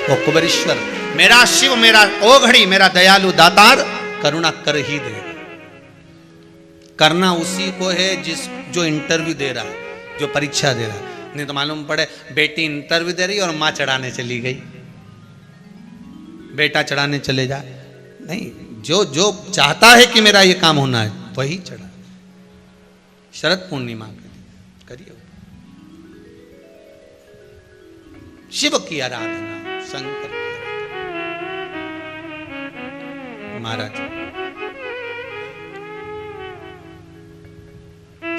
Speaker 1: वो कुबेरेश्वर मेरा शिव, मेरा ओघड़ी, मेरा दयालु दातार करुणा कर ही देगा। करना उसी को है जो इंटरव्यू दे रहा है, जो परीक्षा दे रहा है। नहीं तो मालूम पड़े बेटी इंटरव्यू दे रही और मां चढ़ाने चली गई, बेटा चढ़ाने चले जाए। नहीं, जो चाहता है कि मेरा ये काम होना है वही चढ़ा। शरद पूर्णिमा करिए, शिव की आराधना, शंकर की आराधना। महाराज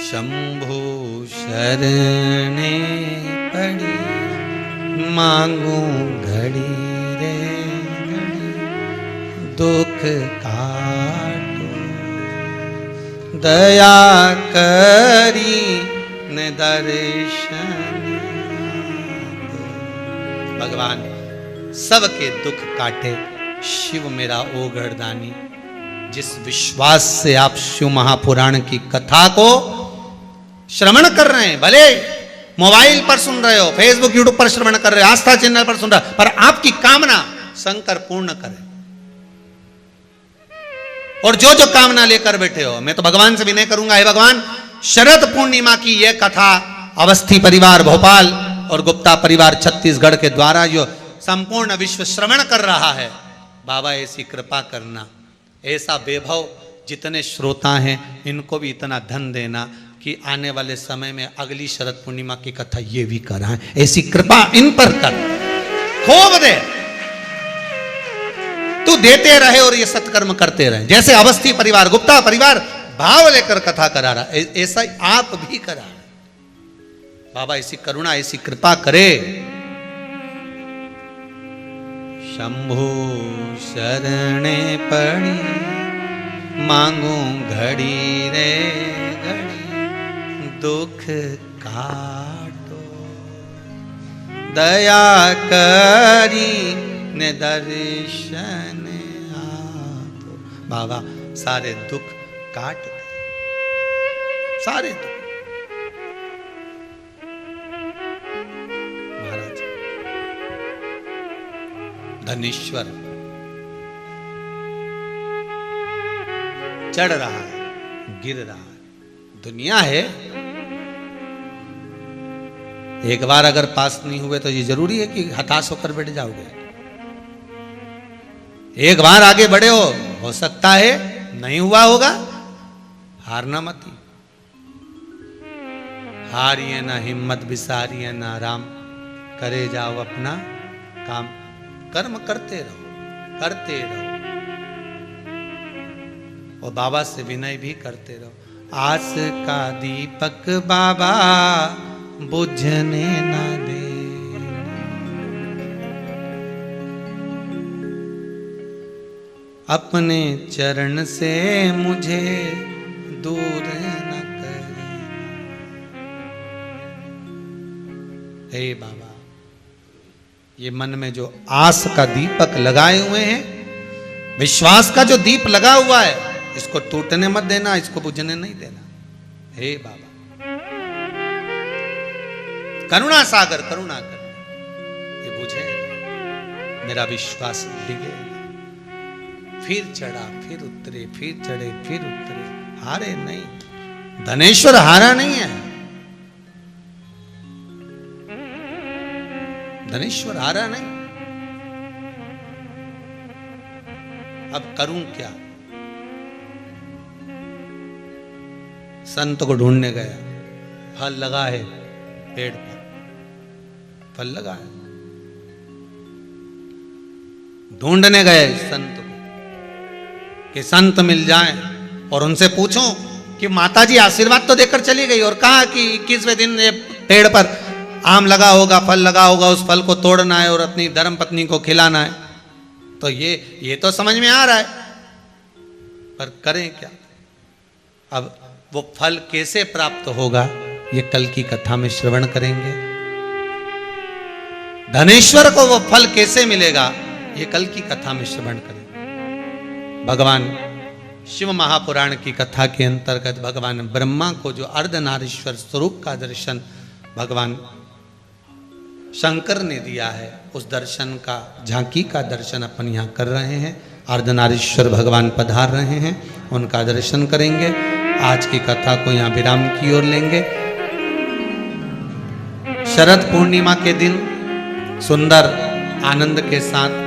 Speaker 1: शंभु शरणे पड़ी, मांगू घड़ी रे घड़ी, दुख काटो, दया करी न दर्शन। भगवान सबके दुख काटे, शिव मेरा ओघड़दानी। जिस विश्वास से आप शिव महापुराण की कथा को श्रवण कर रहे हैं, भले मोबाइल पर सुन रहे हो, फेसबुक यूट्यूब पर श्रवण कर रहे हो, आस्था चैनल पर सुन रहे हो, पर आपकी कामना शंकर पूर्ण करे। और जो जो कामना लेकर बैठे हो, मैं तो भगवान से विनय करूंगा, हे भगवान, शरद पूर्णिमा की यह कथा अवस्थी परिवार भोपाल और गुप्ता परिवार छत्तीसगढ़ के द्वारा जो संपूर्ण विश्व श्रवण कर रहा है, बाबा ऐसी कृपा करना, ऐसा वैभव जितने श्रोता हैं इनको भी इतना धन देना कि आने वाले समय में अगली शरद पूर्णिमा की कथा ये भी कराएं। ऐसी कृपा इन पर कर, खूब दे, तू देते रहे और ये सत्कर्म करते रहे। जैसे अवस्थी परिवार, गुप्ता परिवार भाव लेकर कथा करा रहा, ऐसा ही आप भी करा। बाबा ऐसी करुणा, ऐसी कृपा करे। शंभु शरणे पड़ी, मांगू घड़ी रे घड़ी दुख काटो, दया करी ने दर्शन आपो। बाबा सारे दुख काट दे, सारे दुख। महाराज धनेश्वर चढ़ रहा है, गिर रहा है, दुनिया है। एक बार अगर पास नहीं हुए तो ये जरूरी है कि हताश होकर बैठ जाओगे। एक बार आगे बढ़े हो सकता है नहीं हुआ होगा, हारना मत ही। हारिए ना हिम्मत, बिसारिए ना आराम, करे जाओ अपना काम। कर्म करते रहो, करते रहो, और बाबा से विनय भी करते रहो। आस का दीपक बाबा बुझने ना दे, अपने चरण से मुझे दूर न करे। हे बाबा, ये मन में जो आस का दीपक लगाए हुए हैं, विश्वास का जो दीप लगा हुआ है, इसको टूटने मत देना, इसको बुझने नहीं देना। हे बाबा करुणा सागर करुणा कर, ये बुझे, मेरा विश्वास डिगे। फिर चढ़ा, फिर उतरे, फिर चढ़े, फिर उतरे, हारे नहीं। धनेश्वर हारा नहीं है, धनेश्वर हारा नहीं। अब करूं क्या? संत को ढूंढने गया, फल लगा है पेड़ पर, फल लगा है। ढूंढने गए संत को कि संत मिल जाएं और उनसे पूछो कि माताजी आशीर्वाद तो देकर चली गई और कहा कि 21वें दिन ये पेड़ पर आम लगा होगा, फल लगा होगा, उस फल को तोड़ना है और अपनी धर्म पत्नी को खिलाना है। तो ये तो समझ में आ रहा है, पर करें क्या? अब वो फल कैसे प्राप्त होगा, ये कल की कथा में श्रवण करेंगे। धनेश्वर को वो फल कैसे मिलेगा, ये कल की कथा में श्रवण करेंगे। भगवान शिव महापुराण की कथा के अंतर्गत भगवान ब्रह्मा को जो अर्धनारीश्वर स्वरूप का दर्शन भगवान शंकर ने दिया है, उस दर्शन का, झांकी का दर्शन अपन यहाँ कर रहे हैं। अर्धनारीश्वर भगवान पधार रहे हैं, उनका दर्शन करेंगे। आज की कथा को यहाँ विराम की ओर लेंगे। शरद पूर्णिमा के दिन सुंदर आनंद के साथ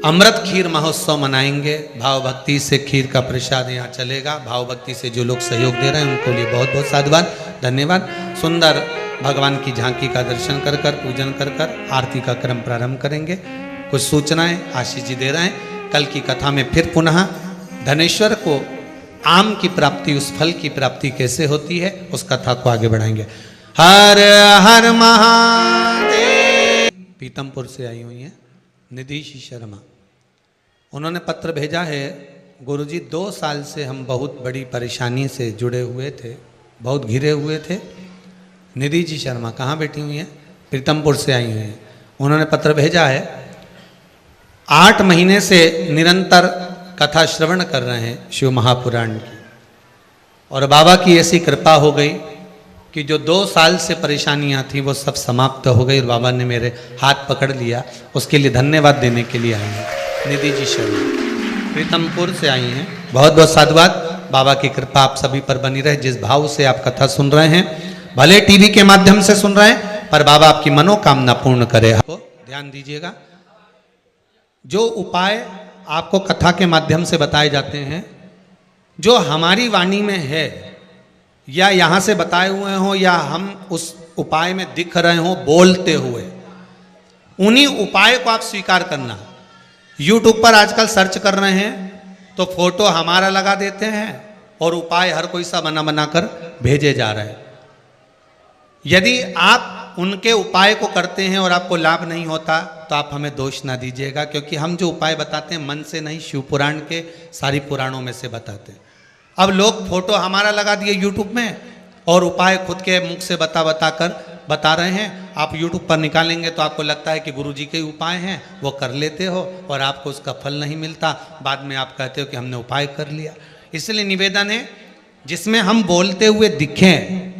Speaker 1: अमृत खीर महोत्सव मनाएंगे। भाव भक्ति से खीर का प्रसाद यहाँ चलेगा। भाव भक्ति से जो लोग सहयोग दे रहे हैं उनको लिए बहुत बहुत साधुवाद, धन्यवाद। सुंदर भगवान की झांकी का दर्शन कर कर, पूजन कर कर आरती का क्रम प्रारंभ करेंगे। कुछ सूचनाएं आशीष जी दे रहे हैं। कल की कथा में फिर पुनः धनेश्वर को आम की प्राप्ति, उस फल की प्राप्ति कैसे होती है, उस कथा को आगे बढ़ाएंगे। हर हर महादेव। पीतमपुर से आई हुई हैं निधि शर्मा, उन्होंने पत्र भेजा है, गुरुजी 2 साल से हम बहुत बड़ी परेशानी से जुड़े हुए थे, बहुत घिरे हुए थे। निधि जी शर्मा कहाँ बैठी हुई हैं? पीतमपुर से आई हुई हैं। उन्होंने पत्र भेजा है, 8 महीने से निरंतर कथा श्रवण कर रहे हैं शिव महापुराण की, और बाबा की ऐसी कृपा हो गई कि जो 2 साल से परेशानियां थी वो सब समाप्त हो गई और बाबा ने मेरे हाथ पकड़ लिया। उसके लिए धन्यवाद देने के लिए आई हैं निधि जी शर्मा, पीतमपुर से आई हैं। बहुत बहुत साधुवाद। बाबा की कृपा आप सभी पर बनी रहे। जिस भाव से आप कथा सुन रहे हैं, भले टीवी के माध्यम से सुन रहे हैं, पर बाबा आपकी मनोकामना पूर्ण करे। आपको ध्यान दीजिएगा, जो उपाय आपको कथा के माध्यम से बताए जाते हैं, जो हमारी वाणी में है या यहाँ से बताए हुए हों या हम उस उपाय में दिख रहे हों बोलते हुए, उन्हीं उपाय को आप स्वीकार करना। यूट्यूब पर आजकल सर्च कर रहे हैं तो फोटो हमारा लगा देते हैं और उपाय हर कोई सा बना बना कर भेजे जा रहे हैं। यदि आप उनके उपाय को करते हैं और आपको लाभ नहीं होता तो आप हमें दोष ना दीजिएगा, क्योंकि हम जो उपाय बताते हैं मन से नहीं, शिव पुराण के सारी पुराणों में से बताते हैं। अब लोग फोटो हमारा लगा दिए यूट्यूब में और उपाय खुद के मुख से बता रहे हैं। आप यूट्यूब पर निकालेंगे तो आपको लगता है कि गुरुजी के उपाय हैं, वो कर लेते हो और आपको उसका फल नहीं मिलता। बाद में आप कहते हो कि हमने उपाय कर लिया। इसलिए निवेदन है, जिसमें हम बोलते हुए दिखें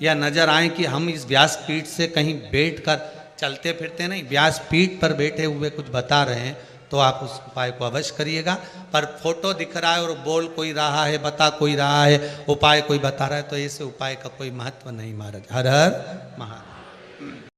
Speaker 1: या नजर आए कि हम इस व्यासपीठ से कहीं बैठकर चलते फिरते नहीं, व्यासपीठ पर बैठे हुए कुछ बता रहे हैं, तो आप उस उपाय को अवश्य करिएगा। पर फोटो दिख रहा है और बोल कोई रहा है, बता कोई रहा है, उपाय कोई बता रहा है, तो ऐसे उपाय का कोई महत्व नहीं महाराज। हर हर महादेव।